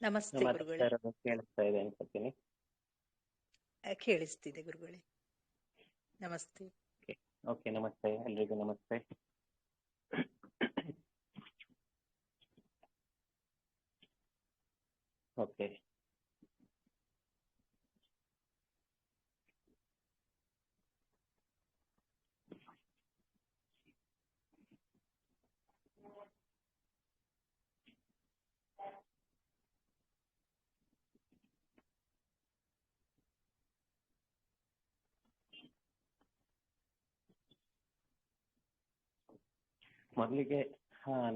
ನಮಸ್ತೆ ಗುರುಗಳೇ. ಮಾತಾಡ್ತಾ ಇರೋದು ಕೇಳಿಸ್ತಾ ಇದೆ ಅನ್ಕೋತೀನಿ. ಕೇಳಿಸ್ತಿದೆ ಗುರುಗಳೇ. ನಮಸ್ತೆ. ಓಕೆ, ನಮಸ್ತೆ ಎಲ್ರಿಗೂ ನಮಸ್ತೆ. ಓಕೆ, ಮೊದಲಿಗೆ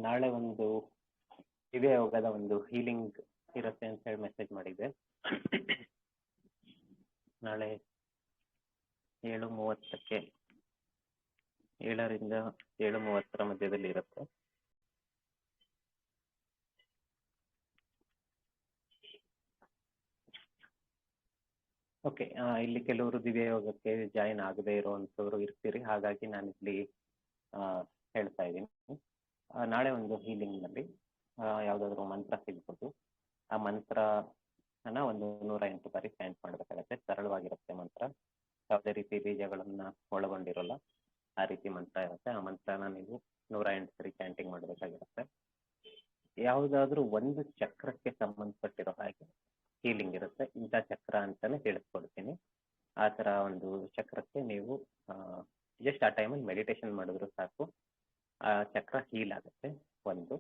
ನಾಳೆ ಒಂದು ದಿವ್ಯ ಯೋಗದ ಒಂದು ಹೀಲಿಂಗ್ ಇರುತ್ತೆ ಅಂತ ಹೇಳಿ ಮೆಸೇಜ್ ಮಾಡಿದ್ದೆ. ನಾಳೆ 7:30ಕ್ಕೆ 7ರಿಂದ 7:30 ಮಧ್ಯದಲ್ಲಿ ಇರುತ್ತೆ. ಓಕೆ, ಇಲ್ಲಿ ಕೆಲವರು ದಿವ್ಯ ಯೋಗಕ್ಕೆ ಜಾಯಿನ್ ಆಗದೆ ಇರುವಂಥವ್ರು ಇರ್ತೀರಿ, ಹಾಗಾಗಿ ನಾನು ಇಲ್ಲಿ ಹೇಳ್ತಾ ಇದ್ದೀನಿ. ನಾಳೆ ಒಂದು ಹೀಲಿಂಗ್ನಲ್ಲಿ ಯಾವುದಾದ್ರೂ ಮಂತ್ರ ಸಿಗ್ಬೋದು. ಆ ಮಂತ್ರನ ಒಂದು 108 ಬಾರಿ ಚಾಂಟ್ ಮಾಡಬೇಕಾಗತ್ತೆ. ಸರಳವಾಗಿರುತ್ತೆ ಮಂತ್ರ, ಯಾವುದೇ ರೀತಿ ಬೀಜಗಳನ್ನು ಒಳಗೊಂಡಿರೋಲ್ಲ, ಆ ರೀತಿ ಮಂತ್ರ ಇರುತ್ತೆ. ಆ ಮಂತ್ರನ ನೀವು 108 ಸರಿ ಚಾಂಟಿಂಗ್ ಮಾಡಬೇಕಾಗಿರುತ್ತೆ. ಯಾವುದಾದ್ರೂ ಒಂದು ಚಕ್ರಕ್ಕೆ ಸಂಬಂಧಪಟ್ಟಿರೋ ಹಾಗೆ ಹೀಲಿಂಗ್ ಇರುತ್ತೆ. ಇಂಥ ಚಕ್ರ ಅಂತಾನೆ ತಿಳಿಸ್ಕೊಡ್ತೀನಿ. ಆ ಥರ ಒಂದು ಚಕ್ರಕ್ಕೆ ನೀವು ಜಸ್ಟ್ ಆ ಟೈಮಲ್ಲಿ ಮೆಡಿಟೇಷನ್ ಮಾಡಿದ್ರು ಸಾಕು, ಆ ಚಕ್ರ ಹೀಲ್ ಆಗುತ್ತೆ. ಒಂದು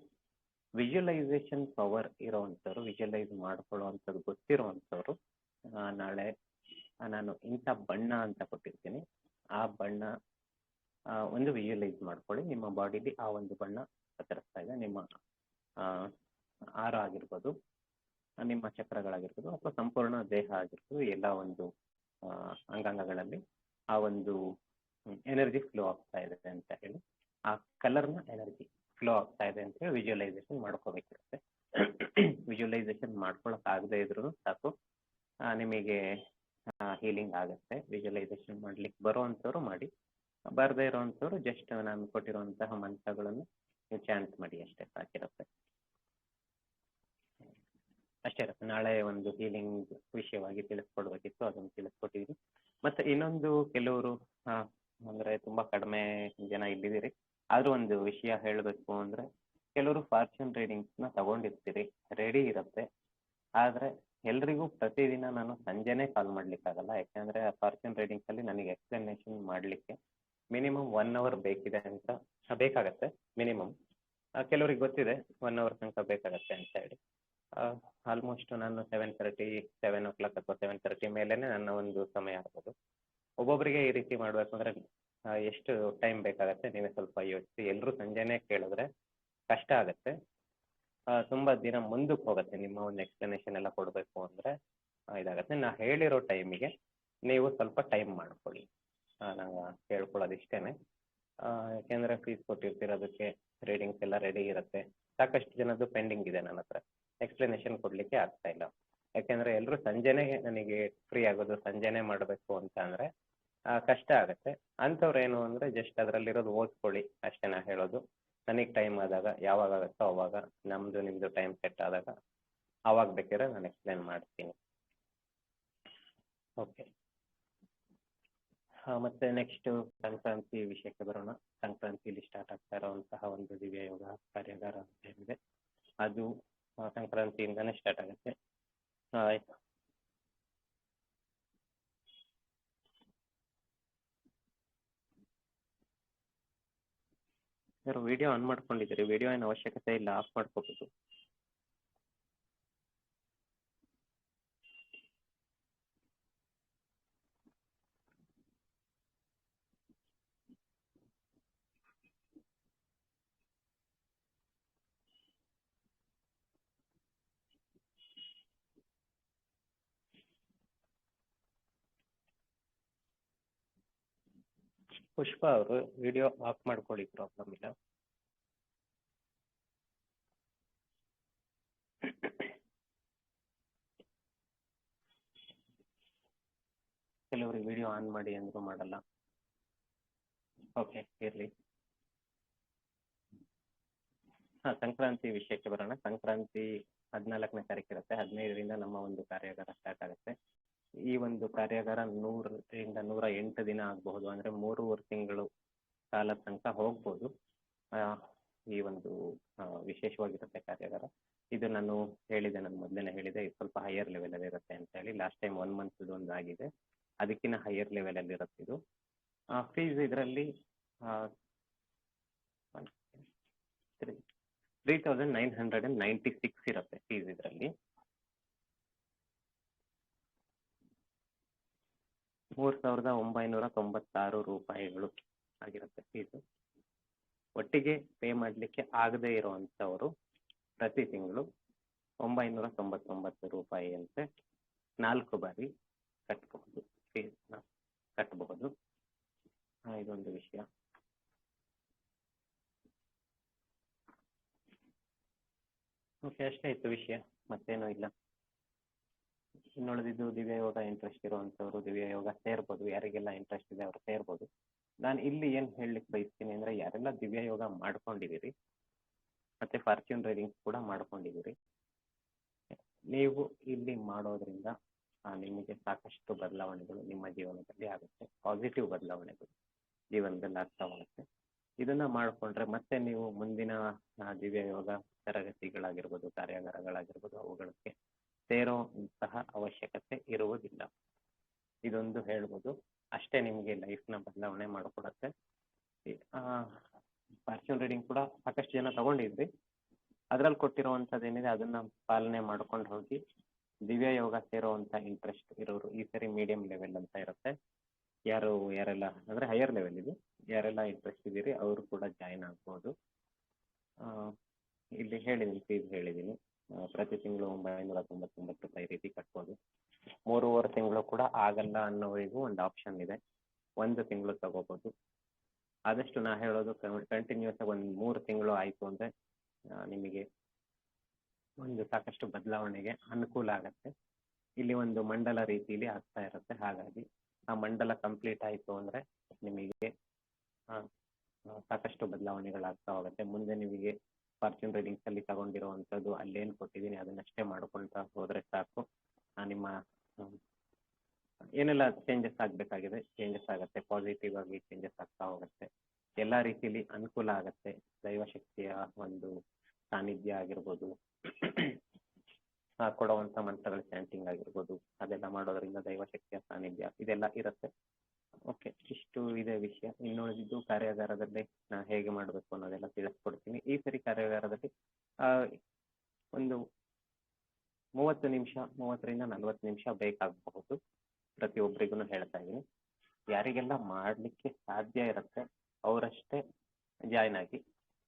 ವಿಜುವಲೈಸೇಷನ್ ಪವರ್ ಇರೋವಂಥವ್ರು, ವಿಜುವಲೈಸ್ ಮಾಡ್ಕೊಳ್ಳೋವಂಥದ್ದು ಗೊತ್ತಿರೋವಂಥವ್ರು, ನಾಳೆ ನಾನು ಇಂಥ ಬಣ್ಣ ಅಂತ ಕೊಟ್ಟಿರ್ತೀನಿ, ಆ ಬಣ್ಣ ಒಂದು ವಿಜುವಲೈಸ್ ಮಾಡ್ಕೊಳ್ಳಿ. ನಿಮ್ಮ ಬಾಡಿಲಿ ಆ ಒಂದು ಬಣ್ಣ ಪ್ರಸರಿಸ್ತಾ ಇದೆ. ನಿಮ್ಮ ಆರ ಆಗಿರ್ಬೋದು, ನಿಮ್ಮ ಚಕ್ರಗಳಾಗಿರ್ಬೋದು, ಅಥವಾ ಸಂಪೂರ್ಣ ದೇಹ ಆಗಿರ್ಬೋದು, ಎಲ್ಲ ಒಂದು ಅಂಗಾಂಗಗಳಲ್ಲಿ ಆ ಒಂದು ಎನರ್ಜಿ ಫ್ಲೋ ಆಗ್ತಾ ಇದೆ ಅಂತ ಹೇಳಿ, ಆ ಕಲರ್ನ ಎನರ್ಜಿ ಫ್ಲೋ ಆಗ್ತಾ ಇದೆ ಅಂತ ಹೇಳಿ ವಿಜುವಲೈಸೇಷನ್ ಮಾಡ್ಕೋಬೇಕಿರುತ್ತೆ. ವಿಜುವಲೈಸೇಷನ್ ಮಾಡ್ಕೊಳಕ್ಕಾಗದೇ ಇದ್ರೂ ಸಾಕು, ನಿಮಗೆ ಹೀಲಿಂಗ್ ಆಗುತ್ತೆ. ವಿಜುವಲೈಸೇಷನ್ ಮಾಡ್ಲಿಕ್ಕೆ ಬರೋವಂಥವ್ರು ಮಾಡಿ, ಬರದೇ ಇರೋವಂಥವ್ರು ಜಸ್ಟ್ ನಾನು ಕೊಟ್ಟಿರುವಂತಹ ಮಂತ್ರಗಳನ್ನು ನೀವು ಚಾಂಟ್ ಮಾಡಿ ಅಷ್ಟೇ ಸಾಕಿರುತ್ತೆ. ಅಷ್ಟೇ ಇರುತ್ತೆ. ನಾಳೆ ಒಂದು ಹೀಲಿಂಗ್ ವಿಷಯವಾಗಿ ತಿಳಿಸ್ಕೊಡ್ಬೇಕಿತ್ತು, ಅದನ್ನು ತಿಳಿಸ್ಕೊಟ್ಟಿದ್ದೀನಿ. ಮತ್ತು ಇನ್ನೊಂದು, ಕೆಲವರು ಅಂದರೆ ತುಂಬ ಕಡಿಮೆ ಜನ ಇಲ್ಲಿದ್ದೀರಿ, ಆದರೂ ಒಂದು ವಿಷಯ ಹೇಳಬೇಕು ಅಂದರೆ, ಕೆಲವರು ಫಾರ್ಚೂನ್ ರೀಡಿಂಗ್ಸ್ನ ತಗೊಂಡಿರ್ತೀರಿ, ರೆಡಿ ಇರುತ್ತೆ. ಆದರೆ ಎಲ್ರಿಗೂ ಪ್ರತಿದಿನ ನಾನು ಸಂಜೆನೇ ಕಾಲ್ ಮಾಡಲಿಕ್ಕಾಗಲ್ಲ. ಯಾಕೆಂದರೆ ಆ ಫಾರ್ಚೂನ್ ರೀಡಿಂಗ್ಸಲ್ಲಿ ನನಗೆ ಎಕ್ಸ್ಪ್ಲನೇಷನ್ ಮಾಡಲಿಕ್ಕೆ ಮಿನಿಮಮ್ 1 hour ಬೇಕಿದೆ ಅಂತ ಬೇಕಾಗತ್ತೆ ಮಿನಿಮಮ್. ಕೆಲವ್ರಿಗೆ ಗೊತ್ತಿದೆ 1 hour ತನಕ ಬೇಕಾಗತ್ತೆ ಅಂತ ಹೇಳಿ. ಆಲ್ಮೋಸ್ಟ್ ನಾನು 7:30, 7 o'clock ಅಥವಾ 7:30 ಮೇಲೇ ನನ್ನ ಒಂದು ಸಮಯ ಆಗ್ಬೋದು. ಒಬ್ಬೊಬ್ಬರಿಗೆ ಈ ರೀತಿ ಮಾಡಬೇಕು ಅಂದರೆ ಎಷ್ಟು ಟೈಮ್ ಬೇಕಾಗತ್ತೆ ನೀವೇ ಸ್ವಲ್ಪ ಯೋಚಿಸಿ. ಎಲ್ಲರೂ ಸಂಜೆನೇ ಕೇಳಿದ್ರೆ ಕಷ್ಟ ಆಗುತ್ತೆ, ತುಂಬ ದಿನ ಮುಂದಕ್ಕೆ ಹೋಗುತ್ತೆ. ನಿಮ್ಮ ಒಂದು ಎಕ್ಸ್ಪ್ಲನೇಷನ್ ಎಲ್ಲ ಕೊಡಬೇಕು ಅಂದರೆ ಇದಾಗತ್ತೆ. ನಾ ಹೇಳಿರೋ ಟೈಮಿಗೆ ನೀವು ಸ್ವಲ್ಪ ಟೈಮ್ ಮಾಡ್ಕೊಳ್ಳಿ. ನಾನು ಹೇಳ್ಕೊಳ್ಳೋದು ಇಷ್ಟೇ. ಯಾಕೆಂದರೆ ಫೀಸ್ ಕೊಟ್ಟಿರ್ತಿರೋದಕ್ಕೆ ರೀಡಿಂಗ್ಸ್ ಎಲ್ಲ ರೆಡಿ ಇರುತ್ತೆ. ಸಾಕಷ್ಟು ಜನದ್ದು ಪೆಂಡಿಂಗ್ ಇದೆ ನನ್ನ ಹತ್ರ, ಎಕ್ಸ್ಪ್ಲನೇಷನ್ ಕೊಡಲಿಕ್ಕೆ ಆಗ್ತಾ ಇಲ್ಲ. ಯಾಕೆಂದರೆ ಎಲ್ಲರೂ ಸಂಜೆನೇ ನನಗೆ ಫ್ರೀ ಆಗೋದು, ಸಂಜೆನೇ ಮಾಡಬೇಕು ಅಂತ ಅಂದರೆ ಕಷ್ಟ ಆಗುತ್ತೆ. ಅಂಥವ್ರು ಏನು ಅಂದರೆ ಜಸ್ಟ್ ಅದರಲ್ಲಿರೋದು ಓದ್ಕೊಳ್ಳಿ ಅಷ್ಟೇ. ನಾ ಹೇಳೋದು, ನನಗೆ ಟೈಮ್ ಆದಾಗ ಯಾವಾಗ ಆಗುತ್ತೋ ಅವಾಗ, ನಮ್ಮದು ನಿಮ್ಮದು ಟೈಮ್ ಸೆಟ್ ಆದಾಗ ಆವಾಗ ಬೇಕಿದ್ರೆ ನಾನು ಎಕ್ಸ್ಪ್ಲೇನ್ ಮಾಡ್ತೀನಿ. ಓಕೆ, ಮತ್ತು ನೆಕ್ಸ್ಟು ಸಂಕ್ರಾಂತಿ ವಿಷಯಕ್ಕೆ ಬರೋಣ. ಸಂಕ್ರಾಂತಿಯಲ್ಲಿ ಸ್ಟಾರ್ಟ್ ಆಗ್ತಾ ಇರೋವಂತಹ ಒಂದು ದಿವ್ಯ ಯೋಗ ಕಾರ್ಯಾಗಾರ ಅಂತ ಏನಿದೆ, ಅದು ಸಂಕ್ರಾಂತಿಯಿಂದನೇ ಸ್ಟಾರ್ಟ್ ಆಗುತ್ತೆ. ಯಾರು ವಿಡಿಯೋ ಆನ್ ಮಾಡ್ಕೊಂಡಿದ್ದೀರಿ? ವಿಡಿಯೋ ಏನು ಅವಶ್ಯಕತೆ ಇಲ್ಲ, ಆಫ್ ಮಾಡ್ಕೋಬೋದು. ಪುಷ್ಪ ಅವರು ವಿಡಿಯೋ ಆಫ್ ಮಾಡ್ಕೊಳ್ಳಿ, ಪ್ರಾಬ್ಲಮ್ ಇಲ್ಲ. ಕೆಲವರು ವಿಡಿಯೋ ಆನ್ ಮಾಡಿ ಅಂದರೂ ಮಾಡಲ್ಲ. ಓಕೆ, ಇರಲಿ. ಸಂಕ್ರಾಂತಿ ವಿಷಯಕ್ಕೆ ಬರೋಣ. ಸಂಕ್ರಾಂತಿ 14ನೇ ತಾರೀಕು ಇರುತ್ತೆ. 15ರಿಂದ ನಮ್ಮ ಒಂದು ಕಾರ್ಯಾಗಾರ ಸ್ಟಾರ್ಟ್ ಆಗುತ್ತೆ. ಈ ಒಂದು ಕಾರ್ಯಾಗಾರ 100ರಿಂದ 108 ದಿನ ಆಗಬಹುದು, ಅಂದರೆ 3 ತಿಂಗಳು ಕಾಲ ತನಕ ಹೋಗ್ಬೋದು. ಈ ಒಂದು ವಿಶೇಷವಾಗಿರುತ್ತೆ ಕಾರ್ಯಾಗಾರ. ಇದು ನಾನು ಹೇಳಿದೆ, ನಾನು ಮೊದಲೇ ಹೇಳಿದೆ, ಇದು ಸ್ವಲ್ಪ ಹೈಯರ್ ಲೆವೆಲಲ್ಲಿ ಇರುತ್ತೆ ಅಂತ ಹೇಳಿ. ಲಾಸ್ಟ್ ಟೈಮ್ 1 ಮಂತ್ ಒಂದು ಆಗಿದೆ, ಅದಕ್ಕಿಂತ ಹೈಯರ್ ಲೆವೆಲಲ್ಲಿ ಇರುತ್ತೆ ಇದು. ಫೀಸ್ ಇದರಲ್ಲಿ 3996 ಇರುತ್ತೆ ಫೀಸ್ ಇದರಲ್ಲಿ. 3996 ರೂಪಾಯಿಗಳು ಆಗಿರುತ್ತೆ ಫೀಸು. ಒಟ್ಟಿಗೆ ಪೇ ಮಾಡಲಿಕ್ಕೆ ಆಗದೇ ಇರುವಂಥವರು ಪ್ರತಿ ತಿಂಗಳು 999 ರೂಪಾಯಿ ಅಂತೆ 4 ಬಾರಿ ಕಟ್ಟಬಹುದು, ಫೀಸ್ನ ಕಟ್ಟಬಹುದು. ಇದೊಂದು ವಿಷಯ. ಓಕೆ, ಅಷ್ಟೇ ಇತ್ತು ವಿಷಯ, ಮತ್ತೇನೂ ಇಲ್ಲ. ಇನ್ನುಳಿದಿದ್ದು ದಿವ್ಯ ಯೋಗ ಇಂಟ್ರೆಸ್ಟ್ ಇರುವಂಥವ್ರು ದಿವ್ಯ ಯೋಗ ಸೇರ್ಬೋದು. ಯಾರಿಗೆಲ್ಲ ಇಂಟ್ರೆಸ್ಟ್ ಇದೆ ಅವರು ಸೇರ್ಬೋದು. ನಾನು ಇಲ್ಲಿ ಏನು ಹೇಳಲಿಕ್ಕೆ ಬಯಸ್ತೀನಿ ಅಂದರೆ, ಯಾರೆಲ್ಲ ದಿವ್ಯ ಯೋಗ ಮಾಡ್ಕೊಂಡಿದ್ದೀರಿ ಮತ್ತು ಫಾರ್ಚ್ಯೂನ್ ರೀಡಿಂಗ್ಸ್ ಕೂಡ ಮಾಡ್ಕೊಂಡಿದ್ದೀರಿ, ನೀವು ಇಲ್ಲಿ ಮಾಡೋದ್ರಿಂದ ನಿಮಗೆ ಸಾಕಷ್ಟು ಬದಲಾವಣೆಗಳು ನಿಮ್ಮ ಜೀವನದಲ್ಲಿ ಆಗುತ್ತೆ. ಪಾಸಿಟಿವ್ ಬದಲಾವಣೆಗಳು ಜೀವನದಲ್ಲಿ ಆಗ್ತಾ ಹೋಗುತ್ತೆ. ಇದನ್ನು ಮಾಡಿಕೊಂಡ್ರೆ ಮತ್ತೆ ನೀವು ಮುಂದಿನ ದಿವ್ಯ ಯೋಗ ತರಗತಿಗಳಾಗಿರ್ಬೋದು, ಕಾರ್ಯಾಗಾರಗಳಾಗಿರ್ಬೋದು, ಅವುಗಳಿಗೆ ಸೇರೋಂತಹ ಅವಶ್ಯಕತೆ ಇರುವುದಿಲ್ಲ. ಇದೊಂದು ಹೇಳ್ಬೋದು. ಅಷ್ಟೇ ನಿಮಗೆ ಲೈಫ್ನ ಬದಲಾವಣೆ ಮಾಡಿಕೊಡುತ್ತೆ. ಫಾರ್ಚ್ಯೂನ್ ರೀಡಿಂಗ್ ಕೂಡ ಸಾಕಷ್ಟು ಜನ ತಗೊಂಡಿದ್ರಿ. ಅದರಲ್ಲಿ ಕೊಟ್ಟಿರುವಂಥದ್ದೇನಿದೆ ಅದನ್ನು ಪಾಲನೆ ಮಾಡ್ಕೊಂಡು ಹೋಗಿ ದಿವ್ಯ ಯೋಗ ಸೇರೋವಂಥ ಇಂಟ್ರೆಸ್ಟ್ ಇರೋರು ಈ ಸರಿ ಮೀಡಿಯಂ ಲೆವೆಲ್ ಅಂತ ಇರುತ್ತೆ. ಯಾರೆಲ್ಲ ಅಂದರೆ ಹೈಯರ್ ಲೆವೆಲ್ ಇದೆ, ಯಾರೆಲ್ಲ ಇಂಟ್ರೆಸ್ಟ್ ಇದ್ದೀರಿ ಅವರು ಕೂಡ ಜಾಯಿನ್ ಆಗ್ಬೋದು. ಇಲ್ಲಿ ಹೇಳಿದ್ದೀನಿ, ಫೀಸ್ ಹೇಳಿದ್ದೀನಿ. ಪ್ರತಿ ತಿಂಗಳು 999 ರೂಪಾಯಿ ರೀತಿ ಕಟ್ಬೋದು. 3.5 ತಿಂಗಳು ಕೂಡ ಆಗಲ್ಲ ಅನ್ನೋರಿಗೂ ಒಂದು ಆಪ್ಷನ್ ಇದೆ, 1 ತಿಂಗಳು ತಗೋಬೋದು. ಆದಷ್ಟು ನಾ ಹೇಳೋದು ಕಂಟಿನ್ಯೂಸ್ ಆಗಿ ಒಂದು 3 ತಿಂಗಳು ಆಯಿತು ಅಂದರೆ ನಿಮಗೆ ಒಂದು ಸಾಕಷ್ಟು ಬದಲಾವಣೆಗೆ ಅನುಕೂಲ ಆಗುತ್ತೆ. ಇಲ್ಲಿ ಒಂದು ಮಂಡಲ ರೀತಿಯಲ್ಲಿ ಆಗ್ತಾ ಇರುತ್ತೆ. ಹಾಗಾಗಿ ಆ ಮಂಡಲ ಕಂಪ್ಲೀಟ್ ಆಯಿತು ಅಂದರೆ ನಿಮಗೆ ಸಾಕಷ್ಟು ಬದಲಾವಣೆಗಳಾಗ್ತಾ ಹೋಗುತ್ತೆ. ಮುಂದೆ ನಿಮಗೆ ಫಾರ್ಚ್ಯೂನ್ ರೀಡಿಂಗ್ಸಲ್ಲಿ ತಗೊಂಡಿರುವಂಥದ್ದು ಅಲ್ಲೇನು ಕೊಟ್ಟಿದ್ದೀನಿ ಅದನ್ನಷ್ಟೇ ಮಾಡ್ಕೊಳ್ತಾ ಹೋದರೆ ಸಾಕು. ನಿಮ್ಮ ಏನೆಲ್ಲ ಚೇಂಜಸ್ ಆಗಬೇಕಾಗಿದೆ ಚೇಂಜಸ್ ಆಗುತ್ತೆ, ಪಾಸಿಟಿವ್ ಆಗಿ ಚೇಂಜಸ್ ಆಗ್ತಾ ಹೋಗುತ್ತೆ. ಎಲ್ಲ ರೀತಿಯಲ್ಲಿ ಅನುಕೂಲ ಆಗುತ್ತೆ. ದೈವಶಕ್ತಿಯ ಒಂದು ಸಾನ್ನಿಧ್ಯ ಆಗಿರ್ಬೋದು, ಕೊಡುವಂಥ ಮಂತ್ರಗಳ ಚಾಂಟಿಂಗ್ ಆಗಿರ್ಬೋದು, ಅದೆಲ್ಲ ಮಾಡೋದ್ರಿಂದ ದೈವಶಕ್ತಿಯ ಸಾನ್ನಿಧ್ಯ ಇದೆಲ್ಲ ಇರುತ್ತೆ. ಓಕೆ, ಇಷ್ಟು ಇದೆ ವಿಷಯ. ಇನ್ನುಳಿದಿದ್ದು ಕಾರ್ಯಾಗಾರದಲ್ಲಿ ನಾನು ಹೇಗೆ ಮಾಡಬೇಕು ಅನ್ನೋದೆಲ್ಲ ತಿಳಿಸ್ಕೊಡ್ತೀನಿ. ಈ ಸರಿ ಕಾರ್ಯಾಗಾರದಲ್ಲಿ ಒಂದು 30ರಿಂದ 40 ನಿಮಿಷ ಬೇಕಾಗಬಹುದು ಪ್ರತಿಯೊಬ್ಬರಿಗೂ ಹೇಳ್ತಾ ಇದ್ದೀನಿ. ಯಾರಿಗೆಲ್ಲ ಮಾಡಲಿಕ್ಕೆ ಸಾಧ್ಯ ಇರುತ್ತೆ ಅವರಷ್ಟೇ ಜಾಯ್ನ್ ಆಗಿ,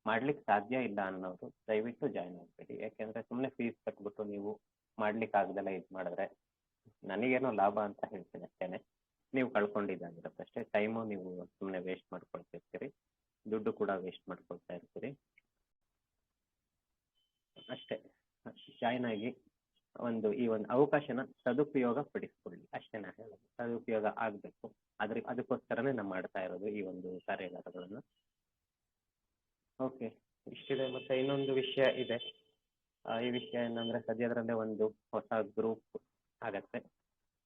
ಮಾಡ್ಲಿಕ್ಕೆ ಸಾಧ್ಯ ಇಲ್ಲ ಅನ್ನೋರು ದಯವಿಟ್ಟು ಜಾಯ್ನ್ ಆಗಬೇಡಿ. ಯಾಕೆಂದರೆ ಸುಮ್ಮನೆ ಫೀಸ್ ಕಟ್ಬಿಟ್ಟು ನೀವು ಮಾಡ್ಲಿಕ್ಕೆ ಆಗದೆಲ್ಲ ಇದು ಮಾಡಿದ್ರೆ ನನಗೇನೋ ಲಾಭ ಅಂತ ಹೇಳ್ತೀನಿ ಅಷ್ಟೇ, ನೀವು ಕಳ್ಕೊಂಡಿದ್ದಾಗಿರುತ್ತೆ ಅಷ್ಟೇ. ಟೈಮು ನೀವು ಸುಮ್ಮನೆ ವೇಸ್ಟ್ ಮಾಡ್ಕೊಳ್ತಿರ್ತೀರಿ, ದುಡ್ಡು ಕೂಡ ವೇಸ್ಟ್ ಮಾಡ್ಕೊಳ್ತಾ ಇರ್ತೀರಿ ಅಷ್ಟೇ. ಜಾಯ್ನ್ ಆಗಿ ಈ ಒಂದು ಅವಕಾಶನ ಸದುಪಯೋಗ ಪಡಿಸ್ಕೊಳ್ಳಿ ಅಷ್ಟೇ ನಾ ಹೇಳೋದು. ಸದುಪಯೋಗ ಆಗಬೇಕು, ಅದಕ್ಕೋಸ್ಕರನೇ ನಾವು ಮಾಡ್ತಾ ಇರೋದು ಈ ಒಂದು ಕಾರ್ಯಾಗಾರಗಳನ್ನು. ಓಕೆ, ಇಷ್ಟಿದೆ. ಮತ್ತು ಇನ್ನೊಂದು ವಿಷಯ ಇದೆ. ಈ ವಿಷಯ ಏನಂದರೆ ಸದ್ಯದರಲ್ಲೇ ಒಂದು ಹೊಸ ಗ್ರೂಪ್ ಆಗತ್ತೆ.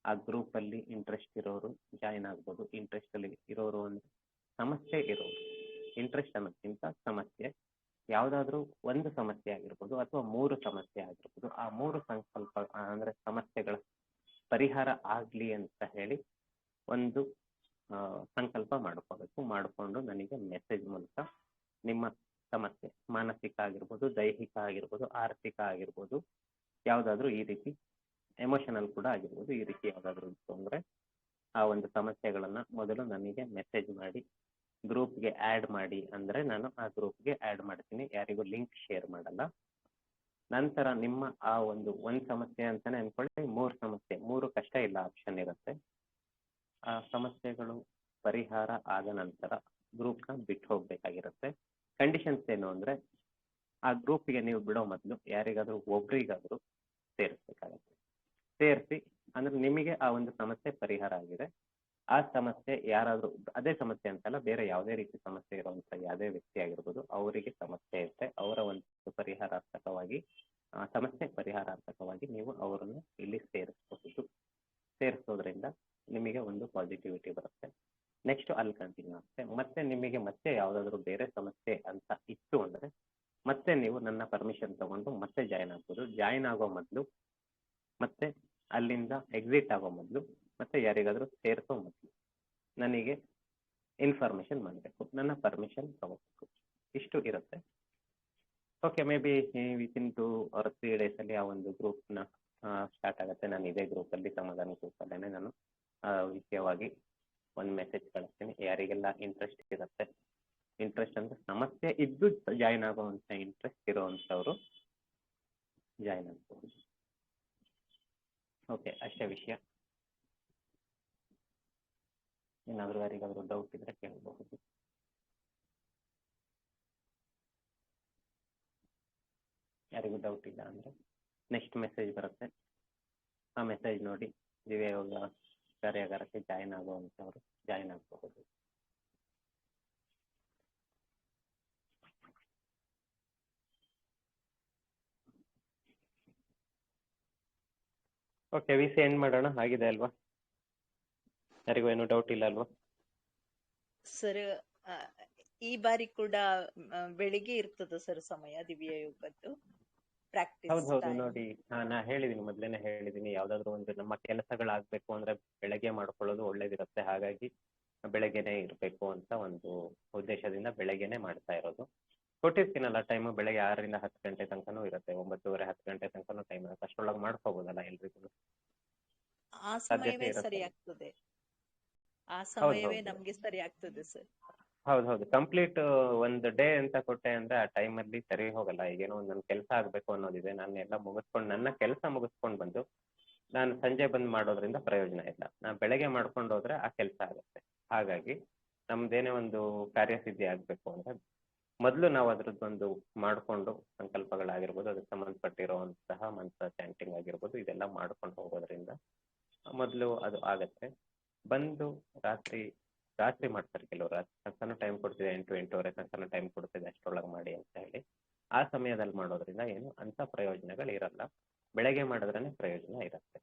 ಆ ಗ್ರೂಪಲ್ಲಿ ಇಂಟ್ರೆಸ್ಟ್ ಇರೋರು ಜಾಯಿನ್ ಆಗ್ಬೋದು. ಇಂಟ್ರೆಸ್ಟಲ್ಲಿ ಇರೋರು ಅಂದರೆ ಸಮಸ್ಯೆ ಇರೋರು, ಇಂಟ್ರೆಸ್ಟ್ ಅನ್ನೋದಕ್ಕಿಂತ ಸಮಸ್ಯೆ, ಯಾವುದಾದ್ರೂ ಒಂದು ಸಮಸ್ಯೆ ಆಗಿರ್ಬೋದು ಅಥವಾ 3 ಸಮಸ್ಯೆ ಆಗಿರ್ಬೋದು, ಆ 3 ಸಂಕಲ್ಪ ಅಂದರೆ ಸಮಸ್ಯೆಗಳ ಪರಿಹಾರ ಆಗಲಿ ಅಂತ ಹೇಳಿ ಒಂದು ಸಂಕಲ್ಪ ಮಾಡ್ಕೋಬೇಕು. ಮಾಡಿಕೊಂಡು ನನಗೆ ಮೆಸೇಜ್ ಮೂಲಕ ನಿಮ್ಮ ಸಮಸ್ಯೆ ಮಾನಸಿಕ ಆಗಿರ್ಬೋದು, ದೈಹಿಕ ಆಗಿರ್ಬೋದು, ಆರ್ಥಿಕ ಆಗಿರ್ಬೋದು, ಯಾವುದಾದ್ರೂ ಈ ರೀತಿ ಎಮೋಷನಲ್ ಕೂಡ ಆಗಿರ್ಬೋದು, ಈ ರೀತಿ ಯಾವುದಾದ್ರೂ ಇತ್ತು ಅಂದರೆ ಆ ಒಂದು ಸಮಸ್ಯೆಗಳನ್ನು ಮೊದಲು ನನಗೆ ಮೆಸೇಜ್ ಮಾಡಿ ಗ್ರೂಪ್ಗೆ ಆ್ಯಡ್ ಮಾಡಿ ಅಂದರೆ ನಾನು ಆ ಗ್ರೂಪ್ಗೆ ಆ್ಯಡ್ ಮಾಡ್ತೀನಿ. ಯಾರಿಗೂ ಲಿಂಕ್ ಶೇರ್ ಮಾಡಲ್ಲ. ನಂತರ ನಿಮ್ಮ ಆ ಒಂದು ಸಮಸ್ಯೆ ಅಂತಲೇ ಅಂದ್ಕೊಳ್ಳಿ, 3 ಸಮಸ್ಯೆ, 3 ಕಷ್ಟ ಇಲ್ಲ ಆಪ್ಷನ್ ಇರುತ್ತೆ. ಆ ಸಮಸ್ಯೆಗಳು ಪರಿಹಾರ ಆದ ನಂತರ ಗ್ರೂಪ್ನ ಬಿಟ್ಟು ಹೋಗಬೇಕಾಗಿರುತ್ತೆ. ಕಂಡೀಷನ್ಸ್ ಏನು ಅಂದರೆ ಆ ಗ್ರೂಪಿಗೆ ನೀವು ಬಿಡೋ ಮೊದಲು ಯಾರಿಗಾದರೂ ಒಬ್ರಿಗಾದರೂ ಸೇರಿಸ್ಬೇಕಾಗತ್ತೆ. ಸೇರಿಸಿ ಅಂದರೆ ನಿಮಗೆ ಆ ಒಂದು ಸಮಸ್ಯೆ ಪರಿಹಾರ ಆಗಿದೆ, ಆ ಸಮಸ್ಯೆ ಯಾರಾದರೂ ಅದೇ ಸಮಸ್ಯೆ ಅಂತಲ್ಲ, ಬೇರೆ ಯಾವುದೇ ರೀತಿ ಸಮಸ್ಯೆ ಇರುವಂಥ ಯಾವುದೇ ವ್ಯಕ್ತಿ ಆಗಿರ್ಬೋದು, ಅವರಿಗೆ ಸಮಸ್ಯೆ ಇರುತ್ತೆ, ಅವರ ಒಂದು ಪರಿಹಾರಾತ್ಮಕವಾಗಿ ಸಮಸ್ಯೆ ಪರಿಹಾರಾರ್ಥಕವಾಗಿ ನೀವು ಅವರನ್ನು ಇಲ್ಲಿ ಸೇರಿಸೋದ್ರಿಂದ ನಿಮಗೆ ಒಂದು ಪಾಸಿಟಿವಿಟಿ ಬರುತ್ತೆ. ನೆಕ್ಸ್ಟ್ ಅಲ್ಲಿ ಕಂಟಿನ್ಯೂ ಆಗುತ್ತೆ. ಮತ್ತೆ ನಿಮಗೆ ಮತ್ತೆ ಯಾವುದಾದ್ರೂ ಬೇರೆ ಸಮಸ್ಯೆ ಅಂತ ಇತ್ತು ಅಂದರೆ ಮತ್ತೆ ನೀವು ನನ್ನ ಪರ್ಮಿಷನ್ ತಗೊಂಡು ಮತ್ತೆ ಜಾಯ್ನ್ ಆಗ್ಬೋದು. ಜಾಯ್ನ್ ಆಗೋ ಮೊದಲು ಮತ್ತೆ ಅಲ್ಲಿಂದ ಎಕ್ಸಿಟ್ ಆಗೋ ಮೊದಲು ಮತ್ತೆ ಯಾರಿಗಾದರೂ ಸೇರಿಸೋ ಮೊದಲು ನನಗೆ ಇನ್ಫಾರ್ಮೇಷನ್ ಮಾಡಬೇಕು, ನನ್ನ ಪರ್ಮಿಷನ್ ತಗೋಬೇಕು. ಇಷ್ಟು ಇರುತ್ತೆ. Okay, may be within 2 or 3 ಡೇಸಲ್ಲಿ ಆ ಒಂದು ಗ್ರೂಪ್ನ ಸ್ಟಾರ್ಟ್ ಆಗುತ್ತೆ. ನಾನು ಇದೇ ಗ್ರೂಪಲ್ಲಿ, ಸಮಾಧಾನ ಗ್ರೂಪಲ್ಲೇ ನಾನು ವಿಷಯವಾಗಿ ಒಂದು ಮೆಸೇಜ್ ಕಳಿಸ್ತೀನಿ. ಯಾರಿಗೆಲ್ಲ ಇಂಟ್ರೆಸ್ಟ್ ಇರುತ್ತೆ, ಇಂಟ್ರೆಸ್ಟ್ ಅಂದರೆ ಸಮಸ್ಯೆ ಇದ್ದು ಜಾಯ್ನ್ ಆಗೋವಂಥ ಇಂಟ್ರೆಸ್ಟ್ ಇರೋವಂಥವ್ರು ಜಾಯ್ನ್ ಆಗ್ಬೋದು. ಓಕೆ, ಅಷ್ಟೇ ವಿಷಯ. ಏನಾದರೂ ಯಾರಿಗಾದರೂ ಡೌಟ್ ಇದ್ರೆ ಕೇಳಬಹುದು. ಯಾರಿಗೂ ಡೌಟ್ ಇಲ್ಲ ಅಂದರೆ ನೆಕ್ಸ್ಟ್ ಮೆಸೇಜ್ ಬರುತ್ತೆ. ಆ ಮೆಸೇಜ್ ನೋಡಿ ದಿವ್ಯ ಯೋಗ ಕಾರ್ಯಾಗಾರಕ್ಕೆ ಜಾಯ್ನ್ ಆಗುವಂಥವ್ರು ಜಾಯ್ನ್ ಆಗಬಹುದು. ಓಕೆ, ವಿ ಸಿ ಎಂಡ್ ಮಾಡೋಣ. ಆಗಿದೆ ಅಲ್ವಾ? ಯಾರಿಗೂ ಏನು ಡೌಟ್ ಇಲ್ಲ ಅಲ್ವಾ? ಸರ್, ಈ ಬಾರಿ ಕೂಡ ಬೆಳಿಗ್ಗೆ ಇರ್ತದ ಸರ್ ಸಮಯ ದಿವ್ಯ ಯೋಗದ್ದು ಪ್ರಾಕ್ಟೀಸ್? ಹೌದು, ನೋಡಿ ನಾ ಹೇಳಿದ್ದೀನಿ, ಮೊದಲೇನೆ ಹೇಳಿದ್ದೀನಿ, ಯಾವ್ದಾದ್ರು ಒಂದು ನಮ್ಮ ಕೆಲಸಗಳಾಗಬೇಕು ಅಂದ್ರೆ ಬೆಳಗ್ಗೆ ಮಾಡ್ಕೊಳ್ಳೋದು ಒಳ್ಳೇದಿರುತ್ತೆ. ಹಾಗಾಗಿ ಬೆಳಗ್ಗೆನೆ ಇರಬೇಕು ಅಂತ ಒಂದು ಉದ್ದೇಶದಿಂದ ಬೆಳಗ್ಗೆನೆ ಮಾಡ್ತಾ ಇರೋದು. ಕೊಟ್ಟಿರ್ತೀನಲ್ಲ ಟೈಮು, ಬೆಳಗ್ಗೆ 6 ರಿಂದ 10 ಗಂಟೆ ತನಕನೂ ಇರುತ್ತೆ. 9:30 10 ಗಂಟೆ ತನಕನೂ ಟೈಮ್ ಇರುತ್ತೆ. ಅಷ್ಟರೊಳಗೆ ಮಾಡ್ಕೋಬೋದಲ್ಲ ಎಲ್ರಿಗೂ? ಆ ಸಾಧ್ಯತೆ ಸಮಯವೇ ಸರಿ ಇರುತ್ತೆ. ಆಗ್ತದೆ, ಆ ಸಮಯವೇ ಹೌದು. ನಮ್ಗೆ ಸರಿ ಆಗ್ತದೆ ಸರ್. ಹೌದು, ಕಂಪ್ಲೀಟ್ ಒಂದು ಡೇ ಅಂತ ಕೊಟ್ಟೆ ಅಂದ್ರೆ ಆ ಟೈಮಲ್ಲಿ ಸರಿ ಹೋಗಲ್ಲ. ಈಗೇನೋ ಒಂದು ನನ್ನ ಕೆಲಸ ಆಗಬೇಕು ಅನ್ನೋದಿದೆ, ನಾನು ಎಲ್ಲ ಮುಗಿಸ್ಕೊಂಡು ನನ್ನ ಕೆಲಸ ಮುಗಿಸ್ಕೊಂಡು ಬಂದು ನಾನು ಸಂಜೆ ಬಂದು ಮಾಡೋದ್ರಿಂದ ಪ್ರಯೋಜನ ಇಲ್ಲ. ನಾನು ಬೆಳಗ್ಗೆ ಮಾಡ್ಕೊಂಡು ಹೋದ್ರೆ ಆ ಕೆಲಸ ಆಗುತ್ತೆ. ಹಾಗಾಗಿ ನಮ್ದೇನೇ ಒಂದು ಕಾರ್ಯಸಿದ್ಧಿ ಆಗಬೇಕು ಅಂದ್ರೆ ಮೊದಲು ನಾವು ಅದ್ರದ್ದೊಂದು ಮಾಡಿಕೊಂಡು ಸಂಕಲ್ಪಗಳಾಗಿರ್ಬೋದು, ಅದಕ್ಕೆ ಸಂಬಂಧಪಟ್ಟಿರುವಂತಹ ಮಂತ್ರ ಚಾಂಟಿಂಗ್ ಆಗಿರ್ಬೋದು, ಇದೆಲ್ಲ ಮಾಡ್ಕೊಂಡು ಹೋಗೋದ್ರಿಂದ ಮೊದಲು ಅದು ಆಗತ್ತೆ. ಬಂದು ರಾತ್ರಿ ಮಾಡ್ತಾರೆ ಕೆಲವರು. ತನಕನೂ ಟೈಮ್ ಕೊಡ್ತಿದೆ, 8 8:30 ತನಕನೂ ಟೈಮ್ ಕೊಡ್ತಿದೆ, ಅಷ್ಟರೊಳಗೆ ಮಾಡಿ ಅಂತ ಹೇಳಿ. ಆ ಸಮಯದಲ್ಲಿ ಮಾಡೋದ್ರಿಂದ ಏನು ಅಂತ ಪ್ರಯೋಜನಗಳು ಇರಲ್ಲ. ಬೆಳಗ್ಗೆ ಮಾಡಿದ್ರೇ ಪ್ರಯೋಜನ ಇರುತ್ತೆ.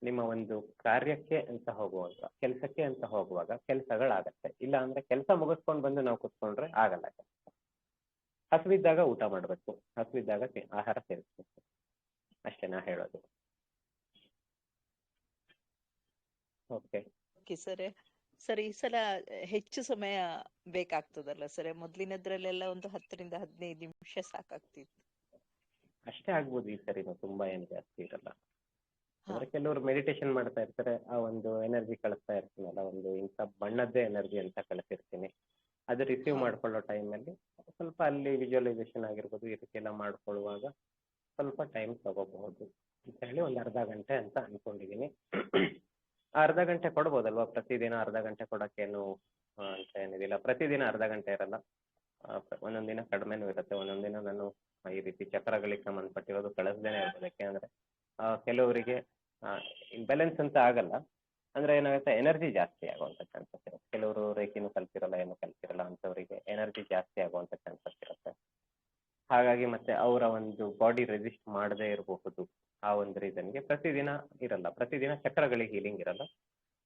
ನಿಮ್ಮ ಒಂದು ಕಾರ್ಯಕ್ಕೆ ಅಂತ ಹೋಗುವಾಗ, ಕೆಲಸಕ್ಕೆ ಅಂತ ಹೋಗುವಾಗ ಕೆಲಸಗಳಾಗತ್ತೆ. ಇಲ್ಲ ಅಂದ್ರೆ ಕೆಲಸ ಮುಗಿಸ್ಕೊಂಡು ಬಂದು ನಾವು ಕುತ್ಕೊಂಡ್ರೆ ಆಗಲ್ಲ. ಹಸಿವಿದ್ದಾಗ ಊಟ ಮಾಡಬೇಕು, ಹಸಿವಿದ್ದಾಗ ಆಹಾರ ಸೇರಿಸ್ಬೇಕು, ಅಷ್ಟೇ ನಾ ಹೇಳೋದು. ಓಕೆ ಸರ್, ಸರ್ ಈ ಸಲ ಹೆಚ್ಚು ಸಮಯ ಬೇಕಾಗ್ತದಲ್ಲ ಸರ್? ಮೊದ್ಲಿನದ್ರಲ್ಲೆಲ್ಲ ಒಂದು 10 ರಿಂದ 15 ನಿಮಿಷ ಸಾಕಾಗ್ತಿತ್ತು. ಅಷ್ಟೇ ಆಗ್ಬೋದು ಈ ಸರಿ, ತುಂಬಾ ಏನು ಜಾಸ್ತಿ ಇರಲ್ಲ. ಅಂದ್ರೆ ಕೆಲವರು ಮೆಡಿಟೇಷನ್ ಮಾಡ್ತಾ ಇರ್ತಾರೆ, ಆ ಒಂದು ಎನರ್ಜಿ ಕಳಿಸ್ತಾ ಇರ್ತೀನಲ್ಲ, ಒಂದು ಇಂಥ ಬಣ್ಣದ್ದೇ ಎನರ್ಜಿ ಅಂತ ಕಳಿಸಿರ್ತೀನಿ. ಅದು ರಿಸೀವ್ ಮಾಡ್ಕೊಳ್ಳೋ ಟೈಮಲ್ಲಿ ಸ್ವಲ್ಪ ಅಲ್ಲಿ ವಿಜುವಲೈಸೇಷನ್ ಆಗಿರ್ಬೋದು, ಈ ರೀತಿ ಎಲ್ಲ ಮಾಡ್ಕೊಳ್ಳುವಾಗ ಸ್ವಲ್ಪ ಟೈಮ್ ತಗೋಬಹುದು ಅಂತ ಹೇಳಿ ಒಂದು ಅರ್ಧ ಗಂಟೆ ಅಂತ ಅನ್ಕೊಂಡಿದ್ದೀನಿ. ಅರ್ಧ ಗಂಟೆ ಕೊಡ್ಬೋದಲ್ವಾ? ಪ್ರತಿದಿನ ಅರ್ಧ ಗಂಟೆ ಕೊಡೋಕ್ಕೇನು ಅಂತ ಏನಿದಿಲ್ಲ. ಪ್ರತಿದಿನ ಅರ್ಧ ಗಂಟೆ ಇರಲ್ಲ, ಒಂದೊಂದು ದಿನ ಕಡಿಮೆನೂ ಇರುತ್ತೆ. ಒಂದೊಂದು ದಿನ ನಾನು ಈ ರೀತಿ ಚಕ್ರಗಳಿಗೆ ಸಂಬಂಧಪಟ್ಟಿರೋದು ಕಳಿಸ್ದೇನೆ ಇರ್ಬೋದು. ಯಾಕೆಂದ್ರೆ ಕೆಲವರಿಗೆ ಇಂಬ್ಯಾಲೆನ್ಸ್ ಅಂತ ಆಗಲ್ಲ, ಅಂದ್ರೆ ಏನಾಗುತ್ತೆ, ಎನರ್ಜಿ ಜಾಸ್ತಿ ಆಗುವಂಥ ಚಾನ್ಸಸ್ ಇರುತ್ತೆ. ಕೆಲವರು ರೇಖೆನೂ ಕಲ್ತಿರಲ್ಲ, ಏನು ಕಲ್ತಿರಲ್ಲ ಅಂಥವರಿಗೆ ಎನರ್ಜಿ ಜಾಸ್ತಿ ಆಗುವಂಥ ಚಾನ್ಸಸ್ ಇರುತ್ತೆ. ಹಾಗಾಗಿ ಮತ್ತೆ ಅವರ ಒಂದು ಬಾಡಿ ರೆಸಿಸ್ಟ್ ಮಾಡದೇ ಇರಬಹುದು. ಆ ಒಂದು ರೀಸನ್ಗೆ ಪ್ರತಿದಿನ ಇರಲ್ಲ, ಪ್ರತಿದಿನ ಚಕ್ರಗಳಿಗೆ ಹೀಲಿಂಗ್ ಇರಲ್ಲ.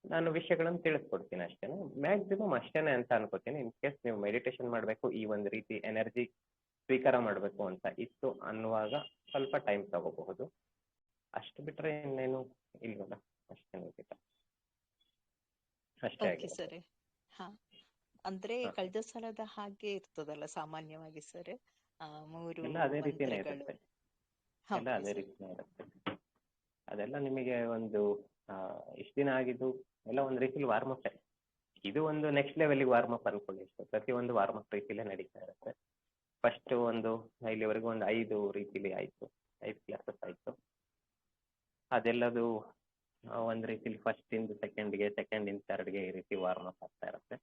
ನಾನು ವಿಷಯಗಳನ್ನು ತಿಳಿಸ್ಕೊಡ್ತೀನಿ ಅಷ್ಟೇನೆ, ಮ್ಯಾಕ್ಸಿಮಮ್ ಅಷ್ಟೇನೆ ಅಂತ ಅನ್ಕೋತೀನಿ. ಇನ್ ಕೇಸ್ ನೀವು ಮೆಡಿಟೇಷನ್ ಮಾಡಬೇಕು, ಈ ಒಂದು ರೀತಿ ಎನರ್ಜಿ ಸ್ವೀಕಾರ ಮಾಡಬೇಕು ಅಂತ ಇತ್ತು ಅನ್ನುವಾಗ ಸ್ವಲ್ಪ ಟೈಮ್ ತಗೋಬಹುದು. ಅಷ್ಟು ಬಿಟ್ರೆ ಇನ್ನೇನು ಇಲ್ವಲ್ಲ, ಅಷ್ಟೇನಿಲ್ಲ. ಅಷ್ಟೇ ಓಕೆ ಸರ್. ಅಂದ್ರೆ ಕಳೆದ ಸಲದ ಹಾಗೆ ಇರ್ತದಲ್ಲ ಸಾಮಾನ್ಯವಾಗಿ ಸರ್? 3 ಎಲ್ಲ ಅದೇ ರೀತಿನೇ ಮಂತ್ರಗಳು. ಇರುತ್ತೆ, ಎಲ್ಲ ಅದೇ ರೀತಿನೇ ಇರುತ್ತೆ. ಅದೆಲ್ಲ ನಿಮಗೆ ಒಂದು ಇಷ್ಟು ದಿನ ಆಗಿದ್ದು ಎಲ್ಲ ಒಂದು ರೀತಿಲಿ ವಾರ್ಮಪ್. ಇದು ಒಂದು ನೆಕ್ಸ್ಟ್ ಲೆವೆಲ್ಗೆ ವಾರ್ಮಪ್ ಅನ್ಕೊಳ್ಳಿ. ಪ್ರತಿಯೊಂದು ವಾರ್ಮಪ್ ರೀತಿಲೇ ನಡೀತಾ ಇರುತ್ತೆ. ಫಸ್ಟ್ ಒಂದು ಇಲ್ಲಿವರೆಗೂ ಒಂದು 5 ರೀತಿಲಿ ಆಯಿತು, 5 ಕ್ಲಾಸಸ್ ಆಯಿತು. ಅದೆಲ್ಲದು ಒಂದು ರೀತಿಲಿ ಫಸ್ಟಿಂದ ಸೆಕೆಂಡ್ಗೆ, ಸೆಕೆಂಡಿಂದ ಥರ್ಡ್ಗೆ ಈ ರೀತಿ ವಾರ್ಮಪ್ ಆಗ್ತಾ ಇರುತ್ತೆ.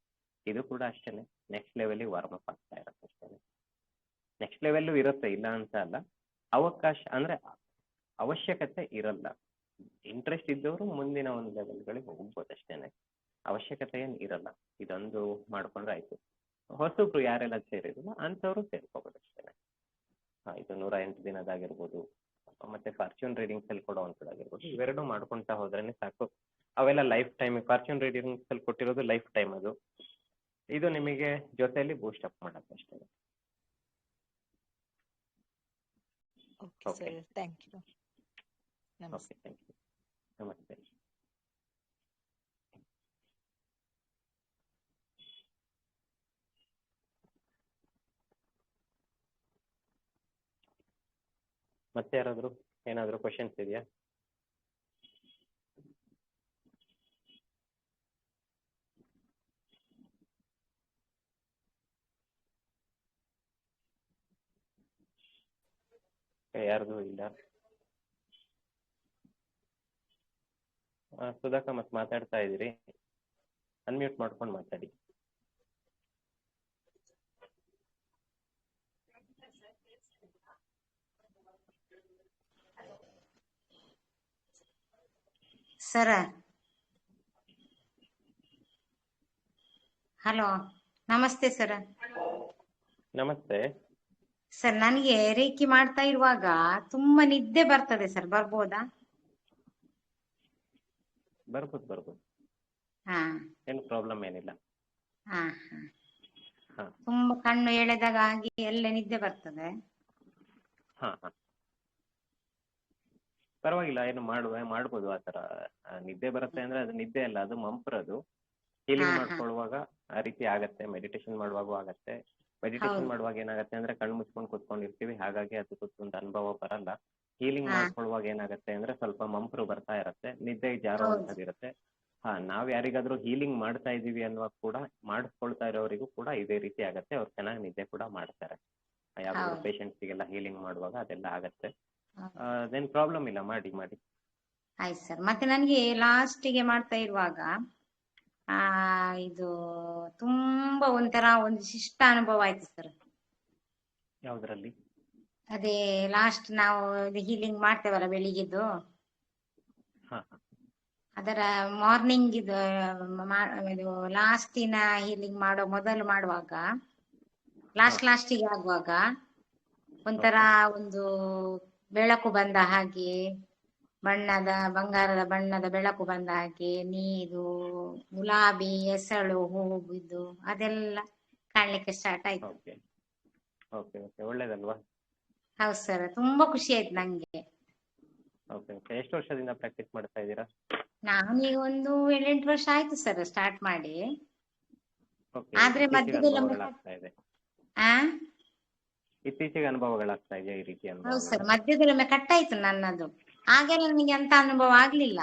ಇದು ಕೂಡ ಅಷ್ಟೇ ನೆಕ್ಸ್ಟ್ ಲೆವೆಲಿಗೆ ವಾರ್ಮಪ್ ಆಗ್ತಾ ಇರುತ್ತೆ ಅಷ್ಟೇ. ನೆಕ್ಸ್ಟ್ ಲೆವೆಲ್ಲು ಇರುತ್ತೆ, ಇಲ್ಲ ಅಂತ ಅಲ್ಲ. ಅವಕಾಶ ಅಂದರೆ ಅವಶ್ಯಕತೆ ಇರಲ್ಲ. ಇಂಟ್ರೆಸ್ಟ್ ಇದ್ದವರು ಮುಂದಿನ ಒಂದು ಲೆವೆಲ್ಗಳಿಗೆ ಹೋಗ್ಬೋದು ಅಷ್ಟೇನೆ, ಅವಶ್ಯಕತೆ ಏನು ಇರಲ್ಲ. ಇದೊಂದು ಮಾಡ್ಕೊಂಡ್ರೆ ಆಯಿತು. ಹೊಸಬ್ರು ಯಾರೆಲ್ಲ ಸೇರಿದ್ರು ಅಂಥವ್ರು ಸೇರ್ಕೋಬೋದು ಅಷ್ಟೇ. ಇದು 108 ದಿನದಾಗಿರ್ಬೋದು, ಮತ್ತೆ ಫಾರ್ಚೂನ್ ರೀಡಿಂಗ್ಸ್ ಅಲ್ಲಿ ಕೊಡುವಂಥದ್ದಾಗಿರ್ಬೋದು, ಇವೆರಡು ಮಾಡ್ಕೊಂತ ಹೋದ್ರೇನೆ ಸಾಕು. ಅವೆಲ್ಲ ಲೈಫ್ ಟೈಮ್. ಫಾರ್ಚೂನ್ ರೀಡಿಂಗ್ಸ್ ಅಲ್ಲಿ ಕೊಟ್ಟಿರೋದು ಲೈಫ್ ಟೈಮ್, ಅದು ಇದು ನಿಮಗೆ ಜೊತೆಯಲ್ಲಿ ಬೂಸ್ಟ್ ಅಪ್ ಮಾಡುತ್ತೆ ಅಷ್ಟೇ. Okay okay sir, thank you. Okay, ನಮಸ್ತೆ. Thank you. ನಮಸ್ತೆ. ಮತ್ತೆ ಯಾರಾದರೂ ಏನಾದರೂ ಕ್ವಶನ್ಸ್ ಇದೆಯಾ? ಯಾರ್ದು ಇಲ್ಲ? ಸುಧಾಕ ಮತ್ತೆ ಮಾತಾಡ್ತಾ ಇದ್ದೀರಿ, ಅನ್ಮ್ಯೂಟ್ ಮಾಡ್ಕೊಂಡು ಮಾತಾಡಿ. ಸರ, ಹಲೋ, ನಮಸ್ತೆ ಸರ. ನಮಸ್ತೆ. ಸರ್, ನನಗೆ ರೇಖಿ ಮಾಡ್ತಾ ಇರುವಾಗ ತುಂಬಾ ನಿದ್ದೆ ಬರ್ತದೆ ಸರ್, ಬರ್ಬೋದಾ? ಬರ್ಬೋದು. ಹಾ ಏನು ಪ್ರಾಬ್ಲಮ್ ಏನಿಲ್ಲ. ಹಾ ಹಾ ತುಂಬಾ ಕಣ್ಣು ಎಳೆದಾಗ ಆಗಿ ಎಲ್ಲ ನಿದ್ದೆ ಬರ್ತದೆ. ಹಾ ಹಾ ಪರವಾಗಿಲ್ಲ, ಏನು ಮಾಡ್ಬೋದು ಆ ಥರ. ನಿದ್ದೆ ಬರುತ್ತೆ ಅಂದ್ರೆ ಅದು ನಿದ್ದೆ ಅಲ್ಲ, ಅದು ಮಂಪ್ರದು. ಹೀಲಿಂಗ್ ಹಾ ಮಾಡ್ಕೊಳ್ಳುವಾಗ ಆ ರೀತಿ ಆಗತ್ತೆ, ಮೆಡಿಟೇಷನ್ ಮಾಡುವಾಗೂ ಆಗತ್ತೆ. ಮೆಡಿಟೇಷನ್ ಹೌದು. ಮಾಡುವಾಗ ಏನಾಗುತ್ತೆ ಅಂದ್ರೆ ಕಣ್ಣು ಮುಚ್ಕೊಂಡು ಕೂತ್ಕೊಂಡಿರ್ತೀವಿ, ಹಾಗಾಗಿ ಅದು ಒಂದು ಅನುಭವ ಬರಲ್ಲ. ಹೀಲಿಂಗ್ ಹಾ ಮಾಡ್ಕೊಳ್ಳುವಾಗ ಏನಾಗುತ್ತೆ ಅಂದ್ರೆ ಸ್ವಲ್ಪ ಮಂಪ್ರು ಬರ್ತಾ ಇರತ್ತೆ, ನಿದ್ದೆ ಹೌದು. ಜಾರುವಂಥದ್ದಿರುತ್ತೆ. ನಾವ್ ಯಾರಿಗಾದ್ರೂ ಹೀಲಿಂಗ್ ಮಾಡ್ತಾ ಇದೀವಿ ಅನ್ನುವಾಗ ಕೂಡ, ಮಾಡಿಸ್ಕೊಳ್ತಾ ಇರೋರಿಗೂ ಕೂಡ ಇದೇ ರೀತಿ ಆಗತ್ತೆ. ಅವ್ರು ಚೆನ್ನಾಗಿ ನಿದ್ದೆ ಕೂಡ ಮಾಡ್ತಾರೆ. ಯಾವ್ದಾದ್ರು ಹೌದು. ಪೇಷಂಟ್ಸ್ಗೆಲ್ಲ ಹೀಲಿಂಗ್ ಮಾಡುವಾಗ ಅದೆಲ್ಲ ಆಗತ್ತೆ. ಹೌದು. ಅದೇನು ಪ್ರಾಬ್ಲಮ್ ಇಲ್ಲ, ಮಾಡಿ. ಆಯ್ತು ಸರ್. ಮತ್ತೆ ನನಗೆ ಲಾಸ್ಟಿಗೆ ಮಾಡ್ತಾ ಇರುವಾಗ ಆ ಇದು ತುಂಬಾ ಒಂಥರ ಒಂದು ಶಿಷ್ಟ ಅನುಭವ ಆಯ್ತು ಸರ್. ಯಾವ್ದ್ರಲ್ಲಿ? ಅದೇ ಲಾಸ್ಟ್ ನಾವು ಹೀಲಿಂಗ್ ಮಾಡ್ತೇವಲ್ಲ ಬೆಳಿಗ್ಗೆದ್ದು, ಹಾ ಅದರ ಮಾರ್ನಿಂಗ್ ಇದು ಲಾಸ್ಟಿನ ಹೀಲಿಂಗ್ ಮೊದಲು ಮಾಡುವಾಗ, ಲಾಸ್ಟಿಗೆ ಆಗುವಾಗ ಒಂಥರ ಒಂದು ಬೆಳಕು ಬಂದ ಹಾಗೆ, ಬಂಗಾರದ ಬಣ್ಣದ ಬೆಳಕು ಬಂದ ಹಾಗೆ, ನೀರು, ಗುಲಾಬಿ, ಎಸಳು, ಹೂವು ಬಿದ್ದು ಅದೆಲ್ಲ ಕಾಣ್ಲಿಕ್ಕೆ ಸ್ಟಾರ್ಟ್ ಆಯ್ತು. ಓಕೆ, ಒಳ್ಳೇದಲ್ವಾ? ಹೌದು ಸರ್, ತುಂಬಾ ಖುಷಿ ಆಯ್ತು ನಂಗೆ. ಓಕೆ, ಎಷ್ಟು ವರ್ಷದಿಂದ ಪ್ರಾಕ್ಟೀಸ್ ಮಾಡ್ತಾ ಇದ್ದೀರಾ? ನಾನೀಗ ಒಂದು 7-8 ವರ್ಷ ಆಯ್ತು ಸರ್ ಸ್ಟಾರ್ಟ್ ಮಾಡಿ. ಓಕೆ, ಆದ್ರೆ ಇತ್ತೀಚೆಗೆ ಮಧ್ಯದಲ್ಲಿ ಅನುಭವಗಳಾಗ್ತಾ ಇದೆ. ಆ ಇತ್ತೀಚೆಗೆ ಅನುಭವಗಳಾಗ್ತಾ ಇದೆ ಈ ರೀತಿ ಹೌದು ಅನುಭವಗಳು? ಸರ್, ಮಧ್ಯದಲ್ಲೊಮ್ಮೆ ಕಟ್ಟಾಯ್ತು ನನ್ನದು. ಆಗೆಲ್ಲ ನನಗೆ ಅಂತ ಅನುಭವ ಆಗ್ಲಿಲ್ಲ.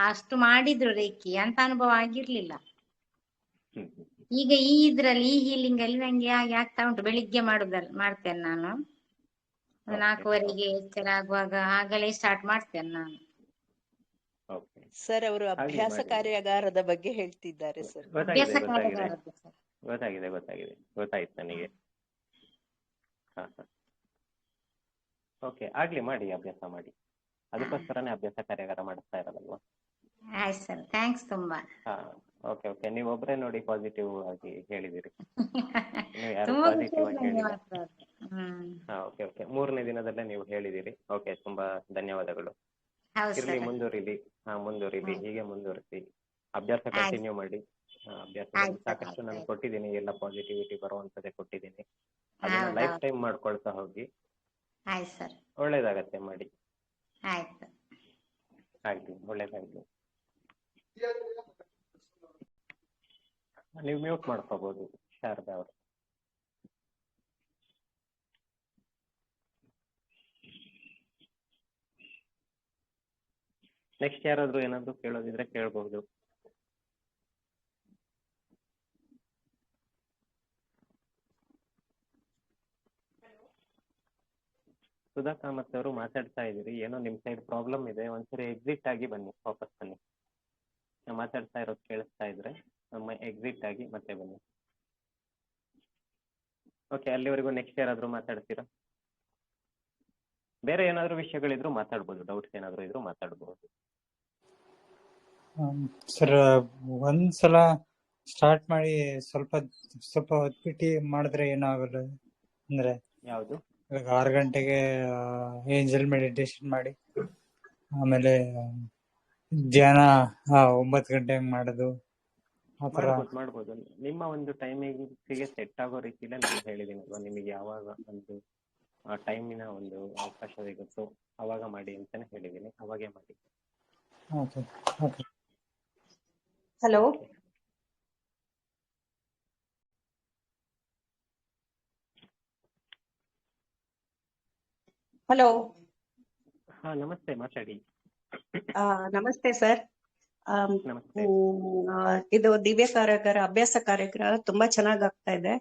ಅಷ್ಟು ಮಾಡಿದ್ರು ರೇಖಿ, ಅಂತ ಅನುಭವ ಆಗಿರ್ಲಿಲ್ಲ. ಈಗ ಇದ್ರಲ್ಲಿ ಈ ಹೀಲಿಂಗ್ ಅಲ್ಲಿ ನಂಗೆ ಹಾಗೆ ಆಗ್ತಾ ಉಂಟು. ಬೆಳಿಗ್ಗೆ ಮಾಡ್ತೇನೆ ನಾನು, 4:15ಗೆ ಎಚ್ಚರ ಆಗುವಾಗ ಆಗಲೇ ಸ್ಟಾರ್ಟ್ ಮಾಡ್ತೇನೆ ನಾನು. ಸರ್, ಅವರು ಅಭ್ಯಾಸ ಕಾರ್ಯಾಗಾರದ ಬಗ್ಗೆ ಹೇಳ್ತಿದ್ದಾರೆ ಸರ್. ಅಭ್ಯಾಸ ಕಾರ್ಯಾಗಾರದ್ದು ಸರ್. ಗೊತ್ತಾಯ್ತು ನನಗೆ. ಓಕೆ, ಆಗ್ಲಿ, ಮಾಡಿ, ಅಭ್ಯಾಸ ಮಾಡಿ. ಅದಕ್ಕೋಸ್ಕರನೇ ಅಭ್ಯಾಸ ಕಾರ್ಯಾಗಾರ ಮಾಡಿಸ್ತಾ ಇರೋದಲ್ವಾ? ಆಯ್ತು ಸರ್, ಥ್ಯಾಂಕ್ಸ್ ತುಂಬಾ. ಓಕೆ, ನೀವು ಒಬ್ಬರೇ ನೋಡಿ ಪಾಸಿಟಿವ್ ಆಗಿ ಹೇಳಿದಿರಿ. ಯಾರು ತುಂಬಾ ಪಾಸಿಟಿವ್ ಆಗಿ ಹೇಳಿಲ್ಲ. ಓಕೆ, 3ನೇ ದಿನದಲ್ಲೇ ನೀವು ಹೇಳಿದಿರಿ. ಓಕೆ, ತುಂಬಾ ಧನ್ಯವಾದಗಳು. ಇರ್ಲಿ, ಮುಂದುವರಿಲಿ. ಹೀಗೆ ಮುಂದುವರಿಸಿ. ಅಭ್ಯಾಸ ಕಂಟಿನ್ಯೂ ಮಾಡಿ. ಅಭ್ಯಾಸದಲ್ಲಿ ಸಾಕಷ್ಟು ನಾನು ಕೊಟ್ಟಿದ್ದೀನಿ, ಎಲ್ಲ ಪಾಸಿಟಿವಿಟಿ ಬರುವಂತದ್ದೇ ಕೊಟ್ಟಿದ್ದೀನಿ. ಅದನ್ನ ಲೈಫ್ ಟೈಮ್ ಮಾಡ್ಕೊಳ್ತಾ ಹೋಗಿ. ಆಯ್ತು ಸರ್, ಒಳ್ಳೇದಾಗತ್ತೆ, ಮಾಡಿ. ಆಯ್ತು, ಆಗ್ಲಿ, ಒಳ್ಳೇದಾಗ್ಲಿ. ನೀವು ಮ್ಯೂಟ್ ಮಾಡ್ಕೋಬಹುದು, ಶಾರದಾ ಅವರು. ನೆಕ್ಸ್ಟ್ ಯಾರಾದ್ರೂ ಏನಾದ್ರು ಕೇಳೋದಿದ್ರೆ ಕೇಳಬಹುದು. ಸುಧಾ ಕಾಮತ್ ಅವರು ಮಾತಾಡ್ತಾ ಇದ್ದೀರಿ, ಏನೋ ನಿಮ್ ಸೈಡ್ ಪ್ರಾಬ್ಲಮ್ ಇದೆ. ಒಂದ್ಸರಿ ಎಕ್ಸಿಟ್ ಆಗಿ ಬನ್ನಿ, ವಾಪಸ್ ಬನ್ನಿ. ಮಾತಾಡ್ತಾ ಇರೋದು ಕೇಳಿಸ್ತಾ ಇದ್ರೆ ಎಕ್ಸಿಟ್ ಆಗಿ ಮತ್ತೆ ಬನ್ನಿ. ಓಕೆ, ಅಲ್ಲಿವರೆಗೂ ನೆಕ್ಸ್ಟ್ ಯಾರಾದ್ರೂ ಮಾತಾಡ್ತೀರಾ? ಬೇರೆ ಏನಾದ್ರು ವಿಷಯಗಳಿದ್ರು ಮಾತಾಡ್ಬೋದು, ಡೌಟ್ಸ್ ಏನಾದ್ರು ಇದ್ರು ಮಾತಾಡ್ಬೋದು. ಸರ್, ಒಂದ್ಸಲ ಸ್ಟಾರ್ಟ್ ಮಾಡಿ ಸ್ವಲ್ಪ ಹೊತ್ಬಿಟ್ಟು ಮಾಡಿದ್ರೆ ಏನಾಗಲ್ಲ ಅಂದ್ರೆ? ಯಾವುದು? ಇವಾಗ 6 ಗಂಟೆಗೆ ಏಂಜಲ್ ಮೆಡಿಟೇಷನ್ ಮಾಡಿ ಆಮೇಲೆ ಧ್ಯಾನ 9 ಗಂಟೆಗೆ ಮಾಡೋದು ಆ ಥರ. ಮಾಡ್ಬೋದು. ನಿಮ್ಮ ಒಂದು ಟೈಮಿಂಗ್ಸಿಗೆ ಸೆಟ್ ಆಗೋ ರೀತಿಲೇ ನಾನು ಹೇಳಿದ್ದೀನಿ ಅಲ್ವಾ, ನಿಮಗೆ ಯಾವಾಗ ಒಂದು ಟೈಮಿನ ಒಂದು ಅವಕಾಶ ಸಿಗುತ್ತೋ ಅವಾಗ ಮಾಡಿ ಅಂತಾನೆ ಹೇಳಿದ್ದೀನಿ, ಅವಾಗೇ ಮಾಡಿ. Okay okay. Hello, hello. ಹಾ ನಮಸ್ತೆ, ಮಾತಾಡಿ. ನಮಸ್ತೆ ಸರ್. ನಮಸ್ತೆ. ಇದು ದಿವ್ಯ ಕಾರ್ಯಾಗಾರ ಅಭ್ಯಾಸ ಕಾರ್ಯಕ್ರಮ ತುಂಬಾ ಚೆನ್ನಾಗ್ ಆಗ್ತಾ ಇದೆ.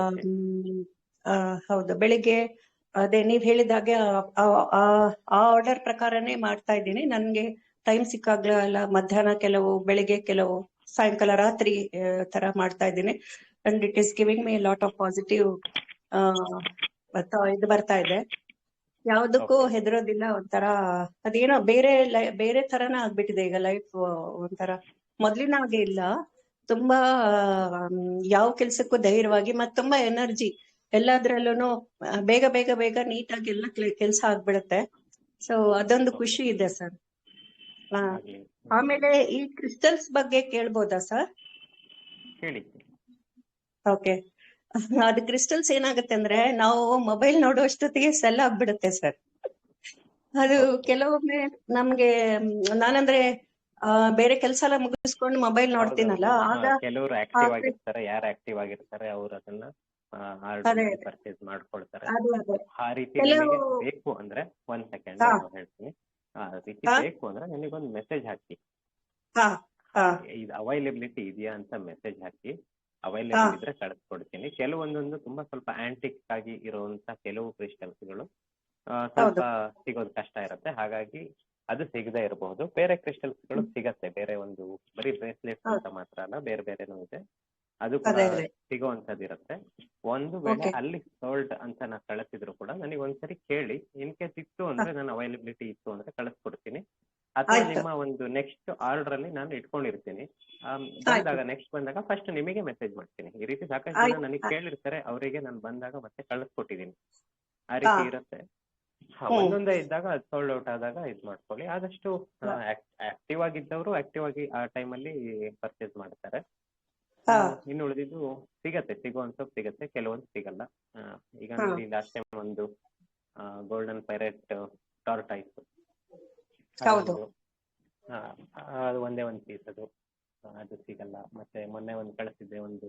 Okay. ಹೌದು, ಬೆಳಿಗ್ಗೆ ಅದೇ ನೀವ್ ಹೇಳಿದಾಗೆ ಆ ಆರ್ಡರ್ ಪ್ರಕಾರನೇ ಮಾಡ್ತಾ ಇದ್ದೀನಿ. ನನ್ಗೆ ಟೈಮ್ ಸಿಕ್ಕಾಗ್ಲೆಲ್ಲ ಮಧ್ಯಾಹ್ನ ಕೆಲವು, ಬೆಳಿಗ್ಗೆ ಕೆಲವು, ಸಾಯಂಕಾಲ ರಾತ್ರಿ ತರ ಮಾಡ್ತಾ ಇದ್ದೀನಿ. And it is giving me lot of positive ಇದು ಬರ್ತಾ ಇದೆ. ಯಾವ್ದಕ್ಕೂ Okay. ಹೆದರೋದಿಲ್ಲ. ಒಂಥರ ಅದೇನೋ ಬೇರೆ ತರನ ಆಗ್ಬಿಟ್ಟಿದೆ ಈಗ ಲೈಫ್. ಒಂಥರ ಮೊದ್ಲಿನ ಹಾಗೆ ಇಲ್ಲ. ತುಂಬಾ ಯಾವ ಕೆಲ್ಸಕ್ಕೂ ಧೈರ್ಯವಾಗಿ ಮತ್ ತುಂಬಾ ಎನರ್ಜಿ ಎಲ್ಲಾದ್ರಲ್ಲೂ ಬೇಗ ಬೇಗ ಬೇಗ ನೀಟಾಗಿ ಎಲ್ಲ ಕೆಲ್ಸ ಆಗ್ಬಿಡುತ್ತೆ. ಸೊ ಅದೊಂದು ಖುಷಿ ಇದೆ ಸರ್. ಆಗ್ಲಿ. ಆಮೇಲೆ ಈ ಕ್ರಿಸ್ಟಲ್ಸ್ ಬಗ್ಗೆ ಕೇಳ್ಬೋದಾ ಸರ್? ಹೇಳಿ. ಓಕೆ. ಅದು ಕ್ರಿಸ್ಟಲ್ಸ್ ಏನಾಗುತ್ತೆ ಅಂದ್ರೆ ನಾವು ಮೊಬೈಲ್ ನೋಡುವಷ್ಟೊತ್ತಿಗೆ ಸೆಲ್ ಆಗ್ಬಿಡುತ್ತೆ ಸರ್. ಅದು ಕೆಲವೊಮ್ಮೆ ನಮ್ಗೆ ನಾನಂದ್ರೆ ಬೇರೆ ಕೆಲಸ ಎಲ್ಲ ಮುಗಿಸ್ಕೊಂಡು ಮೊಬೈಲ್ ನೋಡ್ತೀನಲ್ಲ, ಆಗ ಕೆಲವರು ಆಕ್ಟಿವ್ ಆಗಿರ್ತಾರೆ, ಯಾರು ಆಕ್ಟಿವ್ ಆಗಿರ್ತಾರೆ ಅವ್ರು ಅದನ್ನ ಆರ್ಡರ್ ಪರ್ಚೇಸ್ ಮಾಡ್ಕೊಳ್ತಾರೆ. ಆ ರೀತಿ ನಿಮಗೆ ಬೇಕು ಅಂದ್ರೆ 1 ಸೆಕೆಂಡ್ ಹೇಳ್ತೀನಿ. ಆ ರೀತಿ ಬೇಕು ಅಂದ್ರೆ ನನಗೊಂದು ಮೆಸೇಜ್ ಹಾಕಿ, ಇದು ಅವೈಲಬಿಲಿಟಿ ಇದೆಯಾ ಅಂತ ಮೆಸೇಜ್ ಹಾಕಿ. ಅವೈಲೇಬಲ್ ಇದ್ರೆ ಕಳಿಸ್ಕೊಡ್ತೀನಿ. ಕೆಲವೊಂದೊಂದು ತುಂಬಾ ಸ್ವಲ್ಪ ಆಂಟಿಕ್ ಆಗಿ ಇರುವಂತ ಕೆಲವು ಕ್ರಿಸ್ಟಲ್ಸ್ಗಳು ಸ್ವಲ್ಪ ಸಿಗೋದು ಕಷ್ಟ ಇರುತ್ತೆ, ಹಾಗಾಗಿ ಅದು ಸಿಗದೆ ಇರಬಹುದು. ಬೇರೆ ಕ್ರಿಸ್ಟಲ್ಸ್ಗಳು ಸಿಗತ್ತೆ, ಬೇರೆ ಒಂದು ಬರೀ ಬ್ರೇಸ್ಲೆಟ್ಸ್ ಅಂತ ಮಾತ್ರ ಅಲ್ಲ, ಬೇರೆ ಬೇರೆನೂ ಇದೆ, ಅದು ಕೂಡ ಸಿಗೋವಂಥದ್ದು ಇರುತ್ತೆ. ಒಂದು ವೇಳೆ ಅಲ್ಲಿ ಸೋಲ್ಡ್ ಅಂತ ನಾ ಕಳಿಸಿದ್ರು ಕೂಡ ನನಗೆ ಒಂದ್ಸರಿ ಕೇಳಿ, ಇನ್ ಕೇಸ್ ಇತ್ತು ಅಂದ್ರೆ ನಾನು ಅವೈಲಬಿಲಿಟಿ ಇತ್ತು ಅಂದ್ರೆ ಕಳಿಸ್ಕೊಡ್ತೀನಿ. ಅಥವಾ ನಿಮ್ಮ ಒಂದು ನೆಕ್ಸ್ಟ್ ಆರ್ಡರ್ ಅಲ್ಲಿ ನಾನು ಇಟ್ಕೊಂಡಿರ್ತೀನಿ, ಬಂದಾಗ ನೆಕ್ಸ್ಟ್ ಬಂದಾಗ ಫಸ್ಟ್ ನಿಮಗೆ ಮೆಸೇಜ್ ಮಾಡ್ತೀನಿ. ಈ ರೀತಿ ಸಾಕಷ್ಟು ಜನ ನನಗೆ ಕೇಳಿರ್ತಾರೆ, ಅವರಿಗೆ ನಾನು ಬಂದಾಗ ಮತ್ತೆ ಕಳಿಸ್ಕೊಟ್ಟಿದ್ದೀನಿ. ಆ ರೀತಿ ಇರುತ್ತೆ. ಒಂದೊಂದೇ ಇದ್ದಾಗ ಅದು ಸೋಲ್ಡ್ ಔಟ್ ಆದಾಗ ಇದು ಮಾಡ್ಕೊಳ್ಳಿ. ಆದಷ್ಟು ಆಕ್ಟಿವ್ ಆಗಿದ್ದವರು ಆಕ್ಟಿವ್ ಆಗಿ ಆ ಟೈಮಲ್ಲಿ ಪರ್ಚೇಸ್ ಮಾಡ್ತಾರೆ. ಇನ್ನು ಉಳಿದಿದ್ದು ಸಿಗತ್ತೆ, ಸಿಗುವಂಥದ್ದು ಸಿಗತ್ತೆ, ಕೆಲವೊಂದು ಸಿಗಲ್ಲ. ಈಗ ನೋಡಿ ಲಾಸ್ಟ್ ಟೈಮ್ ಒಂದು ಗೋಲ್ಡನ್ ಪೈರೇಟ್ ಟಾರ್ಟೈಸ್, ಅದು ಒಂದೇ ಒಂದು ಪೀಸ್, ಅದು ಸಿಗಲ್ಲ. ಮತ್ತೆ ಮೊನ್ನೆ ಒಂದು ಕಳಿಸಿದ್ದೆ, ಒಂದು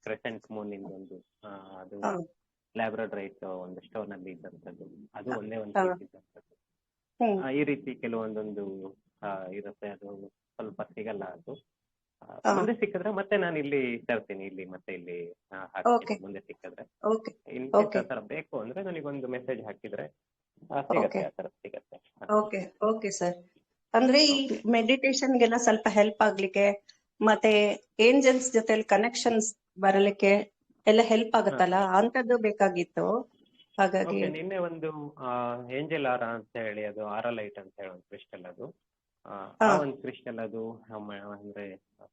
ಕ್ರೆಸೆಂಟ್ ಮೂನ್ ಇಂದ ಒಂದು, ಅದು ಲ್ಯಾಬ್ರಡೈಟ್ ಒಂದು ಸ್ಟೋನ್ ಅಲ್ಲಿ ಇದ್ದಂಥದ್ದು, ಅದು ಒಂದೇ ಒಂದು ಪೀಸ್ ಇದ್ದಂಥದ್ದು. ಈ ರೀತಿ ಕೆಲವೊಂದೊಂದು ಇರುತ್ತೆ, ಅದು ಸ್ವಲ್ಪ ಸಿಗಲ್ಲ. ಅದು ಮುಂದೆ ಸಿಕ್ಕಿದ್ರೆ ಮತ್ತೆ ನಾನು ಇಲ್ಲಿ ತರ್ತೀನಿ, ಇಲ್ಲಿ ಮತ್ತೆ ಇಲ್ಲಿ ಹಾಕ್ತೀನಿ ಮುಂದೆ ಸಿಕ್ಕಿದ್ರೆ. ಇನ್ ಕೇಸ್ ಆ ತರ ಬೇಕು ಅಂದ್ರೆ ನನಗೊಂದು ಮೆಸೇಜ್ ಹಾಕಿದ್ರೆ ಸಿಗತ್ತೆ, ಆ ತರ ಸಿಗತ್ತೆ. Okay sir. ಅಂದ್ರೆ ಈ ಮೆಡಿಟೇಷನ್ಗೆಲ್ಲ ಸ್ವಲ್ಪ ಹೆಲ್ಪ್ ಆಗ್ಲಿಕ್ಕೆ ಮತ್ತೆ ಏಂಜಲ್ಸ್ ಜೊತೆ ಕನೆಕ್ಷನ್ಸ್ ಬರಲಿಕ್ಕೆ ಎಲ್ಲ ಹೆಲ್ಪ್ ಆಗುತ್ತಲ್ಲ, ಅಂತದ್ದು ಬೇಕಾಗಿತ್ತು. ಹಾಗಾಗಿ ನಿನ್ನೆ ಒಂದು ಏಂಜಲ್ ಆರ ಅಂತ ಹೇಳಿ, ಅದು ಆರಲೈಟ್ ಅಂತ ಹೇಳಿ ಒಂದು ಕ್ರಿಸ್ಟಲ್, ಅದು ಆ ಒಂದು ಕ್ರಿಸ್ಟಲ್, ಅದು ಅಂದ್ರೆ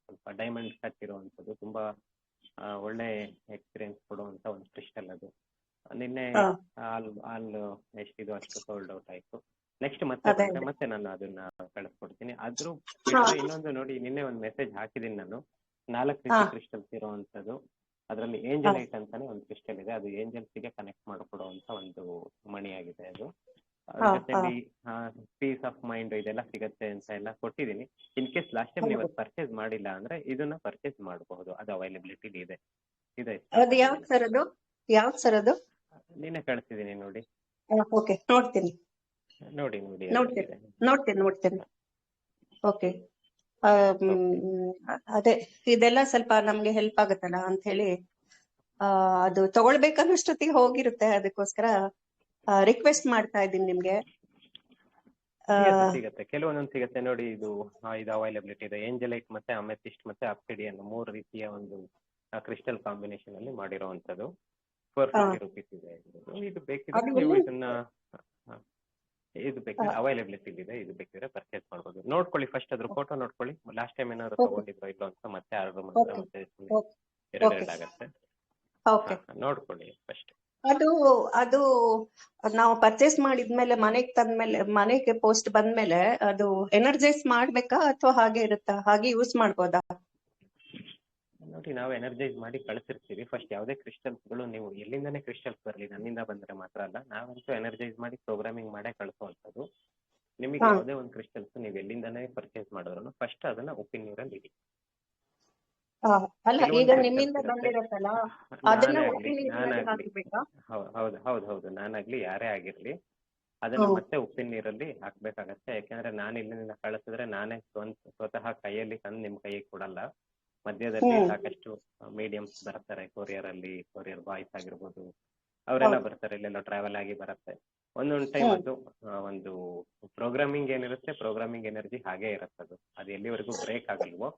ಸ್ವಲ್ಪ ಡೈಮಂಡ್ ಟಚ್ ಇರುವಂತದ್ದು, ತುಂಬಾ ಒಳ್ಳೆ ಎಕ್ಸ್ಪೀರಿಯನ್ಸ್ ಕೊಡುವಂತ ಒಂದು ಕ್ರಿಸ್ಟಲ್. ಅದು ನಿನ್ನೆ ಆಲ್ ಎಷ್ಟಿದು ಅಷ್ಟು ಸೋಲ್ಡ್ ಔಟ್ ಆಯ್ತು. ನೆಕ್ಸ್ಟ್ ಮತ್ತೆ ಬಂದ್ರೆ ಮತ್ತೆ ನಾನು ಅದನ್ನ ಕಳಿಸ್ಕೊಡ್ತೀನಿ. ಅದ್ರ ಇನ್ನೊಂದು ನೋಡಿ, ನಿನ್ನೆ ಒಂದು ಮೆಸೇಜ್ ಹಾಕಿದೀನಿ ನಾನು, 4 ರೀತಿ ಕ್ರಿಸ್ಟಲ್ಸ್ ಇರುವಂತದ್ದು. ಅದರಲ್ಲಿ ಏಂಜಲೈಟ್ ಅಂತಾನೆ ಒಂದು ಕ್ರಿಸ್ಟಲ್ ಇದೆ, ಅದು ಏಂಜಲ್ಸ್ ಗೆ ಕನೆಕ್ಟ್ ಮಾಡಿಕೊಡುವಂತ ಒಂದು ಮಣಿಯಾಗಿದೆ. ಅದು ಜೊತೆಲಿ ಪೀಸ್ ಆಫ್ ಮೈಂಡ್ ಇದೆಲ್ಲ ಸಿಗತ್ತೆ ಅಂತ ಎಲ್ಲ ಕೊಟ್ಟಿದ್ದೀನಿ. ಇನ್ ಕೇಸ್ ಲಾಸ್ಟ್ ಟೈಮ್ ನೀವು ಪರ್ಚೇಸ್ ಮಾಡಿಲ್ಲ ಅಂದ್ರೆ ಇದನ್ನ ಪರ್ಚೇಸ್ ಮಾಡಬಹುದು, ಅದು ಅವೈಲಬಿಲಿಟಿ ಇದೆ. ಅದು ಯಾವ್ದು ಸರ್? ಅದು ನಿನ್ನೆ ಕಳಿಸಿದೀನಿ ನೋಡಿ. ನೋಡ್ತೀನಿ. ಓಕೆ. ಅದೇ ಇದೆಲ್ಲ ಸ್ವಲ್ಪ ನಮ್ಗೆ ಹೆಲ್ಪ್ ಆಗುತ್ತಲ್ಲ ಅಂತ ಹೇಳಿ ಅದು ತಗೊಳ್ಬೇಕನ್ನಷ್ಟೊತ್ತಿಗೆ ಹೋಗಿರುತ್ತೆ. ಅದಕ್ಕೋಸ್ಕರ ರಿಕ್ವೆಸ್ಟ್ ಮಾಡ್ತಾ ಇದ್ದೀನಿ ನಿಮ್ಗೆ. ಸಿಗತ್ತೆ, ಕೆಲವೊಂದೊಂದು ಸಿಗತ್ತೆ ನೋಡಿ. ಇದು ಅವೈಲಬಿಲಿಟಿ ಇದೆ. ಏಂಜಲೈಟ್ ಮತ್ತೆ ಅಮೆಥಿಸ್ಟ್ ಮತ್ತೆ ಅಪ್ಸಿಡಿಯನ್ 3 ರೀತಿಯ ಒಂದು ಕ್ರಿಸ್ಟಲ್ ಕಾಂಬಿನೇಷನ್ ಅಲ್ಲಿ ಮಾಡಿರುವಂತದ್ದು. 450 rupees ಇದೆ. ಇದು ಬೇಕಿದ್ರೆ ನೀವು ಇದನ್ನ, ಇದು ಬೇಕಿದ್ರೆ ಅವೈಲಬಿಲಿಟಿ ಇದೆ, ಇದು ಬೇಕಿದ್ರೆ ಪರ್ಚೇಸ್ ಮಾಡ್ಬೋದು. ನೋಡ್ಕೊಳ್ಳಿ, ಫಸ್ಟ್ ಅದ್ರ ಫೋಟೋ ನೋಡ್ಕೊಳ್ಳಿ. ಲಾಸ್ಟ್ ಟೈಮ್ ಏನಾದ್ರು ತಗೊಂಡಿದ್ರು ಇಲ್ಲ ಅಂತ ಮತ್ತೆ ಆರ್ಡರ್ ಮಾಡಿದ್ರೆ ಮತ್ತೆ ಎರಡಾಗತ್ತೆ. ನೋಡ್ಕೊಳ್ಳಿ ಫಸ್ಟ್. ಅದು ಅದು ನಾವು ಪರ್ಚೇಸ್ ಮಾಡಿದ್ಮೇಲೆ ಮನೆಗೆ ತಂದ್ಮೇಲೆ, ಮನೆಗೆ ಪೋಸ್ಟ್ ಬಂದ್ಮೇಲೆ ಅದು ಎನರ್ಜೈಸ್ ಮಾಡ್ಬೇಕಾ ಅಥವಾ ಹಾಗೆ ಇರುತ್ತಾ, ಹಾಗೆ ಯೂಸ್ ಮಾಡ್ಬೋದಾ? ನೋಡಿ, ನಾವು ಎನರ್ಜೈಸ್ ಮಾಡಿ ಕಳಿಸಿರ್ತೀವಿ. ಫಸ್ಟ್ ಯಾವುದೇ ಕ್ರಿಸ್ಟಲ್ಸ್ಗಳು ನೀವು ಎಲ್ಲಿಂದನೇ ಕ್ರಿಸ್ಟಲ್ಸ್ ಬರಲಿ, ನನ್ನಿಂದ ಬಂದರೆ ಮಾತ್ರ ಅಲ್ಲ, ನಾವಂತೂ ಎನರ್ಜೈಸ್ ಮಾಡಿ ಪ್ರೋಗ್ರಾಮಿಂಗ್ ಮಾಡೇ ಕಳಿಸುವಂಥದ್ದು. ನಿಮಗೆ ಹಾ ಯಾವುದೇ ಒಂದು ಕ್ರಿಸ್ಟಲ್ಸ್ ನೀವು ಎಲ್ಲಿಂದನೇ ಪರ್ಚೇಸ್ ಮಾಡಿದ್ರು ಫಸ್ಟ್ ಅದನ್ನ ಉಪ್ಪಿನ ನೀರಲ್ಲಿ ಇಡಿ. ಹಾ. ಅಲ್ಲ, ಈಗ ಕೆಲವೊಂದು ನಿಮ್ಮಿಂದ ಕ್ರಿಸ್ಟಲ್ಸ್ ಇರುತ್ತೆ, ಬಂದಿರತ್ತಲ್ಲ, ಅದನ್ನ ನಾನೇ ಉಪ್ಪು ಆಗ್ಲಿ ನೀರಿನಲ್ಲಿ ನಾನಾಗ್ಲಿ ಹಾಕ್ಬೇಕಾ? ಹೌದು, ನಾನಾಗ್ಲಿ ಯಾರೇ ಆಗಿರ್ಲಿ ಅದನ್ನ ಹ್ಮ್ ಮತ್ತೆ ಉಪ್ಪಿನ ನೀರಲ್ಲಿ ಹಾಕ್ಬೇಕಾಗತ್ತೆ. ಯಾಕೆಂದ್ರೆ ನಾನು ಇಲ್ಲಿಂದ ಕಳಿಸಿದ್ರೆ ನಾನೇ ಸ್ವತಃ ಕೈಯಲ್ಲಿ ತಂದು ನಿಮ್ ಕೈಗೆ ಕೊಡಲ್ಲ. ಮಧ್ಯದಲ್ಲಿ ಹ್ಮ್ ಸಾಕಷ್ಟು ಮೀಡಿಯಮ್ಸ್ ಬರ್ತಾರೆ, ಕೊರಿಯರ್ ಬಾಯ್ಸ್ ಆಗಿರ್ಬೋದು, ಅವರೆಲ್ಲ ಹೌದು. ಬರ್ತಾರೆ, ಇಲ್ಲೆಲ್ಲ ಟ್ರಾವೆಲ್ ಆಗಿ ಬರುತ್ತೆ. ಒಂದೊಂದು ಟೈಮ್ ಹ್ಮ್ ಅದು ಒಂದು ಪ್ರೋಗ್ರಾಮಿಂಗ್ ಏನಿರುತ್ತೆ, ಪ್ರೋಗ್ರಾಮಿಂಗ್ ಎನರ್ಜಿ ಹಾಗೇ ಇರುತ್ತೆ. ಅದು ಎಲ್ಲಿವರೆಗೂ ಬ್ರೇಕ್ ಆಗಲ್ವೋ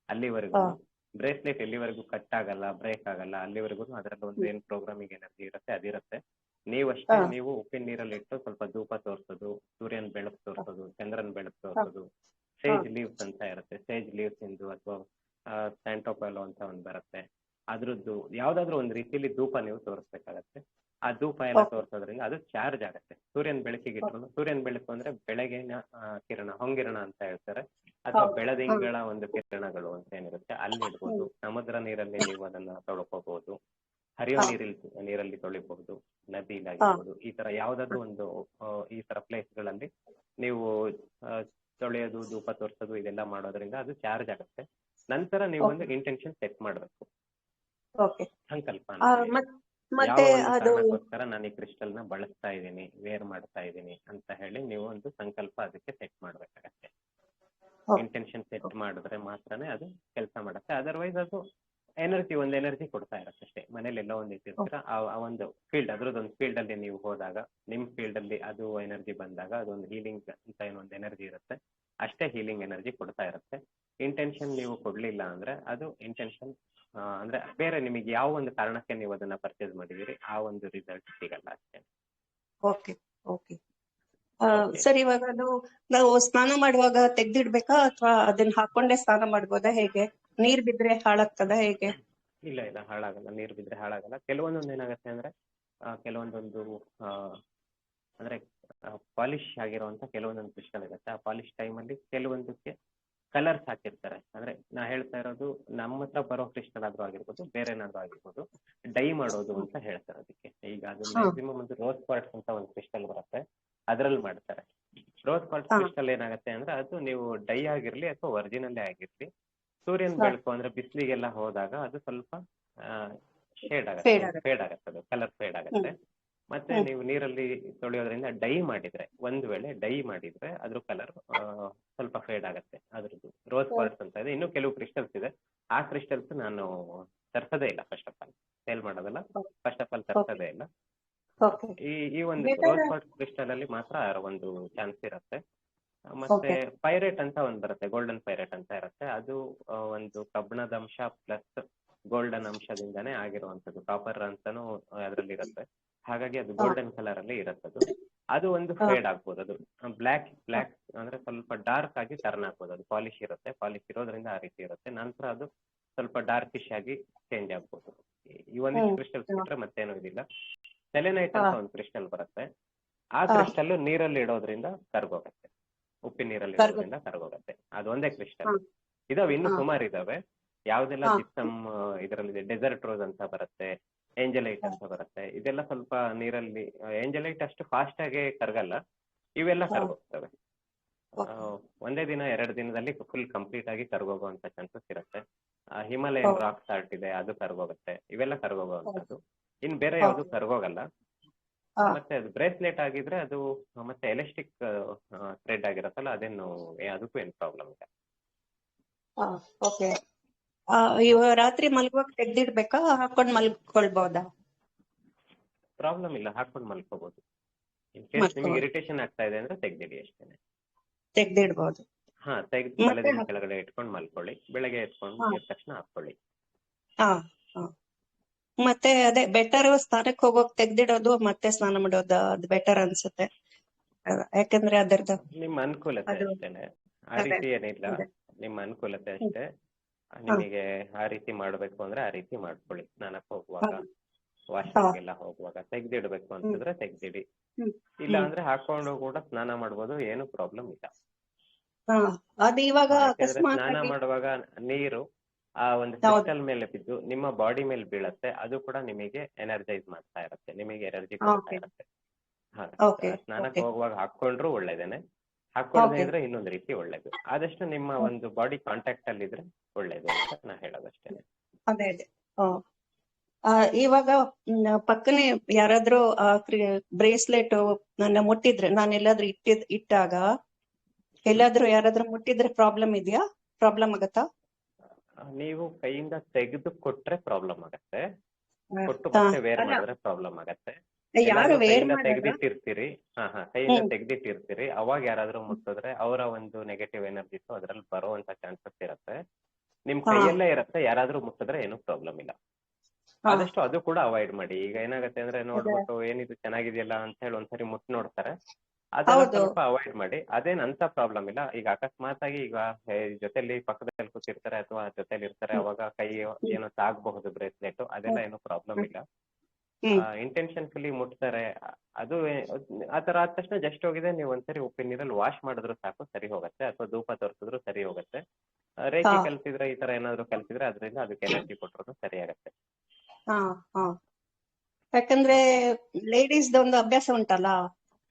ಅಲ್ಲಿವರೆಗೂ, ಹಾ ಬ್ರೇಸ್ಲೆಟ್ ಎಲ್ಲಿವರೆಗೂ ಕಟ್ ಆಗಲ್ಲ, ಬ್ರೇಕ್ ಆಗಲ್ಲ, ಅಲ್ಲಿವರೆಗೂ ಅದರಲ್ಲಿ ಒಂದು ಏನ್ ಪ್ರೋಗ್ರಾಮಿಂಗ್ ಎನರ್ಜಿ ಇರುತ್ತೆ ಅದಿರುತ್ತೆ. ನೀವಷ್ಟೇ, ಹಾ ನೀವು ಉಪ್ಪಿನ ನೀರಲ್ಲಿ ಇಟ್ಟು ಸ್ವಲ್ಪ ಧೂಪ ತೋರಿಸೋದು, ಸೂರ್ಯನ ಬೆಳಕು ತೋರಿಸೋದು, ಚಂದ್ರನ ಬೆಳಕು ಹಾ ತೋರಿಸೋದು, ಹಾ ಸೇಜ್ ಲೀವ್ಸ್ ಅಂತ ಇರುತ್ತೆ, ಸೇಜ್ ಲೀವ್ಸ್ ಇಂದು ಅಥವಾ ಸ್ಯಾಂಟೋಪೈಲೋ ಅಂತ ಒಂದು ಬರುತ್ತೆ, ಅದ್ರದ್ದು ಯಾವ್ದಾದ್ರು ಒಂದು ರೀತಿಯಲ್ಲಿ ಧೂಪ ನೀವು ತೋರಿಸ್ಬೇಕಾಗತ್ತೆ. ಆ ಧೂಪ ಎಲ್ಲ ಓಕೆ. ತೋರಿಸೋದ್ರಿಂದ ಅದು ಚಾರ್ಜ್ ಆಗುತ್ತೆ. ಸೂರ್ಯನ ಬೆಳಕಿಗೆ ಇಟ್ರು, ಸೂರ್ಯನ ಬೆಳಕು ಅಂದ್ರೆ ಬೆಳಗಿನ ಕಿರಣ, ಹೊಂಗಿರಣ ಅಂತ ಹೇಳ್ತಾರೆ, ಅಥವಾ ಹೌದು. ಹಾ ಬೆಳದಿಂಗಳ ಒಂದು ಕಿರಣಗಳು ಅಂತ ಏನಿರುತ್ತೆ ಅಲ್ಲಿ ಇಡ್ಬೋದು. ಹ್ಮ್ ಸಮುದ್ರ ನೀರಲ್ಲಿ ನೀವು ಅದನ್ನ ತೊಳ್ಕೋಬಹುದು, ಹರಿಯೋ ಹಾ ನೀರಲ್ಲಿ ತೊಳಿಬಹುದು, ಹಾ ನದಿಲಾಗಿರ್ಬೋದು, ಈ ತರ ಯಾವ್ದಾದ್ರು ಒಂದು ಈ ತರ ಪ್ಲೇಸ್ಗಳಲ್ಲಿ ನೀವು ತೊಳೆಯೋದು, ಧೂಪ ತೋರಿಸೋದು ಇದೆಲ್ಲ ಮಾಡೋದ್ರಿಂದ ಅದು ಚಾರ್ಜ್ ಆಗುತ್ತೆ. ನಂತರ ನೀವು ಒಂದು ಓಕೆ ಇಂಟೆನ್ಷನ್ ಸೆಟ್ ಮಾಡಬೇಕು, ಓಕೆ. ಸಂಕಲ್ಪ ಆ, ಅಂತ ಹೇಳಿ. ಮತ್- ಯಾವ ಮತ್ತೆ ಒಂದು ಅದು ಕಾರಣಕ್ಕೋಸ್ಕರ ನಾನು ಈ ಕ್ರಿಸ್ಟಲ್ ನ ಬಳಸ್ತಾ ಇದ್ದೀನಿ, ವೇರ್ ಮಾಡ್ತಾ ಇದ್ದೀನಿ ಅಂತ ಹೇಳಿ ನೀವು ಒಂದು ಸಂಕಲ್ಪ ಅದಕ್ಕೆ ಸೆಟ್ ಮಾಡ್ಬೇಕಾಗತ್ತೆ. ಓಕೆ ಇಂಟೆನ್ಷನ್ ಸೆಟ್ ಮಾಡಿದ್ರೆ ಮಾತ್ರನೇ ಅದು ಕೆಲಸ ಮಾಡುತ್ತೆ. ಅದರ್ವೈಸ್ ಅದು ಒಂದು ಎನರ್ಜಿ ಕೊಡ್ತಾ ಇರುತ್ತೆ ಅಷ್ಟೇ. ಮನೇಲಿ ಎಲ್ಲೋ ಒಂದು ಇಟ್ಟಿರ್ತೀರ, ಆ ಒಂದು ಫೀಲ್ಡ್, ಅದ್ರದ್ದೊಂದು ಫೀಲ್ಡ್ ಅಲ್ಲಿ ನೀವು ಹೋದಾಗ, ನಿಮ್ ಫೀಲ್ಡ್ ಅಲ್ಲಿ ಅದು ಎನರ್ಜಿ ಬಂದಾಗ ಅದೊಂದು ಹೀಲಿಂಗ್ ಅಂತ ಏನೊಂದು ಎನರ್ಜಿ ಇರುತ್ತೆ, ಅಷ್ಟೇ ಹೀಲಿಂಗ್ ಎನರ್ಜಿ ಕೊಡ್ತಾ ಇರುತ್ತೆ. ಇಂಟೆನ್ಷನ್ ನೀವು ಕೊಡ್ಲಿಲ್ಲ ಅಂದ್ರೆ ಅದು ಇಂಟೆನ್ಷನ್ ಅಂದ್ರೆ ಬೇರೆ ನಿಮಗೆ ಯಾವ ಒಂದು ಕಾರಣಕ್ಕೆ ನೀವು ಅದನ್ನ ಪರ್ಚೇಸ್ ಮಾಡಿದಿರಿ ಆ ಒಂದು ರಿಸಲ್ಟ್ ಸಿಗಲ್ಲ ಅಷ್ಟೇ. Okay okay. ಓಕೆ. ಸರ್, ಇವಾಗ ಅದು ನಾವು ಸ್ನಾನ ಮಾಡುವಾಗ ತೆಗ್ದಿಡ್ಬೇಕಾ ಅಥವಾ ಅದನ್ನ ಹಾಕೊಂಡೇ ಸ್ನಾನ ಮಾಡ್ಬೋದಾ, ಹೇಗೆ? ನೀರ್ ಬಿದ್ರೆ ಹಾಳಾಗ್ತದ, ಹೇಗೆ? ಇಲ್ಲ ಹಾಳಾಗಲ್ಲ, ನೀರು ಬಿದ್ರೆ ಹಾಳಾಗಲ್ಲ. ಕೆಲವೊಂದೊಂದು ಏನಾಗುತ್ತೆ ಅಂದ್ರೆ ಕೆಲವೊಂದೊಂದು ಆ, ಅಂದ್ರೆ ಪಾಲಿಶ್ ಆಗಿರುವಂತ ಕೆಲವೊಂದೊಂದು ಕ್ರಿಸ್ಟಲ್ ಇರುತ್ತೆ. ಆ ಪಾಲಿಶ್ ಟೈಮಲ್ಲಿ ಕೆಲವೊಂದಕ್ಕೆ ಕಲರ್ಸ್ ಹಾಕಿರ್ತಾರೆ. ಅಂದ್ರೆ ನಾ ಹೇಳ್ತಾ ಇರೋದು ನಮ್ಮ ಹತ್ರ ಬರೋ ಕ್ರಿಸ್ಟಲ್ ಆದ್ರೂ ಆಗಿರ್ಬೋದು, ಬೇರೆ ಏನಾದ್ರೂ ಆಗಿರ್ಬೋದು, ಡೈ ಮಾಡೋದು ಅಂತ ಹೇಳ್ತಾರೆ ಅದಕ್ಕೆ. ಈಗ ಅದು ಹಾ ಮ್ಯಾಕ್ಸಿಮಮ್ ಒಂದು ರೋಸ್ ಕ್ವಾರ್ಟ್ಸ್ ಅಂತ ಒಂದು ಕ್ರಿಸ್ಟಲ್ ಬರುತ್ತೆ, ಅದ್ರಲ್ಲಿ ಮಾಡ್ತಾರೆ. ರೋಸ್ ಕ್ವಾರ್ಟ್ಸ್ ಹಾ ಕ್ರಿಸ್ಟಲ್ ಏನಾಗುತ್ತೆ ಅಂದ್ರೆ ಅದು ನೀವು ಡೈ ಆಗಿರ್ಲಿ ಅಥವಾ ಒರಿಜಿನಲ್ಲೇ ಆಗಿರ್ಲಿ, ಸೂರ್ಯನ ಹಾ ಬೆಳಕು ಅಂದ್ರೆ ಬಿಸಿಲಿಗೆಲ್ಲ ಹೋದಾಗ ಅದು ಸ್ವಲ್ಪ ಶೇಡ್ ಆಗುತ್ತೆ, ಫೇಡ್ ಒಂದು ಆಗುತ್ತೆ. ಫೇಡ್ ಆಗುತ್ತೆ, ಅದು ಕಲರ್ ಫೇಡ್ ಹ್ಮ್ ಆಗುತ್ತೆ. ಮತ್ತೆ ಹ್ಮ್ ನೀವು ನೀರಲ್ಲಿ ತೊಳೆಯೋದ್ರಿಂದ ಡೈ ಮಾಡಿದ್ರೆ, ಒಂದು ವೇಳೆ ಡೈ ಮಾಡಿದ್ರೆ ಅದ್ರ ಕಲರ್ ಸ್ವಲ್ಪ ಫೇಡ್ ಆಗುತ್ತೆ. ಅದ್ರದ್ದು ರೋಸ್ ಹ್ಮ್ ಕ್ವಾರ್ಟ್ಸ್ ಅಂತ ಇದೆ. ಇನ್ನು ಕೆಲವು ಕ್ರಿಸ್ಟಲ್ಸ್ ಇದೆ, ಆ ಕ್ರಿಸ್ಟಲ್ಸ್ ನಾನು ತರ್ಸೋದೇ ಇಲ್ಲ, ಫಸ್ಟ್ ಆಫ್ ಆಲ್ ಸೇಲ್ ಮಾಡೋದಲ್ಲ, ಫಸ್ಟ್ ಆಫ್ ಆಲ್ ಓಕೆ ತರ್ಸೋದೇ ಇಲ್ಲ. ಓಕೆ. ಈ ಒಂದು ಬೆಟರ್. ರೋಸ್ ಕ್ವಾರ್ಟ್ಸ್ ಕ್ರಿಸ್ಟಲ್ ಅಲ್ಲಿ ಮಾತ್ರ ಒಂದು ಚಾನ್ಸ್ ಇರುತ್ತೆ. ಮತ್ತೆ ಓಕೆ ಪೈರೇಟ್ ಅಂತ ಒಂದು ಬರುತ್ತೆ, ಗೋಲ್ಡನ್ ಪೈರೇಟ್ ಅಂತ ಇರುತ್ತೆ. ಅದು ಒಂದು ಕಬ್ಬಿಣದ ಅಂಶ ಪ್ಲಸ್ ಗೋಲ್ಡನ್ ಅಂಶದಿಂದಾನೇ ಆಗಿರುವಂತದ್ದು, ಕಾಪರ್ ಅಂತಾನು ಅದರಲ್ಲಿ ಇರುತ್ತೆ. ಹಾಗಾಗಿ ಅದು ಹಾ ಗೋಲ್ಡನ್ ಕಲರ್ ಅಲ್ಲಿ ಇರುತ್ತದು. ಅದು ಒಂದು ಹಾ ಫೇಡ್ ಆಗ್ಬೋದು, ಅದು ಬ್ಲ್ಯಾಕ್ ಅಂದ್ರೆ ಸ್ವಲ್ಪ ಡಾರ್ಕ್ ಆಗಿ ಟರ್ನ್ ಆಗ್ಬೋದು. ಅದು ಪಾಲಿಶ್ ಇರುತ್ತೆ, ಪಾಲಿಶ್ ಇರೋದ್ರಿಂದ ಆ ರೀತಿ ಇರುತ್ತೆ. ನಂತರ ಅದು ಸ್ವಲ್ಪ ಡಾರ್ಕಿಶ್ ಆಗಿ ಚೇಂಜ್ ಆಗ್ಬೋದು. ಈ ಒಂದಿಷ್ಟು ಹ್ಮ್ ಕ್ರಿಸ್ಟಲ್ಸ್ ಹಾ ಬಿಟ್ರೆ ಮತ್ತೇನೂ ಇದಿಲ್ಲ. ಸೆಲೆನೈಟ್ ಹಾ ಅಂತ ಒಂದು ಕ್ರಿಸ್ಟಲ್ ಬರುತ್ತೆ, ಆ ಹಾ ಕ್ರಿಸ್ಟಲ್ ನೀರಲ್ಲಿ ಇಡೋದ್ರಿಂದ ಕರ್ಗೋಗತ್ತೆ, ಉಪ್ಪಿನ ನೀರಲ್ಲಿ ಕರ್ಗ. ಇಡೋದ್ರಿಂದ ಕರ್ಗೋಗತ್ತೆ. ಅದೊಂದೇ ಕ್ರಿಸ್ಟಲ್. ಹಾ ಇದಾವೆ, ಇನ್ನು ಹಾ ಸುಮಾರು ಇದಾವೆ. ಯಾವ್ದೆಲ್ಲ ಹಾ ಜಿಪ್ಸಮ್ ಇದರಲ್ಲಿದೆ, ಡೆಸರ್ಟ್ ರೋಸ್ ಅಂತ ಬರುತ್ತೆ, ಏಂಜಲೈಟ್ ಹಾ ಅಂತ ಬರುತ್ತೆ. ಇದೆಲ್ಲ ಸ್ವಲ್ಪ ನೀರಲ್ಲಿ, ಏಂಜಲೈಟ್ ಅಷ್ಟು ಫಾಸ್ಟ್ ಆಗಿ ಕರಗಲ್ಲ, ಇವೆಲ್ಲ ಹಾ ಕರ್ಗೋಗ್ತವೆ. ಓಕೆ ಒಂದೇ ದಿನ 2 ದಿನದಲ್ಲಿ ಫುಲ್ ಕಂಪ್ಲೀಟ್ ಆಗಿ ಕರ್ಗೋಗುವಂತ ಚಾನ್ಸಸ್ ಇರುತ್ತೆ. ಓ ಹಿಮಾಲಯನ್ ರಾಕ್ ಸಾಲ್ಟ್ ಇದೆ, ಅದು ಕರ್ಗೋಗುತ್ತೆ. ಇವೆಲ್ಲ ಕರ್ಗೋಗುವಂತದ್ದು. ಇನ್ ಬೇರೆ ಯಾವುದು ಓಕೆ. ಕರ್ಗೋಗಲ್ಲ. ಹಾ ಮತ್ತೆ ಅದು ಬ್ರೇಸ್ಲೆಟ್ ಆಗಿದ್ರೆ ಅದು ಮತ್ತೆ ಎಲಾಸ್ಟಿಕ್ ಥ್ರೆಡ್ ಆಗಿರತ್ತಲ್ಲ, ಅದೇನು ಅದಕ್ಕೂ ಏನು ಪ್ರಾಬ್ಲಮ್ ಇಲ್ಲ. ಹಾ ಓಕೆ. ಇವ ರಾತ್ರಿ ಮಲ್ಗುವಾಗ ತೆಗ್ದಿಡ್ಬೇಕಾ, ಹಾಕೊಂಡ್ ಮಲ್ಕೊಳ್ಬಹುದಾ? ಪ್ರಾಬ್ಲಮ್ ಇಲ್ಲ, ಹಾಕೊಂಡು ಮಲ್ಕೋಬಹುದು. ಇನ್ ಕೇಸ್ ನಿಮಗೆ ಮಲ್ಕೋಬಹುದು, ಇರಿಟೇಷನ್ ಆಗ್ತಾ ಇದೆ ಅಂದ್ರೆ ತೆಗ್ದಿಡಿ ಅಷ್ಟೇನೆ. ತೆಗ್ದಿಡ್ಬಹುದು. ಹಾ, ತೆಗ್ದು ಮತ್ತೆ ತಲೆದಿನ ಕೆಳಗಡೆ ಇಟ್ಕೊಂಡು ಮಲ್ಕೊಳ್ಳಿ, ಬೆಳಗ್ಗೆ ಎತ್ಕೊಂಡು ಹಾ ಎದ್ದ ತಕ್ಷಣ ಹಾಕೊಳ್ಳಿ. ಹಾ ಹಾ. ಮತ್ತೆ ಅದೇ ಬೆಟರ್, ಸ್ನಾನಕ್ಕೆ ಹೋಗೋಕ್ ತೆಗ್ದಿಡೋದು ಮತ್ತೆ ಸ್ನಾನ ಮಾಡೋದು ಅದು ಬೆಟರ್ ಅನ್ಸುತ್ತೆ. ಯಾಕಂದ್ರೆ ಅದರದ್ದು ನಿಮ್ಮ ಅನುಕೂಲತೆ ಅದು ಅಷ್ಟೇನೆ, ಆ ಅದೇ ರೀತಿ ಏನಿಲ್ಲ. ಅದೇ. ನಿಮ್ಮ ಅನುಕೂಲತೆ ಹ್ಮ್. ಅಷ್ಟೇ. ಹಾ ನಿಮಗೆ ಆ ರೀತಿ ಮಾಡ್ಬೇಕು ಅಂದ್ರೆ ಆ ರೀತಿ ಮಾಡ್ಕೊಳ್ಳಿ ಸ್ನಾನಕ್ಕೆ ಹಾ ಹೋಗುವಾಗ. ವಾಶ್ರೂಮ್ಗೆಲ್ಲ ಹೋಗುವಾಗ ತೆಗ್ದಿಡ್ಬೇಕು ಅಂತಂದ್ರೆ ತೆಗ್ದಿಡಿ, ಇಲ್ಲ ಅಂದ್ರೆ ಹಾಕೊಂಡು ಕೂಡ ಸ್ನಾನ ಮಾಡ್ಬೋದು, ಏನು ಪ್ರಾಬ್ಲಮ್ ಇಲ್ಲ. ಅದು ಇವಾಗ ಯಾಕೆಂದ್ರೆ ಅಕಸ್ಮಾತ್ ಸ್ನಾನ ಆಗಿ ಮಾಡುವಾಗ ನೀರು ಆ ಒಂದು ಹೌದು ಕ್ರಿಸ್ಟಲ್ ಮೇಲೆ ಬಿದ್ದು ನಿಮ್ಮ ಬಾಡಿ ಮೇಲೆ ಬೀಳತ್ತೆ, ಅದು ಕೂಡ ನಿಮಗೆ ಎನರ್ಜೈಸ್ ಮಾಡ್ತಾ ಇರುತ್ತೆ, ನಿಮಗೆ ಎನರ್ಜಿ ಕೊಡ್ತಾ ಓಕೆ ಇರುತ್ತೆ. ಹಾ, ಓಕೆ ಸ್ನಾನಕ್ಕೆ ಓಕೆ ಹೋಗುವಾಗ ಹಾಕೊಂಡ್ರು ಒಳ್ಳೇದೇನೆ, ಹಾಕೊಳ್ಳದೆ ಓಕೆ ಇದ್ರೆ ಇನ್ನೊಂದು ರೀತಿ ಒಳ್ಳೇದು. ಆದಷ್ಟು ನಿಮ್ಮ ಒಂದು ಬಾಡಿ ಕಾಂಟ್ಯಾಕ್ಟ್ ಅಲ್ಲಿ ಇದ್ರೆ ಒಳ್ಳೇದು ಅಂತ ನಾ ಹೇಳೋದಷ್ಟೇನೆ. ಅದೇ ಅದೇ ಇವಾಗ ಪಕ್ಕನೆ ಯಾರಾದ್ರೂ ಬ್ರೇಸ್ಲೆಟ್ ನನ್ನ ಮುಟ್ಟಿದ್ರೆ, ನಾನು ಎಲ್ಲಾದ್ರೂ ಇಟ್ಟಾಗ ಎಲ್ಲಾದ್ರೂ ಯಾರಾದ್ರೂ ಮುಟ್ಟಿದ್ರೆ ಪ್ರಾಬ್ಲಮ್ ಇದೆಯಾ? ಪ್ರಾಬ್ಲಮ್ ಆಗತ್ತಾ? ನೀವು ಕೈಯಿಂದ ತೆಗೆದು ಕೊಟ್ರೆ ಪ್ರಾಬ್ಲಮ್ ಆಗತ್ತೆ, ಕೊಟ್ಟು ಹಾ, ಮತ್ತೆ ವೇರ್ ಅಲ್ಲ ಮಾಡಿದ್ರೆ ಪ್ರಾಬ್ಲಮ್ ಆಗತ್ತೆ. ಯಾರು ಎಲ್ಲಾದ್ರೂ ವೇರ್ ಕೈಯಿಂದ ಮಾಡಲ್ಲ. ತೆಗೆದಿಟ್ಟಿರ್ತೀರಿ, ಕೈಯಿಂದ ತೆಗೆದಿಟ್ಟಿರ್ತೀರಿ, ಅವಾಗ ಯಾರಾದ್ರೂ ಮುಟ್ಟಿದ್ರೆ ಅವರ ಒಂದು ನೆಗೆಟಿವ್ ಎನರ್ಜಿಸ್ ಅದ್ರಲ್ಲಿ ಬರುವಂತ ಚಾನ್ಸಸ್ ಇರುತ್ತೆ. ನಿಮ್ ಹಾ ಕೈಯಲ್ಲೇ ಇರುತ್ತೆ, ಯಾರಾದ್ರೂ ಮುಟ್ಟಿದ್ರೆ ಏನು ಪ್ರಾಬ್ಲಮ್ ಇಲ್ಲ. ಹಾ ಆದಷ್ಟು ಅದು ಕೂಡ ಅವಾಯ್ಡ್ ಮಾಡಿ. ಈಗ ಏನಾಗುತ್ತೆ ಅಂದ್ರೆ ಅದೇ ನೋಡ್ಬಿಟ್ಟು ಏನಿದು ಚೆನ್ನಾಗಿದೆಯಲ್ಲ ಅಂತ ಹೇಳಿ ಒಂದ್ಸರಿ ಮುಟ್ ನೋಡ್ತಾರೆ, ಅದೆಲ್ಲ ಹೌದು ಸ್ವಲ್ಪ ಅವಾಯ್ಡ್ ಮಾಡಿ. ಅದೇನ್ ಅಂತ ಪ್ರಾಬ್ಲಮ್ ಇಲ್ಲ. ಈಗ ಅಕಸ್ಮಾತ್ ಆಗಿ ಈಗ ಜೊತೆಲಿ ಪಕ್ಕದಲ್ಲಿ ಕೂತಿರ್ತಾರೆ ಅಥವಾ ಜೊತೆಲಿ ಇರ್ತಾರೆ, ಅವಾಗ ಕೈ ಏನೋ ತಾಗಬಹುದು ಬ್ರೇಸ್ಲೆಟ್, ಅದೆಲ್ಲ ಏನು ಪ್ರಾಬ್ಲಮ್ ಇಲ್ಲ. ಇಂಟೆನ್ಷನ್ಫುಲಿ ಮುಟ್ತಾರೆ, ಅದು ಆತರ ಆದ ತಕ್ಷಣ ಜಸ್ಟ್ ಹೋಗಿದೆ, ನೀವು ಒಂದ್ಸರಿ ಉಪ್ಪಿನ ನೀರಲ್ಲಿ ವಾಶ್ ಮಾಡಿದ್ರು ಸಾಕು, ಸರಿ ಹೋಗುತ್ತೆ. ಅಥವಾ ಧೂಪ ತೋರಿಸಿದ್ರು ಸರಿ ಹೋಗುತ್ತೆ. ರೇಖೆ ಹಾ ಕಲ್ಸಿದ್ರೆ, ಈ ತರ ಏನಾದ್ರು ಕಲ್ಸಿದ್ರೆ ಅದರಿಂದ ಅದಕ್ಕೆ ಎನರ್ಜಿ ಕೊಟ್ಟರು ಸರಿ ಆಗುತ್ತೆ. ಹಾ ಹಾ ಯಾಕಂದ್ರೆ ಲೇಡೀಸ್ ಒಂದು ಅಭ್ಯಾಸ ಉಂಟಲ್ಲ,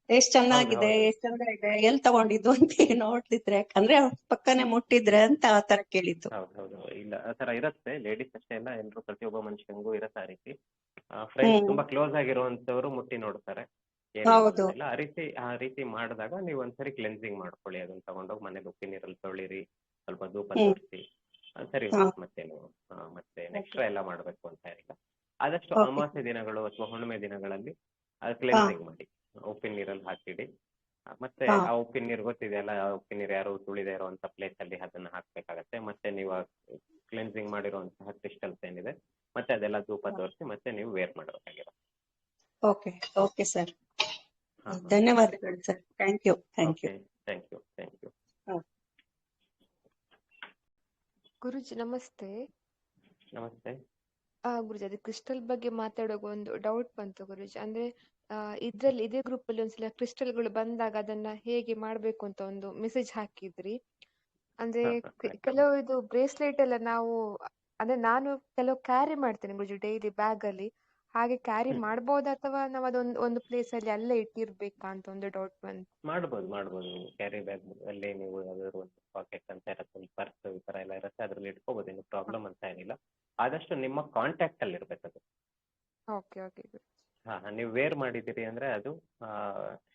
ಎಷ್ಟ್ ಹೌದು ಚೆನ್ನಾಗಿದೆ, ಹೌದು ಎಷ್ಟ್ ಚಂದ ಇದೆ, ಎಲ್ ತಗೊಂಡಿದ್ದು ಅಂತ ನೋಡ್ತಿದ್ರೆ, ಅಂದ್ರೆ ಪಕ್ಕನೆ ಮುಟ್ಟಿದ್ರೆ ಅಂತ ಆ ತರ ಕೇಳಿದ್ದು. ಹೌದು ಹೌದು ಇಲ್ಲ, ಆ ತರ ಇರುತ್ತೆ. ಲೇಡೀಸ್ ಅಷ್ಟೇ ಇಲ್ಲ, ಎಲ್ಲರೂ ಪ್ರತಿಯೊಬ್ಬ ಮನುಷ್ಯನಿಗೂ ಇರತ್ತೆ ಆ ರೀತಿ. ಫ್ರೆಂಡ್ಸ್ ತುಂಬಾ ಕ್ಲೋಸ್ ಆಗಿರುವಂತವ್ರು ಮುಟ್ಟಿ ನೋಡ್ತಾರೆ, ಏನಿಲ್ಲ ಹೌದು ಅಂತೆಲ್ಲ. ಆ ರೀತಿ ಮಾಡಿದಾಗ ನೀವು ಒಂದ್ಸರಿ ಕ್ಲೆನ್ಸಿಂಗ್ ಮಾಡ್ಕೊಳ್ಳಿ, ಅದನ್ನ ತಗೊಂಡೋಗಿ ಮನೇಲಿ ಉಪ್ಪಿನ ನೀರಲ್ಲಿ ತೊಳಿರಿ, ಸ್ವಲ್ಪ ಧೂಪ ತೋರಿಸಿ, ಸರಿ ಹಾ ಹೋಗುತ್ತೆ. ಮತ್ತೇನು ಮತ್ತೆ ಎಕ್ಸ್ಟ್ರಾ ಎಲ್ಲ ಮಾಡ್ಬೇಕು ಅಂತ ಏನಿಲ್ಲ. ಆದಷ್ಟು ಓಕೆ ಅಮಾವಾಸ್ಯೆ ದಿನಗಳು ಅಥವಾ ಹುಣ್ಣಿಮೆ ದಿನಗಳಲ್ಲಿ ಹಾ ಕ್ಲೆನ್ಸಿಂಗ್ ಮಾಡಿ, ಉಪ್ಪಿನ ನೀರಲ್ಲಿ ಹಾಕಿಡಿ. ಮತ್ತೆ ಹಾ ಆ ಉಪ್ಪಿನ ನೀರು ಗೊತ್ತಿದೆಯಲ್ಲ, ಆ ಉಪ್ಪಿನ ನೀರು ಯಾರು ತುಳಿದೇ ಇರುವಂತ ಪ್ಲೇಸ್ ಅಲ್ಲಿ ಅದನ್ನ ಹಾಕ್ಬೇಕಾಗತ್ತೆ. ಮತ್ತೆ ನೀವು ಕ್ಲೆನ್ಸಿಂಗ್ ಮಾಡಿರುವಂತಹ ಕ್ರಿಸ್ಟಲ್ಸ್ ಏನಿದೆ, ಮತ್ತೆ ಅದೆಲ್ಲ ಧೂಪ ತೋರಿಸಿ ಮತ್ತೆ ನೀವು ವೇರ್ ಮಾಡಬೇಕಾಗಿರೋ. ಓಕೆ ಓಕೆ ಸರ್, ಹಾ ಧನ್ಯವಾದಗಳು sir. Thank you thank you. Okay, thank you thank you. Guruji ನಮಸ್ತೆ. ನಮಸ್ತೆ. ಗುರುಜಿ ಅದೇ ಕ್ರಿಸ್ಟಲ್ ಬಗ್ಗೆ ಮಾತಾಡುವಾಗ ಒಂದು ಡೌಟ್ ಬಂತು ಗುರುಜಿ. ಅಂದ್ರೆ ಇದ್ರಲ್ಲಿ ಇದೇ ಗ್ರೂಪ್ ಅಲ್ಲಿ ಒಂದ್ಸಲ ಕ್ರಿಸ್ಟಲ್ಗಳು ಬಂದಾಗ ಅದನ್ನ ಹೇಗೆ ಮಾಡ್ಬೇಕು ಅಂತ ಒಂದು ಮೆಸೇಜ್ ಹಾಕಿದ್ರಿ. ಅಂದ್ರೆ ಕೆಲವು ಇದು ಬ್ರೇಸ್ಲೆಟ್ ಎಲ್ಲ ನಾವು, ಅಂದ್ರೆ ನಾನು ಕೆಲವು ಕ್ಯಾರಿ ಮಾಡ್ತೇನೆ ಗುರುಜಿ ಡೈಲಿ ಬ್ಯಾಗ್ ಅಲ್ಲಿ, ಹಾಗೆ ಕ್ಯಾರಿ ಮಾಡ್ಬೋದಾ ಅಥವಾ ನಾವು ಒಂದು ಪ್ಲೇಸ್ ಅಲ್ಲಿ ಅಲ್ಲೇ ಇಟ್ಟಿರ್ಬೇಕಾ ಅಂತ ಒಂದು ಡೌಟ್ ಬಂತು. ಮಾಡ್ಬೋದು ಕ್ಯಾರಿ ಬ್ಯಾಗ್ ಅಲ್ಲಿ ನೀವು ಯಾವ್ದಾದ್ರು ಒಂದು ಪಾಕೆಟ್ ಅಂತ ಇರುತ್ತೆ, ಒಂದು ಪರ್ಸ್ ಈ ತರ ಎಲ್ಲ ಇರುತ್ತೆ, ಅದ್ರಲ್ಲಿ ಇಟ್ಕೋಬಹುದು, ಏನು ಪ್ರಾಬ್ಲಮ್ ಅಂತ ಏನಿಲ್ಲ. ಆದಷ್ಟು ನಿಮ್ಮ ಕಾಂಟ್ಯಾಕ್ಟ್ ಅಲ್ಲಿ ಇರ್ಬೇಕು ಅದು. Okay okay. ನೀವು ವೇರ್ ಮಾಡಿದ್ದೀರಿ ಅಂದ್ರೆ ಅದು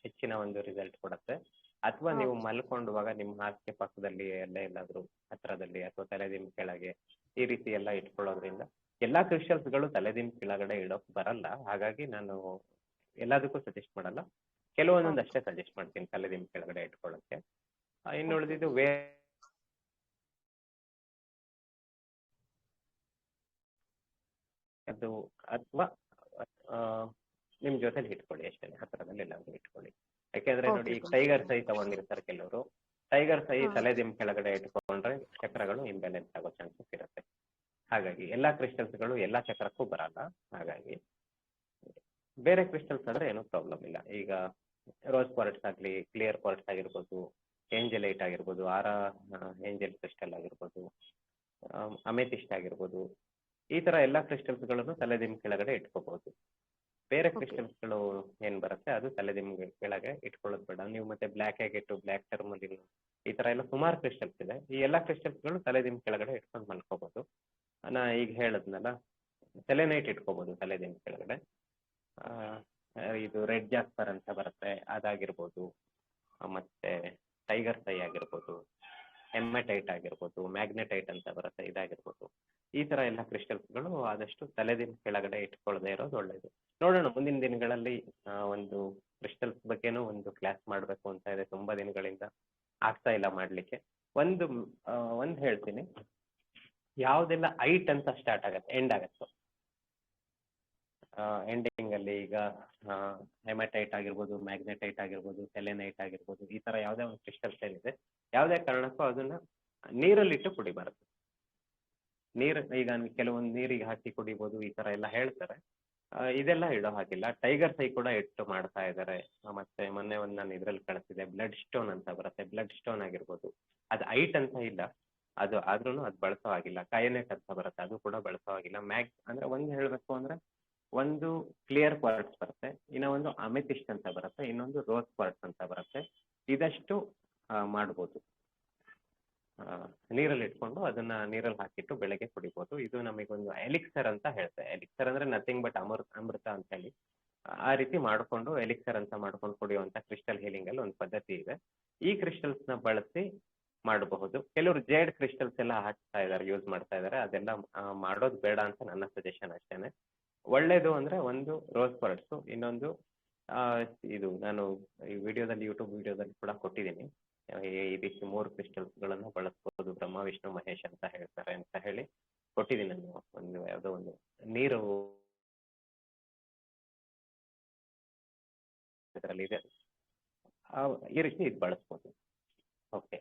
ಹೆಚ್ಚಿನ ಒಂದು ರಿಸಲ್ಟ್ ಕೊಡುತ್ತೆ. ಅಥವಾ ನೀವು ಮಲ್ಕೊಂಡುವಾಗ ನಿಮ್ಮ ಹಾಸಿಗೆ ಪಕ್ಕದಲ್ಲಿ ಎಲ್ಲಾದ್ರೂ ಹತ್ರದಲ್ಲಿ ಅಥವಾ ತಲೆದಿಂಬು ಕೆಳಗೆ ಈ ರೀತಿ ಎಲ್ಲ ಇಟ್ಕೊಳ್ಳೋದ್ರಿಂದ, ಎಲ್ಲಾ ಕ್ರಿಸ್ಟಲ್ಸ್ಗಳು ತಲೆದಿಂಬು ಕೆಳಗಡೆ ಇಡೋಕ್ ಬರಲ್ಲ. ಹಾಗಾಗಿ ನಾನು ಎಲ್ಲದಕ್ಕೂ ಸಜೆಸ್ಟ್ ಮಾಡಲ್ಲ, ಕೆಲವೊಂದೊಂದು ಅಷ್ಟೇ ಸಜೆಸ್ಟ್ ಮಾಡ್ತೀನಿ ತಲೆದಿಂಬು ಕೆಳಗಡೆ ಇಟ್ಕೊಳ್ಳೋಕ್ಕೆ. ಇನ್ನು ಉಳಿದಿದ್ದು ಅದು ಅಥವಾ ನಿಮ್ ಜೊತೆಲಿ ಇಟ್ಕೊಳ್ಳಿ ಅಷ್ಟೇ, ಹತ್ರದಲ್ಲಿ ಎಲ್ಲಾದ್ರೂ ಇಟ್ಕೊಳ್ಳಿ. ಯಾಕೆಂದ್ರೆ ನೋಡಿ, ಈಗ ಟೈಗರ್ ಸೈ ತಗೊಂಡಿರ್ತಾರೆ ಕೆಲವರು, ಟೈಗರ್ ಸೈ ತಲೆದಿಂಬು ಕೆಳಗಡೆ ಇಟ್ಕೊಂಡ್ರೆ ಚಕ್ರಗಳು ಇಂಬ್ಯಾಲೆನ್ಸ್ ಆಗೋ ಚಾನ್ಸಸ್ ಇರುತ್ತೆ. ಹಾಗಾಗಿ ಎಲ್ಲಾ ಕ್ರಿಸ್ಟಲ್ಸ್ಗಳು ಎಲ್ಲಾ ಚಕ್ರಕ್ಕೂ ಬರಲ್ಲ. ಹಾಗಾಗಿ ಬೇರೆ ಕ್ರಿಸ್ಟಲ್ಸ್ ಆದ್ರೆ ಏನೂ ಪ್ರಾಬ್ಲಮ್ ಇಲ್ಲ. ಈಗ ರೋಸ್ ಕ್ವಾರ್ಟ್ಸ್ ಆಗಲಿ, ಕ್ಲಿಯರ್ ಕ್ವಾರ್ಟ್ಸ್ ಆಗಿರ್ಬೋದು, ಏಂಜಲೈಟ್ ಆಗಿರ್ಬೋದು, ಏಂಜಲ್ ಕ್ರಿಸ್ಟಲ್ ಆಗಿರ್ಬೋದು, ಅಮೆಥಿಸ್ಟ್ ಆಗಿರ್ಬೋದು, ಈ ತರ ಎಲ್ಲಾ ಕ್ರಿಸ್ಟಲ್ಸ್ಗಳನ್ನು ತಲೆದಿಂಬು ಕೆಳಗಡೆ ಇಟ್ಕೋಬಹುದು. ಬೇರೆ ಕ್ರಿಸ್ಟಲ್ಸ್ಗಳು ಏನ್ ಬರುತ್ತೆ ಅದು ತಲೆದಿಂಬು ಕೆಳಗೆ ಇಟ್ಕೊಳ್ಳೋದು ಬೇಡ. ನೀವು ಮತ್ತೆ ಬ್ಲ್ಯಾಕ್ ಆಗ್ಗೆಟ್, ಬ್ಲ್ಯಾಕ್ ಟರ್ಮಲಿನ್, ಈ ತರ ಎಲ್ಲ ಸುಮಾರು ಕ್ರಿಸ್ಟಲ್ಸ್ ಇದೆ. ಈ ಎಲ್ಲಾ ಕ್ರಿಸ್ಟಲ್ಸ್ಗಳು ತಲೆದಿಂಬು ಕೆಳಗಡೆ ಇಟ್ಕೊಂಡು ಮಲ್ಕೋಬಹುದು. ನಾ ಈಗ ಹೇಳದ್ನಲ್ಲ, ಸೆಲೆನೈಟ್ ಇಟ್ಕೋಬಹುದು ತಲೆದಿಂಬು ಕೆಳಗಡೆ. ಇದು ರೆಡ್ ಜಾಸ್ಪರ್ ಅಂತ ಬರುತ್ತೆ, ಅದಾಗಿರ್ಬೋದು. ಮತ್ತೆ ಟೈಗರ್ ಸೈ ಆಗಿರ್ಬೋದು, ಹೆಮಟೈಟ್ ಆಗಿರ್ಬೋದು, ಮ್ಯಾಗ್ನೆಟೈಟ್ ಅಂತ ಬರುತ್ತೆ, ಇದಾಗಿರ್ಬೋದು. ಈ ತರ ಎಲ್ಲ ಕ್ರಿಸ್ಟಲ್ಸ್ಗಳು ಆದಷ್ಟು ತಲೆದಿಂಬು ಕೆಳಗಡೆ ಇಟ್ಕೊಳ್ಳದೆ ಇರೋದು ಒಳ್ಳೇದು. ನೋಡೋಣ, ಮುಂದಿನ ದಿನಗಳಲ್ಲಿ ಒಂದು ಕ್ರಿಸ್ಟಲ್ಸ್ ಬಗ್ಗೆನೂ ಒಂದು ಕ್ಲಾಸ್ ಮಾಡಬೇಕು ಅಂತ ಇದೆ. ತುಂಬಾ ದಿನಗಳಿಂದ ಆಗ್ತಾ ಇಲ್ಲ ಮಾಡ್ಲಿಕ್ಕೆ. ಒಂದು ಹೇಳ್ತೀನಿ, ಯಾವ್ದೆಲ್ಲ ಐಟ್ ಅಂತ ಸ್ಟಾರ್ಟ್ ಆಗತ್ತೆ, ಎಂಡ್ ಆಗತ್ತೋ ಎಂಡಿಂಗ್ ಅಲ್ಲಿ, ಈಗ ಹೆಮಟೈಟ್ ಆಗಿರ್ಬೋದು, ಮ್ಯಾಗ್ನೆಟೈಟ್ ಆಗಿರ್ಬೋದು, ಸೆಲೆನೈಟ್ ಆಗಿರ್ಬೋದು, ಈ ತರ ಯಾವುದೇ ಒಂದು ಕ್ರಿಸ್ಟಲ್ಸ್ ಏನಿದೆ, ಯಾವುದೇ ಕಾರಣಕ್ಕೂ ಅದನ್ನ ನೀರಲ್ಲಿಟ್ಟು ಕುಡಿಬಾರದು. ಈಗ ಕೆಲವೊಂದು ನೀರಿಗೆ ಹಾಕಿ ಕುಡಿಬೋದು, ಈ ತರ ಎಲ್ಲ ಹೇಳ್ತಾರೆ. ಇದೆಲ್ಲ ಇಡೋ ಹಾಗಿಲ್ಲ. ಟೈಗರ್ಸ್ ಐ ಕೂಡ ಇಟ್ಟು ಮಾಡ್ತಾ ಇದ್ದಾರೆ. ಮತ್ತೆ ಮೊನ್ನೆ ಒಂದು ನಾನು ಇದ್ರಲ್ಲಿ ಕಳಿಸಿದೆ, ಬ್ಲಡ್ ಸ್ಟೋನ್ ಅಂತ ಬರುತ್ತೆ. ಬ್ಲಡ್ ಸ್ಟೋನ್ ಆಗಿರ್ಬೋದು, ಅದು ಐಟ್ ಅಂತ ಇಲ್ಲ, ಅದು ಆದ್ರೂ ಅದು ಬಳಸೋ ಆಗಿಲ್ಲ. ಕಯನೆಟ್ ಅಂತ ಬರುತ್ತೆ, ಅದು ಕೂಡ ಬಳಸೋ ಆಗಿಲ್ಲ. ಅಂದ್ರೆ ಒಂದು ಹೇಳಬೇಕು ಅಂದ್ರೆ, ಒಂದು ಕ್ಲಿಯರ್ ಕ್ವಾರ್ಟ್ಸ್ ಬರುತ್ತೆ, ಇನ್ನ ಒಂದು ಅಮೆಥಿಸ್ಟ್ ಅಂತ ಬರುತ್ತೆ, ಇನ್ನೊಂದು ರೋಸ್ ಕ್ವಾರ್ಟ್ಸ್ ಅಂತ ಬರುತ್ತೆ. ಇದಷ್ಟು ಮಾಡ್ಬೋದು. ನೀರಲ್ಲಿ ಇಟ್ಕೊಂಡು ಅದನ್ನ ನೀರಲ್ಲಿ ಹಾಕಿಟ್ಟು ಬೆಳಗ್ಗೆ ಕುಡಿಬೋದು. ಇದು ನಮಗೊಂದು ಎಲಿಕ್ಸರ್ ಅಂತ ಹೇಳ್ತೇವೆ. ಎಲಿಕ್ಸರ್ ಅಂದ್ರೆ ನಥಿಂಗ್ ಬಟ್ ಅಮೃತ ಅಂತ ಹೇಳಿ. ಆ ರೀತಿ ಮಾಡಿಕೊಂಡು ಎಲಿಕ್ಸರ್ ಅಂತ ಮಾಡ್ಕೊಂಡು ಕುಡಿಯುವಂತ ಕ್ರಿಸ್ಟಲ್ ಹೀಲಿಂಗ್ ಅಲ್ಲಿ ಒಂದು ಪದ್ಧತಿ ಇದೆ. ಈ ಕ್ರಿಸ್ಟಲ್ಸ್ ನ ಬಳಸಿ ಮಾಡಬಹುದು. ಕೆಲವರು ಜೇಡ್ ಕ್ರಿಸ್ಟಲ್ಸ್ ಎಲ್ಲ ಹಾಕ್ತಾ ಇದ್ದಾರೆ, ಯೂಸ್ ಮಾಡ್ತಾ ಇದ್ದಾರೆ. ಅದೆಲ್ಲ ಮಾಡೋದು ಬೇಡ ಅಂತ ನನ್ನ ಸಜೆಷನ್ ಅಷ್ಟೇನೆ. ಒಳ್ಳೇದು ಅಂದ್ರೆ ಒಂದು ರೋಸ್ ಕ್ವಾರ್ಟ್ಸ್, ಇನ್ನೊಂದು ಇದು ನಾನು ಈ ವಿಡಿಯೋದಲ್ಲಿ ಯೂಟ್ಯೂಬ್ ವಿಡಿಯೋದಲ್ಲಿ ಕೂಡ ಕೊಟ್ಟಿದ್ದೀನಿ. ಈ ರೀತಿ 3 ಕ್ರಿಸ್ಟಲ್ಸ್ಗಳನ್ನು ಬಳಸ್ಬೋದು, ಬ್ರಹ್ಮ ವಿಷ್ಣು ಮಹೇಶ್ ಅಂತ ಹೇಳ್ತಾರೆ ಅಂತ ಹೇಳಿ ಕೊಟ್ಟಿದ್ದೀನಿ ನಾನು. ಒಂದು ಯಾವುದೋ ಒಂದು ನೀರು ಇದರಲ್ಲಿ ಇದೆ, ಈ ರೀತಿ ಇದು ಬಳಸ್ಬೋದು. ಓಕೆ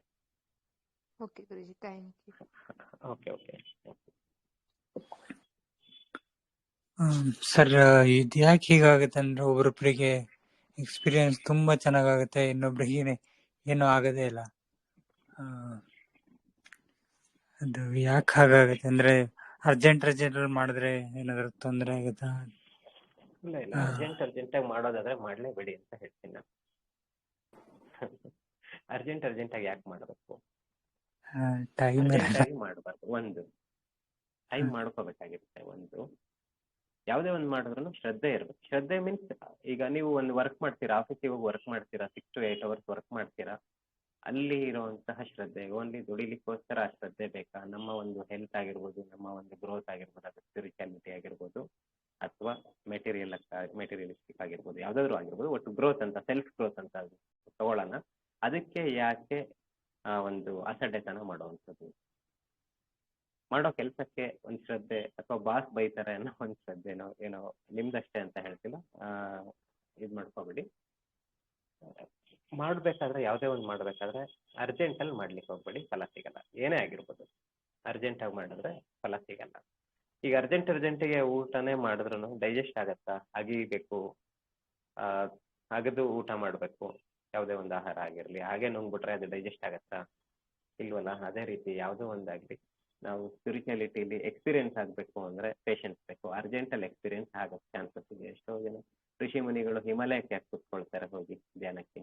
ಓಕೆ ಗುರುಜಿ, thank you. Okay okay. Sir, ಇದು ಯಾಕೆ ಹೀಗಾಗುತ್ತೆ ಅಂದ್ರೆ, ಒಬ್ಬರೊಬ್ಬರಿಗೆ ಎಕ್ಸ್ಪೀರಿಯನ್ಸ್ ತುಂಬಾ ಚೆನ್ನಾಗಾಗುತ್ತೆ, ಇನ್ನೊಬ್ರಿಗೆ ಏನೂ ಆಗದೇ ಇಲ್ಲ. ಅದು ಯಾಕೆ ಹಾಗಾಗುತ್ತೆ ಅಂದ್ರೆ, ಅರ್ಜೆಂಟ್ ಮಾಡಿದ್ರೆ ಏನಾದ್ರು ತೊಂದರೆ ಆಗುತ್ತಾ? ಇಲ್ಲ ಇಲ್ಲ, ಅರ್ಜೆಂಟಾಗಿ ಮಾಡೋದಾದ್ರೆ ಮಾಡಲೇಬೇಡಿ ಅಂತ ಹೇಳ್ತೀನಿ ನಾನು. ಅರ್ಜೆಂಟಾಗಿ ಯಾಕೆ ಮಾಡಬೇಕು? ಅರ್ಜೆಂಟಾಗಿ ಮಾಡಬಾರ್ದು. ಒಂದು ಟೈಮ್ ಮಾಡ್ಕೋಬೇಕಾಗಿರುತ್ತೆ. ಒಂದು ಯಾವುದೇ ಒಂದು ಮಾಡಿದ್ರು ಶ್ರದ್ಧೆ ಇರಬೇಕು. ಶ್ರದ್ಧೆ ಮೀನ್ಸ್, ಈಗ ನೀವು ಒಂದು ವರ್ಕ್ ಮಾಡ್ತೀರಾ, ಆಫೀಸಿಗೆ ಹೋಗಿ ವರ್ಕ್ ಮಾಡ್ತೀರಾ, 6 to 8 hours ವರ್ಕ್ ಮಾಡ್ತೀರಾ, ಅಲ್ಲಿ ಇರುವಂತಹ ಶ್ರದ್ಧೆ, ಓನ್ಲಿ ದುಡಿಲಿಕ್ಕೋಸ್ಕರ ಆ ಶ್ರದ್ಧೆ ಬೇಕಾ? ನಮ್ಮ ಒಂದು ಹೆಲ್ತ್ ಆಗಿರ್ಬೋದು, ನಮ್ಮ ಒಂದು ಗ್ರೋತ್ ಆಗಿರ್ಬೋದು, ಅದು ಸ್ಪಿರಿಚುಯಾಲಿಟಿ ಆಗಿರ್ಬೋದು, ಅಥವಾ ಮೆಟೀರಿಯಲಿಸ್ಟಿಕ್ ಆಗಿರ್ಬೋದು, ಯಾವುದಾದ್ರೂ ಆಗಿರ್ಬೋದು, ಒಟ್ಟು ಗ್ರೋತ್ ಅಂತ, ಸೆಲ್ಫ್ ಗ್ರೋತ್ ಅಂತ ತಗೊಳ್ಳೋಣ. ಅದಕ್ಕೆ ಯಾಕೆ ಒಂದು ಅಸಡ್ಡೆತನ ಮಾಡುವಂಥದ್ದು? ಮಾಡೋ ಕೆಲಸಕ್ಕೆ ಒಂದು ಶ್ರದ್ಧೆ, ಅಥವಾ ಬಾಸ್ ಬೈತಾರೆ ಅನ್ನೋ ಒಂದು ಶ್ರದ್ಧೆನೋ ಏನೋ ನಿಮ್ದಷ್ಟೇ ಅಂತ ಹೇಳ್ತಿಲ್ಲ, ಇದು ಮಾಡ್ಕೋಬೇಡಿ. ಮಾಡಬೇಕಾದ್ರೆ, ಯಾವುದೇ ಒಂದು ಮಾಡಬೇಕಾದ್ರೆ ಅರ್ಜೆಂಟಲ್ಲಿ ಮಾಡ್ಲಿಕ್ಕೆ ಹೋಗ್ಬೇಡಿ, ಫಲ ಸಿಗಲ್ಲ. ಏನೇ ಆಗಿರ್ಬೋದು, ಅರ್ಜೆಂಟಾಗಿ ಮಾಡಿದ್ರೆ ಫಲ ಸಿಗಲ್ಲ. ಈಗ ಅರ್ಜೆಂಟಿಗೆ ಊಟನೇ ಮಾಡಿದ್ರು ಡೈಜೆಸ್ಟ್ ಆಗತ್ತಾ? ಅಗಿಬೇಕು, ಅಗದು ಊಟ ಮಾಡಬೇಕು. ಯಾವುದೇ ಒಂದು ಆಹಾರ ಆಗಿರಲಿ, ಹಾಗೆ ನುಂಗ್ಬಿಟ್ರೆ ಅದು ಡೈಜೆಸ್ಟ್ ಆಗತ್ತಾ? ಇಲ್ವಲ್ಲ. ಅದೇ ರೀತಿ ಯಾವುದೋ ಒಂದಾಗಲಿ, ನಾವು ಸ್ಪಿರಿಚುಯಾಲಿಟಿಲಿ ಎಕ್ಸ್ಪೀರಿಯನ್ಸ್ ಆಗಬೇಕು ಅಂದರೆ ಪೇಷನ್ಸ್ ಬೇಕು. ಅರ್ಜೆಂಟಲ್ಲಿ ಎಕ್ಸ್ಪೀರಿಯನ್ಸ್ ಆಗೋಕ್ಕೆ ಚಾನ್ಸಸ್ ಇದೆ. ಎಷ್ಟೋ ಜನ ಋಷಿ ಮುನಿಗಳು ಹಿಮಾಲಯಕ್ಕೆ ಯಾಕೆ ಕೂತ್ಕೊಳ್ತಾರೆ ಹೋಗಿ ಧ್ಯಾನಕ್ಕೆ?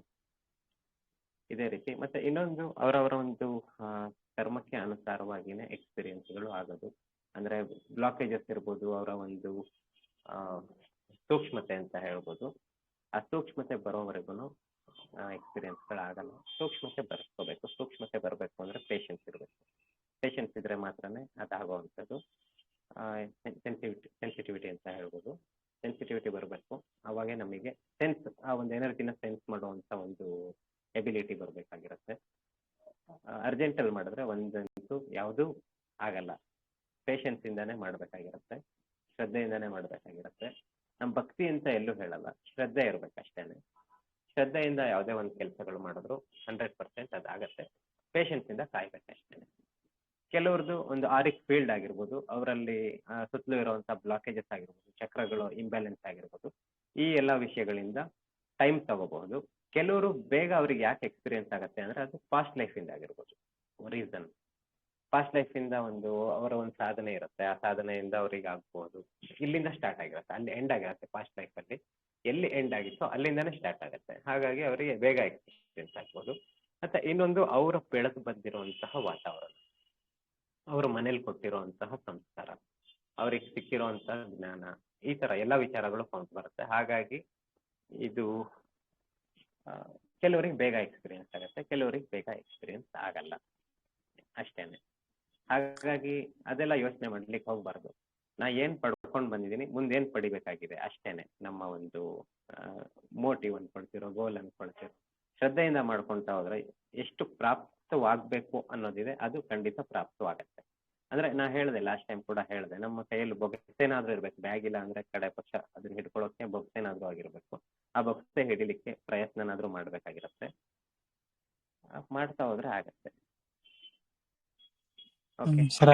ಇದೇ ರೀತಿ. ಮತ್ತೆ ಇನ್ನೊಂದು, ಅವರವರ ಒಂದು ಕರ್ಮಕ್ಕೆ ಅನುಸಾರವಾಗಿಯೇ ಎಕ್ಸ್ಪೀರಿಯನ್ಸ್ಗಳು ಆಗೋದು. ಅಂದರೆ ಬ್ಲಾಕೇಜಸ್ ಇರ್ಬೋದು, ಅವರ ಒಂದು ಸೂಕ್ಷ್ಮತೆ ಅಂತ ಹೇಳ್ಬೋದು. ಆ ಸೂಕ್ಷ್ಮತೆ ಬರೋವರೆಗೂ ಎಕ್ಸ್ಪೀರಿಯನ್ಸ್ಗಳಾಗಲ್ಲ. ಸೂಕ್ಷ್ಮತೆ ಬರ್ಸ್ಕೋಬೇಕು. ಸೂಕ್ಷ್ಮತೆ ಬರಬೇಕು ಅಂದರೆ ಪೇಷನ್ಸ್ ಇರಬೇಕು. ಪೇಷನ್ಸ್ ಇದ್ರೆ ಮಾತ್ರನೇ ಅದಾಗುವಂಥದ್ದು. ಸೆನ್ಸಿಟಿವಿಟಿ ಅಂತ ಹೇಳ್ಬೋದು. ಸೆನ್ಸಿಟಿವಿಟಿ ಬರಬೇಕು. ಅವಾಗೇ ನಮಗೆ ಸೆನ್ಸ್, ಆ ಒಂದು ಎನರ್ಜಿನ ಸೆನ್ಸ್ ಮಾಡುವಂಥ ಒಂದು ಎಬಿಲಿಟಿ ಬರಬೇಕಾಗಿರುತ್ತೆ. ಅರ್ಜೆಂಟಲ್ಲಿ ಮಾಡಿದ್ರೆ ಒಂದಂತೂ ಯಾವುದೂ ಆಗಲ್ಲ. ಪೇಷನ್ಸಿಂದಾನೇ ಮಾಡಬೇಕಾಗಿರುತ್ತೆ, ಶ್ರದ್ಧೆಯಿಂದಾನೇ ಮಾಡಬೇಕಾಗಿರುತ್ತೆ. ನಮ್ಮ ಭಕ್ತಿ ಅಂತ ಎಲ್ಲೂ ಹೇಳಲ್ಲ, ಶ್ರದ್ಧೆ ಇರಬೇಕಷ್ಟೇ. ಶ್ರದ್ಧೆಯಿಂದ ಯಾವುದೇ ಒಂದು ಕೆಲಸಗಳು ಮಾಡಿದ್ರು 100% ಅದಾಗತ್ತೆ. ಪೇಷನ್ಸಿಂದ ಕಾಯ್ಬೇಕಷ್ಟೇ. ಕೆಲವ್ರದ್ದು ಒಂದು ಆರಿಕ್ ಫೀಲ್ಡ್ ಆಗಿರ್ಬೋದು, ಅವರಲ್ಲಿ ಸುತ್ತಲೂ ಇರುವಂಥ ಬ್ಲಾಕೇಜಸ್ ಆಗಿರ್ಬೋದು, ಚಕ್ರಗಳು ಇಂಬ್ಯಾಲೆನ್ಸ್ ಆಗಿರ್ಬೋದು, ಈ ಎಲ್ಲ ವಿಷಯಗಳಿಂದ ಟೈಮ್ ತಗೋಬಹುದು. ಕೆಲವರು ಬೇಗ ಅವ್ರಿಗೆ ಯಾಕೆ ಎಕ್ಸ್ಪೀರಿಯನ್ಸ್ ಆಗುತ್ತೆ ಅಂದರೆ, ಅದು ಪಾಸ್ಟ್ ಲೈಫಿಂದ ಆಗಿರ್ಬೋದು. ರೀಸನ್, ಪಾಸ್ಟ್ ಲೈಫಿಂದ ಅವರ ಒಂದು ಸಾಧನೆ ಇರುತ್ತೆ. ಆ ಸಾಧನೆಯಿಂದ ಅವ್ರಿಗೆ ಆಗ್ಬೋದು. ಇಲ್ಲಿಂದ ಸ್ಟಾರ್ಟ್ ಆಗಿರುತ್ತೆ, ಅಲ್ಲಿ ಎಂಡ್ ಆಗಿರುತ್ತೆ. ಪಾಸ್ಟ್ ಲೈಫಲ್ಲಿ ಎಲ್ಲಿ ಎಂಡ್ ಆಗಿತ್ತೋ ಅಲ್ಲಿಂದಾನೇ ಸ್ಟಾರ್ಟ್ ಆಗುತ್ತೆ. ಹಾಗಾಗಿ ಅವರಿಗೆ ಬೇಗ ಎಕ್ಸ್ಪೀರಿಯನ್ಸ್ ಆಗ್ಬೋದು. ಮತ್ತು ಇನ್ನೊಂದು, ಅವರ ಬೆಳೆದು ಬಂದಿರುವಂತಹ ವಾತಾವರಣ, ಅವರು ಮನೇಲಿ ಕೊಟ್ಟಿರುವಂತಹ ಸಂಸ್ಕಾರ, ಅವ್ರಿಗೆ ಸಿಕ್ಕಿರುವಂತಹ ಜ್ಞಾನ, ಈ ಥರ ಎಲ್ಲ ವಿಚಾರಗಳು ಕೌಂಟ್ ಬರುತ್ತೆ. ಹಾಗಾಗಿ ಇದು ಕೆಲವರಿಗೆ ಬೇಗ ಎಕ್ಸ್ಪೀರಿಯನ್ಸ್ ಆಗುತ್ತೆ, ಕೆಲವರಿಗೆ ಬೇಗ ಎಕ್ಸ್ಪೀರಿಯನ್ಸ್ ಆಗಲ್ಲ ಅಷ್ಟೇನೆ. ಹಾಗಾಗಿ ಅದೆಲ್ಲ ಯೋಚನೆ ಮಾಡ್ಲಿಕ್ಕೆ ಹೋಗ್ಬಾರ್ದು. ನಾ ಏನು ಪಡ್ಕೊಂಡು ಬಂದಿದ್ದೀನಿ, ಮುಂದೇನು ಪಡಿಬೇಕಾಗಿದೆ ಅಷ್ಟೇನೆ. ನಮ್ಮ ಒಂದು ಮೋಟಿವ್ ಅನ್ಕೊಳ್ತಿರೋ, ಗೋಲ್ ಅನ್ಕೊಳ್ತಿರೋ, ಶ್ರದ್ಧೆಯಿಂದ ಮಾಡ್ಕೊಳ್ತಾ ಹೋದ್ರೆ ಎಷ್ಟು ಪ್ರಾಪ್ತವಾಗಬೇಕು ಅನ್ನೋದಿದೆ, ಅದು ಖಂಡಿತ ಪ್ರಾಪ್ತವಾಗತ್ತೆ. ಅಂದ್ರೆ ನಾ ಹೇಳಿದೆ, ಲಾಸ್ಟ್ ಟೈಮ್ ಕೂಡ ಹೇಳಿದೆ, ನಮ್ಮ ಕೈಯಲ್ಲಿ ಬೊಕ್ಸೇನಾದ್ರೂ ಇರ್ಬೇಕು. ಬ್ಯಾಗ್ ಇಲ್ಲ ಅಂದ್ರೆ ಕಡೆ ಪಕ್ಷ ಅದನ್ನ ಹಿಡ್ಕೊಳ್ಳೋಕೆ ಬೊಕ್ಸೇನಾದ್ರೂ ಆಗಿರ್ಬೇಕು. ಆ ಬೊಕ್ಸೆ ಹಿಡಿಲಿಕ್ಕೆ ಪ್ರಯತ್ನನಾದ್ರೂ ಮಾಡ್ಬೇಕಾಗಿರುತ್ತೆ. ಮಾಡ್ತಾ ಹೋದ್ರೆ ಆಗತ್ತೆ. ಓಕೆ, ಸರ್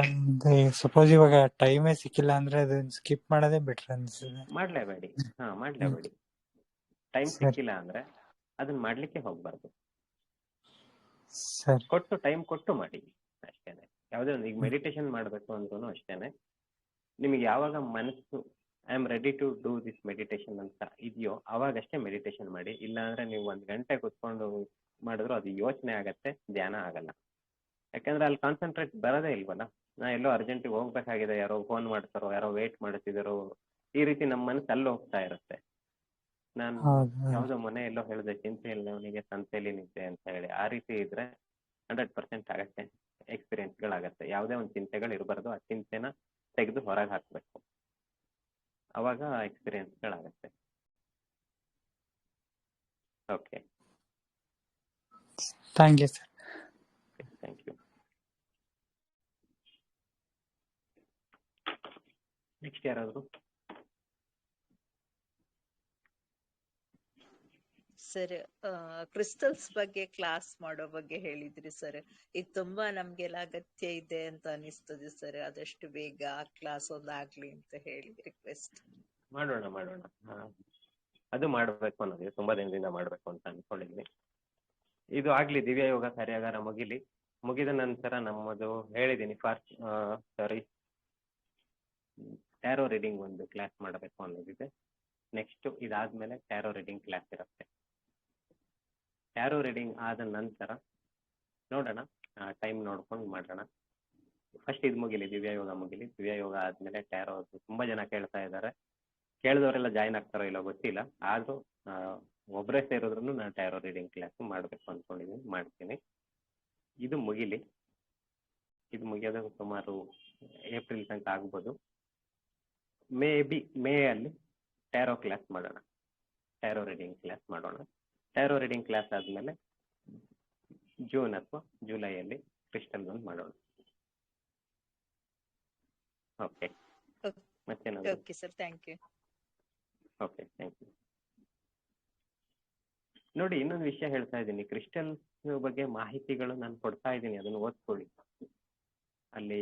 ಸಪೋಸ್ ಇವಾಗ ಟೈಮೇ ಸಿಕ್ಕಿಲ್ಲ ಅಂದ್ರೆ ಅದನ್ನ ಸ್ಕಿಪ್ ಮಾಡೋದೇ ಬೆಟರ್ ಅನ್ಸುತ್ತೆ. ಮಾಡ್ಲೇಬೇಡಿ. ಮಾಡ್ಲೇಬೇಡಿ. ಟೈಮ್ ಸರಿ ಸಿಕ್ಕಿಲ್ಲ ಅಂದ್ರೆ ಅದನ್ನ ಮಾಡ್ಲಿಕ್ಕೆ ಹೋಗ್ಬಾರ್ದು. ಸರಿ ಟೈಮ್ ಕೊಟ್ಟು ಮಾಡಿ ಅಷ್ಟೇನೆ. ಯಾವುದೇ ಒಂದು ಈಗ ಮೆಡಿಟೇಷನ್ ಮಾಡಬೇಕು ಅಂದ್ರೂ ಅಷ್ಟೇನೆ, ನಿಮಗೆ ಯಾವಾಗ ಮನಸ್ಸು I am ready to do this meditation ಅಂತ ಇದೆಯೋ ಅವಾಗಷ್ಟೇ ಮೆಡಿಟೇಷನ್ ಮಾಡಿ. ಇಲ್ಲ ಅಂದ್ರೆ ನೀವು 1 ಗಂಟೆ ಕುತ್ಕೊಂಡು ಮಾಡಿದ್ರು ಅದು ಯೋಚನೆ ಆಗತ್ತೆ, ಧ್ಯಾನ ಆಗಲ್ಲ. ಯಾಕಂದ್ರೆ ಅಲ್ಲಿ ಕಾನ್ಸಂಟ್ರೇಟ್ ಬರೋದೇ ಇಲ್ವಲ್ಲ. ನಾ ಎಲ್ಲೋ ಅರ್ಜೆಂಟಿಗೆ ಹೋಗ್ಬೇಕಾಗಿದೆ, ಯಾರೋ ಫೋನ್ ಮಾಡ್ತಾರೋ, ಯಾರೋ ವೇಟ್ ಮಾಡ್ತಿದ್ದಾರೋ, ಈ ರೀತಿ ನಮ್ಮ ಮನಸ್ಸು ಅಲ್ಲಿ ಹೋಗ್ತಾ ಇರುತ್ತೆ. ನಾನು ಹೌದು ಯಾವುದೋ ಮನೆ ಎಲ್ಲೋ ಹೇಳಿದೆ, ಚಿಂತೆ ಇಲ್ಲವನಿಗೆ ಸಂತೆಯಲ್ಲಿ ನಿದ್ದೆ ಅಂತ ಹೇಳಿ. ಆ ರೀತಿ ಇದ್ರೆ 100% ಆಗತ್ತೆ, ಎಕ್ಸ್ಪೀರಿಯನ್ಸ್ಗಳಾಗತ್ತೆ. ಯಾವುದೇ ಒಂದು ಚಿಂತೆಗಳು ಇರಬಾರ್ದು, ಆ ಚಿಂತೆನ ತೆಗೆದು ಹೊರಗೆ ಹಾಕಬೇಕು, ಅವಾಗ ಎಕ್ಸ್ಪೀರಿಯನ್ಸ್ಗಳಾಗತ್ತೆ. Okay, thank you sir. Thank you. Next ಯಾರಾದ್ರು? ಸರ್, ಕ್ರಿಸ್ಟಲ್ಸ್ ಬಗ್ಗೆ ಕ್ಲಾಸ್ ಮಾಡೋ ಬಗ್ಗೆ ಹೇಳಿದ್ರಿ ಸರ್. ಇದು ತುಂಬಾ ನಮ್ಗೆಲ್ಲ ಅಗತ್ಯ ಇದೆ ಅಂತ ಅನಿಸ್ತದೆ ಸರ್. ಆದಷ್ಟು ಬೇಗ ಆ ಕ್ಲಾಸ್ ಒಂದಾಗ್ಲಿ ಅಂತ ಹೇಳಿ ರಿಕ್ವೆಸ್ಟ್. ಮಾಡೋಣ. ಅದು ಮಾಡಬೇಕು ಅನ್ನೋದು ತುಂಬಾ ದಿನದಿಂದ ಮಾಡಬೇಕು ಅಂತ ಅನ್ಕೊಂಡಿದ್ವಿ. ಇದು ಆಗ್ಲಿ, ದಿವ್ಯ ಯೋಗ ಕಾರ್ಯಾಗಾರ ಮುಗಿದ ನಂತರ ನಮ್ಮದು ಹೇಳಿದ್ದೀನಿ ಟ್ಯಾರೋ ರೀಡಿಂಗ್ ಒಂದು ಕ್ಲಾಸ್ ಮಾಡಬೇಕು ಅನ್ನೋದಿದೆ. ನೆಕ್ಸ್ಟ್ ಇದಾದ್ಮೇಲೆ ಟ್ಯಾರೋ ರೀಡಿಂಗ್ ಕ್ಲಾಸ್ ಇರುತ್ತೆ. ಟ್ಯಾರೋ ರೀಡಿಂಗ್ ಆದ ನಂತರ ನೋಡೋಣ, ಟೈಮ್ ನೋಡ್ಕೊಂಡು ಮಾಡೋಣ. ಫಸ್ಟ್ ಇದು ಮುಗಿಲಿ, ದಿವ್ಯ ಯೋಗ ಮುಗಿಲಿ. ದಿವ್ಯ ಯೋಗ ಆದ್ಮೇಲೆ ಟ್ಯಾರೋ ತುಂಬಾ ಜನ ಕೇಳ್ತಾ ಇದ್ದಾರೆ. ಕೇಳಿದವರೆಲ್ಲ ಜಾಯ್ನ್ ಆಗ್ತಾರೋ ಇಲ್ಲ ಗೊತ್ತಿಲ್ಲ, ಆದ್ರೂ ಒಬ್ಬರೇ ಸೇರಿದ್ರು ನಾನು ಟ್ಯಾರೋ ರೀಡಿಂಗ್ ಕ್ಲಾಸ್ ಮಾಡಬೇಕು ಅಂದ್ಕೊಂಡಿದ್ದೀನಿ, ಮಾಡ್ತೀನಿ. ಇದು ಮುಗಿಲಿ. ಇದು ಮುಗಿಯೋದು ಸುಮಾರು ಏಪ್ರಿಲ್ ತನಕ ಆಗ್ಬೋದು. ಮೇ ಅಲ್ಲಿ ಟ್ಯಾರೋ ಕ್ಲಾಸ್ ಮಾಡೋಣ, ಟ್ಯಾರೋ ರೀಡಿಂಗ್ ಕ್ಲಾಸ್ ಮಾಡೋಣ. ಟ್ಯಾರೋ ರೀಡಿಂಗ್ ಕ್ಲಾಸ್ ಆದಮೇಲೆ ಜೂನ್ ಅಥವಾ ಜುಲೈಯಲ್ಲಿ ಕ್ರಿಸ್ಟಲ್ ಒಂದು ಮಾಡೋಣ. ಓಕೆ, ಮತ್ತೇನಾದ್ರು? Okay sir, thank you. Okay, thank you. ನೋಡಿ, ಇನ್ನೊಂದು ವಿಷಯ ಹೇಳ್ತಾ ಇದ್ದೀನಿ. ಕ್ರಿಸ್ಟಲ್ಸ್ ಬಗ್ಗೆ ಮಾಹಿತಿಗಳು ನಾನು ಕೊಡ್ತಾ ಇದ್ದೀನಿ, ಅದನ್ನು ಓದ್ಕೊಳ್ಳಿ. ಅಲ್ಲಿ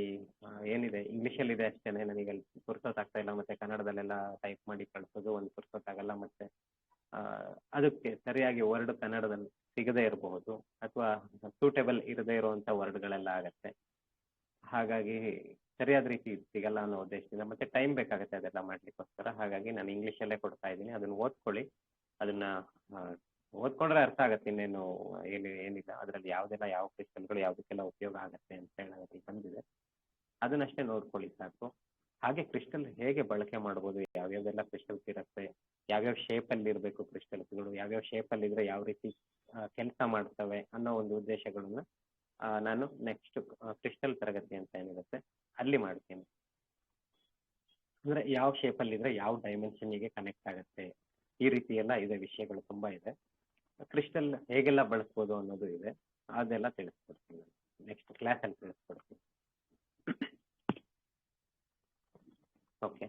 ಏನಿದೆ ಇಂಗ್ಲೀಷಲ್ಲಿ ಇದೆ ಅಷ್ಟೇನೆ, ನನಗೆ ಅಲ್ಲಿ ಪುರ್ಸೊತ್ತಾಗ್ತಾ ಇಲ್ಲ. ಮತ್ತೆ ಕನ್ನಡದಲ್ಲೆಲ್ಲ ಟೈಪ್ ಮಾಡಿ ಕಳಿಸೋದು ಒಂದು ಪುರ್ಸೊತ್ತಾಗಲ್ಲ. ಮತ್ತೆ ಅದಕ್ಕೆ ಸರಿಯಾಗಿ ವರ್ಡ್ ಕನ್ನಡದಲ್ಲಿ ಸಿಗದೇ ಇರಬಹುದು, ಅಥವಾ ಸೂಟೇಬಲ್ ಇರದೇ ಇರುವಂಥ ವರ್ಡ್ಗಳೆಲ್ಲ ಆಗತ್ತೆ. ಹಾಗಾಗಿ ಸರಿಯಾದ ರೀತಿ ಸಿಗಲ್ಲ ಅನ್ನೋ ಉದ್ದೇಶದಿಂದ, ಮತ್ತೆ ಟೈಮ್ ಬೇಕಾಗುತ್ತೆ ಅದೆಲ್ಲ ಮಾಡ್ಲಿಕ್ಕೋಸ್ಕರ. ಹಾಗಾಗಿ ನಾನು ಇಂಗ್ಲೀಷಲ್ಲೇ ಕೊಡ್ತಾ ಇದ್ದೀನಿ, ಅದನ್ನು ಓದ್ಕೊಳ್ಳಿ. ಅದನ್ನ ಓದ್ಕೊಂಡ್ರೆ ಅರ್ಥ ಆಗುತ್ತೆ, ಇನ್ನೇನು ಏನಿಲ್ಲ ಅದರಲ್ಲಿ, ಯಾವುದೆಲ್ಲ ಯಾವ ಕ್ರಿಸ್ಟಲ್ಗಳು ಯಾವುದಕ್ಕೆಲ್ಲ ಉಪಯೋಗ ಆಗುತ್ತೆ ಅಂತ ಹೇಳಿ ಬಂದಿದೆ. ಅದನ್ನಷ್ಟೇ ನೋಡ್ಕೊಳ್ಳಿ ಸಾಕು. ಹಾಗೆ ಕ್ರಿಸ್ಟಲ್ ಹೇಗೆ ಬಳಕೆ ಮಾಡ್ಬೋದು, ಯಾವ್ಯಾವೆಲ್ಲ ಕ್ರಿಸ್ಟಲ್ಸ್ ಇರುತ್ತೆ, ಯಾವ್ಯಾವ ಶೇಪಲ್ಲಿ ಇರಬೇಕು ಕ್ರಿಸ್ಟಲ್ಸ್ಗಳು, ಯಾವ್ಯಾವ ಶೇಪಲ್ಲಿ ಇದ್ರೆ ಯಾವ ರೀತಿ ಕೆಲಸ ಮಾಡ್ತವೆ ಅನ್ನೋ ಒಂದು ಉದ್ದೇಶಗಳನ್ನ ನಾನು ನೆಕ್ಸ್ಟ್ ಕ್ರಿಸ್ಟಲ್ ತರಗತಿ ಅಂತ ಏನಿರುತ್ತೆ ಅಲ್ಲಿ ಮಾಡ್ತೀನಿ. ಅಂದ್ರೆ ಯಾವ ಶೇಪಲ್ಲಿ ಇದ್ರೆ ಯಾವ ಡೈಮೆನ್ಷನ್ಗೆ ಕನೆಕ್ಟ್ ಆಗುತ್ತೆ, ಈ ರೀತಿ ಎಲ್ಲ ಇದೆ, ವಿಷಯಗಳು ತುಂಬಾ ಇದೆ. ಕ್ರಿಸ್ಟಲ್ ಹೇಗೆಲ್ಲ ಬಳಸ್ಬೋದು ಅನ್ನೋದು ಇದೆ, ಅದೆಲ್ಲ ತಿಳಿಸ್ಕೊಡ್ತೀನಿ ನೆಕ್ಸ್ಟ್ ಕ್ಲಾಸಲ್ಲಿ ತಿಳಿಸ್ಕೊಡ್ತೀನಿ. ಓಕೆ,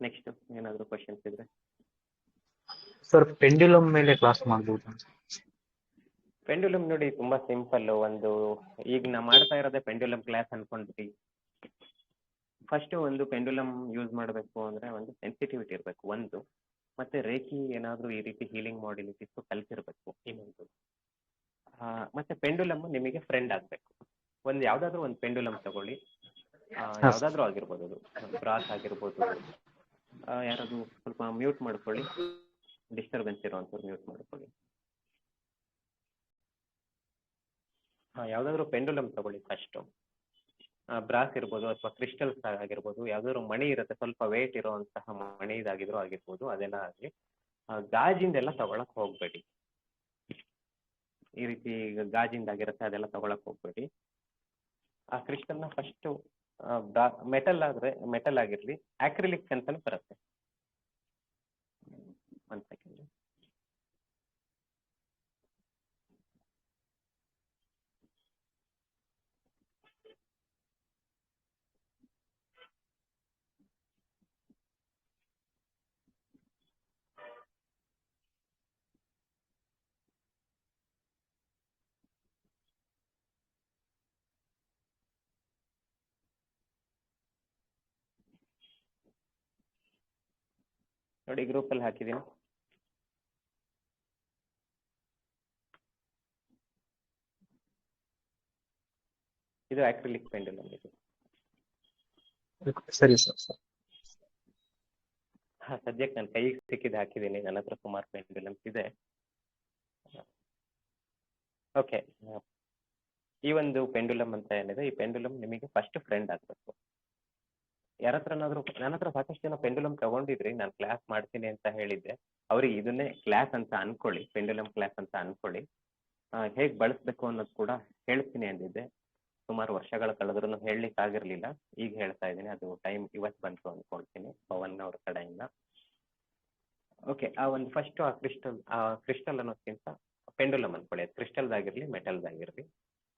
ನೆಕ್ಸ್ಟ್ ಏನಾದರೂ ಕ್ವಶನ್ಸ್ ಇದ್ರೆ? ಸರ್, ಪೆಂಡ್ಯುಲಮ್ ಮೇಲೆ ಕ್ಲಾಸ್ ಮಾಡ್ಬೋದು? ಪೆಂಡ್ಯುಲಮ್ ನೋಡಿ, ತುಂಬಾ ಸಿಂಪಲ್. ಈಗ ನಾ ಮಾಡ್ತಾ ಇರೋದೇ ಪೆಂಡ್ಯುಲಮ್ ಕ್ಲಾಸ್ ಅನ್ಕೊಂಡ್ರಿ. ಫಸ್ಟ್ ಒಂದು ಪೆಂಡ್ಯುಲಮ್ ಯೂಸ್ ಮಾಡಬೇಕು ಅಂದ್ರೆ ಒಂದು ಸೆನ್ಸಿಟಿವಿಟಿ ಇರಬೇಕು ಒಂದು, ಮತ್ತೆ ರೇಖಿ ಏನಾದರೂ ಈ ರೀತಿ ಹೀಲಿಂಗ್ ಮಾಡಿಲಿಕ್ಕಿತ್ತು ಕಲ್ತಿರ್ಬೇಕು ಇನ್ನೊಂದು. ಮತ್ತೆ ಪೆಂಡ್ಯುಲಮ್ ನಿಮಗೆ ಫ್ರೆಂಡ್ ಆಗಬೇಕು. ಯಾವ್ದಾದ್ರು ಒಂದು ಪೆಂಡ್ಯುಲಮ್ ತಗೊಳ್ಳಿ, ಯಾವ್ದಾದ್ರು ಆಗಿರ್ಬೋದು, ಅದು ಬ್ರಾಸ್ ಆಗಿರ್ಬೋದು. ಯಾರಾದ್ರು ಸ್ವಲ್ಪ ಮ್ಯೂಟ್ ಮಾಡ್ಕೊಳ್ಳಿ, ಡಿಸ್ಟರ್ಬೆನ್ಸ್ ಇರೋವಂಥವ್ರು ಮ್ಯೂಟ್ ಮಾಡ್ಕೊಳ್ಳಿ. ಯಾವ್ದಾದ್ರು ಪೆಂಡುಲಮ್ ತಗೊಳ್ಳಿ ಫಸ್ಟು. ಬ್ರಾಸ್ ಇರ್ಬೋದು ಅಥವಾ ಕ್ರಿಸ್ಟಲ್ಸ್ ಆಗಿರ್ಬೋದು, ಯಾವ್ದಾದ್ರು ಮಣಿ ಇರುತ್ತೆ, ಸ್ವಲ್ಪ ವೇಟ್ ಇರುವಂತಹ ಮಣಿ ಇದಾಗಿದ್ರು ಆಗಿರ್ಬೋದು, ಅದೆಲ್ಲ ಆಗಲಿ. ಗಾಜಿಂದೆಲ್ಲ ತಗೊಳಕ್ ಹೋಗ್ಬೇಡಿ. ಈ ರೀತಿ ಗಾಜಿಂದಾಗಿರುತ್ತೆ ಅದೆಲ್ಲ ತಗೊಳಕ್ ಹೋಗ್ಬೇಡಿ. ಆ ಕ್ರಿಸ್ಟಲ್ನ ಫಸ್ಟು ಮೆಟಲ್ ಆಗಿರ್ಲಿ, ಆಕ್ರಿಲಿಕ್ ಅಂತಾನೆ ಬರುತ್ತೆ. ಒಂದು ಸೆಕೆಂಡ್. ನೋಡಿ ಗ್ರೂಪ್ ಅಲ್ಲಿ ಹಾಕಿದ್ದೀನಿ. ಇದು ಆಕ್ರಿಲಿಕ್ ಪೆಂಡುಲಮ್ ಇದು. ಸರಿ ಸರ್. ಸದ್ಯಕ್ಕೆ ನನ್ನ ಕೈಗೆ ಸಿಕ್ಕಿದ್ದು ಹಾಕಿದ್ದೀನಿ. ನನ್ನ ಹತ್ರ ಸುಮಾರು ಪೆಂಡುಲಮ್ಸ್ ಇದೆ. ಓಕೆ, ಈ ಒಂದು ಪೆಂಡುಲಮ್ ಅಂತ ಏನಿದೆ, ಈ ಪೆಂಡುಲಮ್ ನಿಮಗೆ ಫಸ್ಟ್ ಫ್ರೆಂಡ್ ಆಗಬೇಕು. ಯಾರ ಹತ್ರನಾದ್ರೂ, ನನ್ನ ಹತ್ರ ಸಾಕಷ್ಟು ಜನ ಪೆಂಡುಲಮ್ ತಗೊಂಡಿದ್ರಿ, ನಾನು ಕ್ಲಾಸ್ ಮಾಡ್ತೀನಿ ಅಂತ ಹೇಳಿದ್ದೆ. ಅವ್ರಿಗೆ ಇದನ್ನೇ ಕ್ಲಾಸ್ ಅಂತ ಅನ್ಕೊಳ್ಳಿ, ಪೆಂಡುಲಮ್ ಕ್ಲಾಸ್ ಅಂತ ಅನ್ಕೊಳ್ಳಿ. ಹೇಗೆ ಬಳಸಬೇಕು ಅನ್ನೋದು ಕೂಡ ಹೇಳ್ತೀನಿ ಅಂದಿದ್ದೆ. ಸುಮಾರು ವರ್ಷಗಳ ಕಳೆದ್ರೂ ಹೇಳಲಿಕ್ಕೆ ಆಗಿರಲಿಲ್ಲ. ಈಗ ಹೇಳ್ತಾ ಇದ್ದೀನಿ, ಅದು ಟೈಮ್ ಇವತ್ತು ಬಂತು ಅಂದ್ಕೊಳ್ತೀನಿ ಪವನ್ ಅವ್ರ ಕಡೆಯಿಂದ. ಓಕೆ, ಆ ಒಂದು ಫಸ್ಟ್ ಆ ಕ್ರಿಸ್ಟಲ್ ಅನ್ನೋದಕ್ಕಿಂತ ಪೆಂಡುಲಮ್ ಅನ್ಕೊಳ್ಳಿ. ಅದು ಕ್ರಿಸ್ಟಲ್ದಾಗಿರಲಿ ಮೆಟಲ್ದಾಗಿರಲಿ,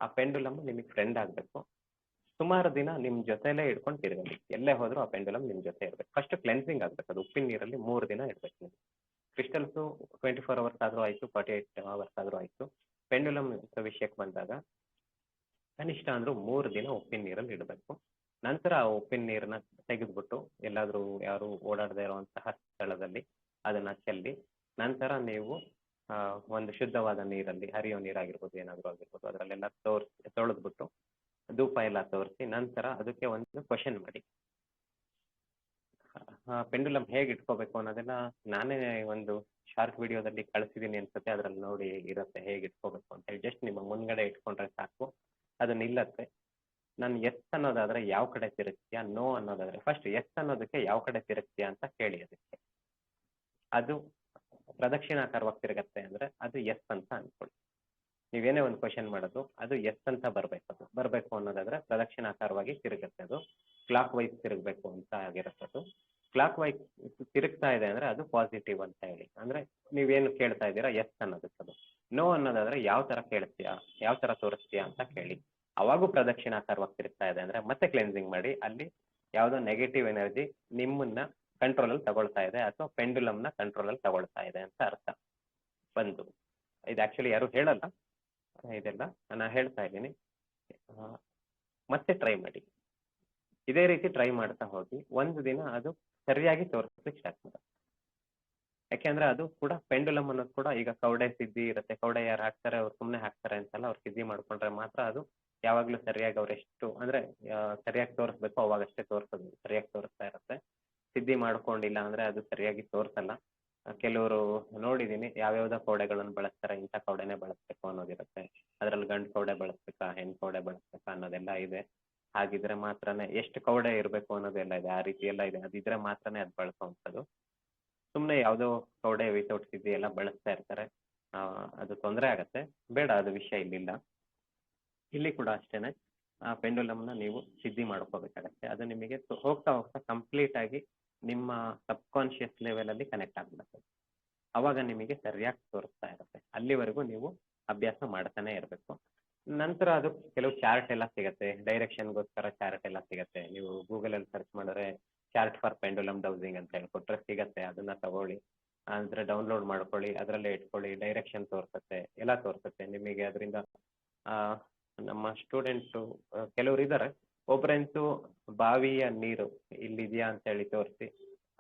ಆ ಪೆಂಡುಲಮ್ ನಿಮಗೆ ಫ್ರೆಂಡ್ ಆಗಬೇಕು. ಸುಮಾರು ದಿನ ನಿಮ್ಮ ಜೊತೆಲೇ ಇಟ್ಕೊಂಡು ತಿರುಗಲಿ. ಎಲ್ಲೇ ಹೋದ್ರೂ ಆ ಪೆಂಡುಲಮ್ ನಿಮ್ಮ ಜೊತೆ ಇರಬೇಕು. ಫಸ್ಟ್ ಕ್ಲೆನ್ಸಿಂಗ್ ಆಗಬೇಕು. ಅದು ಉಪ್ಪಿನ ನೀರಲ್ಲಿ 3 ದಿನ ಇಡಬೇಕು ನೀವು. ಕ್ರಿಸ್ಟಲ್ಸು 24 ಅವರ್ಸ್ ಆದರೂ ಆಯಿತು, 48 ಅವರ್ಸ್ ಆದರೂ ಆಯಿತು. ಪೆಂಡುಲಮ್ ವಿಷಯಕ್ಕೆ ಬಂದಾಗ ಕನಿಷ್ಠ ಅಂದರೂ 3 ದಿನ ಉಪ್ಪಿನ ನೀರಲ್ಲಿ ಇಡಬೇಕು. ನಂತರ ಆ ಉಪ್ಪಿನ ನೀರನ್ನ ತೆಗೆದ್ಬಿಟ್ಟು ಎಲ್ಲಾದರೂ ಯಾರು ಓಡಾಡದೇ ಇರುವಂತಹ ಸ್ಥಳದಲ್ಲಿ ಅದನ್ನ ಚೆಲ್ಲಿ, ನಂತರ ನೀವು ಒಂದು ಶುದ್ಧವಾದ ನೀರಲ್ಲಿ, ಹರಿಯೋ ನೀರಾಗಿರ್ಬೋದು, ಏನಾದರೂ ಆಗಿರ್ಬೋದು, ಅದರಲ್ಲೆಲ್ಲ ತೊಳೆದ್ಬಿಟ್ಟು ಧೂಪ ಎಲ್ಲ ತೋರಿಸಿ, ನಂತರ ಅದಕ್ಕೆ ಒಂದು ಕ್ವಶನ್ ಮಾಡಿ. ಪೆಂಡುಲಮ್ ಹೇಗೆ ಇಟ್ಕೋಬೇಕು ಅನ್ನೋದೆಲ್ಲ ನಾನೇ ಒಂದು ಶಾರ್ಟ್ ವಿಡಿಯೋದಲ್ಲಿ ಕಳಿಸಿದ್ದೀನಿ ಅನ್ಸುತ್ತೆ. ಅದರಲ್ಲಿ ನೋಡಿ ಇರುತ್ತೆ ಹೇಗೆ ಇಟ್ಕೋಬೇಕು ಅಂತ ಹೇಳಿ. ಜಸ್ಟ್ ನಿಮ್ಮ ಮುಂದ್ಗಡೆ ಇಟ್ಕೊಂಡ್ರೆ ಸಾಕು, ಅದು ನಿಲ್ಲತ್ತೆ. ನಾನು ಎಸ್ ಅನ್ನೋದಾದ್ರೆ ಯಾವ ಕಡೆ ತಿರುಗ್ತೀಯಾ, ನೋ ಅನ್ನೋದಾದ್ರೆ ಫಸ್ಟ್ ಎಸ್ ಅನ್ನೋದಕ್ಕೆ ಯಾವ ಕಡೆ ತಿರುಗ್ತೀಯಾ ಅಂತ ಕೇಳಿ. ಅದಕ್ಕೆ ಅದು ಪ್ರದಕ್ಷಿಣಾಕಾರವಾಗಿ ತಿರುಗತ್ತೆ ಅಂದ್ರೆ ಅದು ಎಸ್ ಅಂತ ಅನ್ಕೊಳ್ಳಿ. ನೀವೇನೇ ಒಂದು ಕ್ವಶನ್ ಮಾಡೋದು ಅದು ಎಸ್ ಅಂತ ಬರಬೇಕು ಅನ್ನೋದಾದ್ರೆ ಪ್ರದಕ್ಷಿಣಾಕಾರವಾಗಿ ತಿರುಗುತ್ತೆ. ಅದು ಕ್ಲಾಕ್ ವೈಸ್ ತಿರುಗಬೇಕು ಅಂತ ಆಗಿರುತ್ತೆ. ಅದು ಕ್ಲಾಕ್ ವೈಸ್ ತಿರುಗ್ತಾ ಇದೆ ಅಂದ್ರೆ ಅದು ಪಾಸಿಟಿವ್ ಅಂತ ಹೇಳಿ. ಅಂದ್ರೆ ನೀವೇನು ಕೇಳ್ತಾ ಇದ್ದೀರಾ ಎಸ್ ಅನ್ನೋದಕ್ಕೆ. ಅದು ನೋ ಅನ್ನೋದಾದ್ರೆ ಯಾವ ತರ ಕೇಳ್ತೀಯಾ, ಯಾವ ತರ ತೋರಿಸ್ತೀಯಾ ಅಂತ ಕೇಳಿ. ಅವಾಗೂ ಪ್ರದಕ್ಷಿಣಾಕಾರವಾಗಿ ತಿರುಗ್ತಾ ಇದೆ ಅಂದ್ರೆ ಮತ್ತೆ ಕ್ಲೆನ್ಸಿಂಗ್ ಮಾಡಿ. ಅಲ್ಲಿ ಯಾವುದೋ ನೆಗೆಟಿವ್ ಎನರ್ಜಿ ನಿಮ್ಮನ್ನ ಕಂಟ್ರೋಲಲ್ಲಿ ತಗೊಳ್ತಾ ಇದೆ ಅಥವಾ ಪೆಂಡುಲಮ್ನ ಕಂಟ್ರೋಲಲ್ಲಿ ತಗೊಳ್ತಾ ಇದೆ ಅಂತ ಅರ್ಥ. ಒಂದು ಇದು ಆಕ್ಚುಲಿ ಯಾರು ಹೇಳಲ್ಲ ಇದೆಲ್ಲ, ನಾನು ಹೇಳ್ತಾ ಇದ್ದೀನಿ. ಮತ್ತೆ ಟ್ರೈ ಮಾಡಿ, ಇದೇ ರೀತಿ ಟ್ರೈ ಮಾಡ್ತಾ ಹೋಗಿ. ಒಂದು ದಿನ ಅದು ಸರಿಯಾಗಿ ತೋರಿಸ್ಲಿಕ್ಕೆ ಸ್ಟಾರ್ಟ್ ಮಾಡುತ್ತೆ. ಯಾಕೆಂದ್ರೆ ಅದು ಕೂಡ ಪೆಂಡುಲಮ್ ಅನ್ನೋದು ಕೂಡ ಈಗ ಕೌಡೆ ಸಿದ್ಧಿ ಇರುತ್ತೆ. ಕೌಡೆ ಯಾರು ಹಾಕ್ತಾರೆ ಅವ್ರು ಸುಮ್ಮನೆ ಹಾಕ್ತಾರೆ ಅಂತಲ್ಲ, ಅವ್ರು ಸಿದ್ಧಿ ಮಾಡ್ಕೊಂಡ್ರೆ ಮಾತ್ರ ಅದು ಯಾವಾಗಲೂ ಸರಿಯಾಗಿ ಅವ್ರು ಎಷ್ಟು ಅಂದ್ರೆ ಸರಿಯಾಗಿ ತೋರಿಸ್ಬೇಕು ಅವಾಗಷ್ಟೇ ತೋರಿಸೋದು, ಸರಿಯಾಗಿ ತೋರಿಸ್ತಾ ಇರುತ್ತೆ. ಸಿದ್ಧಿ ಮಾಡ್ಕೊಂಡಿಲ್ಲ ಅಂದ್ರೆ ಅದು ಸರಿಯಾಗಿ ತೋರಿಸಲ್ಲ. ಕೆಲವರು ನೋಡಿದ್ದೀನಿ ಯಾವ್ಯಾವ್ದೋ ಕೌಡೆಗಳನ್ನು ಬಳಸ್ತಾರೆ, ಇಂಥ ಕೌಡೆನೇ ಬಳಸ್ಬೇಕು ಅನ್ನೋದಿರುತ್ತೆ. ಅದರಲ್ಲಿ ಗಂಡು ಕೌಡೆ ಬಳಸ್ಬೇಕಾ, ಹೆಣ್ಣು ಕೌಡೆ ಬಳಸ್ಬೇಕಾ ಅನ್ನೋದೆಲ್ಲ ಇದೆ. ಹಾಗಿದ್ರೆ ಮಾತ್ರನೇ ಎಷ್ಟು ಕೌಡೆ ಇರಬೇಕು ಅನ್ನೋದೆಲ್ಲ ಇದೆ, ಆ ರೀತಿ ಎಲ್ಲ ಇದೆ. ಅದಿದ್ರೆ ಮಾತ್ರನೇ ಅದು ಬಳಸುವಂಥದ್ದು. ಸುಮ್ಮನೆ ಯಾವುದೋ ಕೌಡೆ ವಿತೌಟ್ ಸಿದ್ಧಿ ಎಲ್ಲ ಬಳಸ್ತಾ ಇರ್ತಾರೆ, ಅದು ತೊಂದರೆ ಆಗತ್ತೆ. ಬೇಡ, ಅದು ವಿಷಯ ಇಲ್ಲಿಲ್ಲ. ಇಲ್ಲಿ ಕೂಡ ಅಷ್ಟೇನೆ, ಆ ಪೆಂಡುಲಮ್ನ ನೀವು ಸಿದ್ಧಿ ಮಾಡ್ಕೋಬೇಕಾಗತ್ತೆ. ಅದು ನಿಮಗೆ ಹೋಗ್ತಾ ಹೋಗ್ತಾ ಕಂಪ್ಲೀಟ್ ಆಗಿ ನಿಮ್ಮ ಸಬ್ಕಾನ್ಷಿಯಸ್ ಲೆವೆಲಲ್ಲಿ ಕನೆಕ್ಟ್ ಆಗ್ಬಿಡುತ್ತೆ. ಅವಾಗ ನಿಮಗೆ ಸರಿಯಾಗಿ ತೋರಿಸ್ತಾ ಇರುತ್ತೆ. ಅಲ್ಲಿವರೆಗೂ ನೀವು ಅಭ್ಯಾಸ ಮಾಡ್ತಾನೆ ಇರಬೇಕು. ನಂತರ ಅದು ಕೆಲವು ಚಾರ್ಟ್ ಎಲ್ಲ ಸಿಗುತ್ತೆ, ಡೈರೆಕ್ಷನ್ಗೋಸ್ಕರ ಚಾರ್ಟ್ ಎಲ್ಲ ಸಿಗುತ್ತೆ. ನೀವು ಗೂಗಲಲ್ಲಿ ಸರ್ಚ್ ಮಾಡಿದ್ರೆ ಚಾರ್ಟ್ ಫಾರ್ ಪೆಂಡುಲಮ್ ಡೌಸಿಂಗ್ ಅಂತ ಹೇಳ್ಕೊಟ್ರೆ ಸಿಗತ್ತೆ. ಅದನ್ನ ತಗೊಳ್ಳಿ, ಅಂದ್ರೆ ಡೌನ್ಲೋಡ್ ಮಾಡ್ಕೊಳ್ಳಿ, ಅದರಲ್ಲೇ ಇಟ್ಕೊಳ್ಳಿ. ಡೈರೆಕ್ಷನ್ ತೋರಿಸುತ್ತೆ, ಎಲ್ಲ ತೋರಿಸುತ್ತೆ ನಿಮಗೆ. ಅದರಿಂದ ನಮ್ಮ ಸ್ಟೂಡೆಂಟು ಕೆಲವರು ಇದ್ದಾರೆ, ಒಬ್ಬರಂತೂ ಬಾವಿಯ ನೀರು ಇಲ್ಲಿದೆಯಾ ಅಂತ ಹೇಳಿ ತೋರಿಸಿ,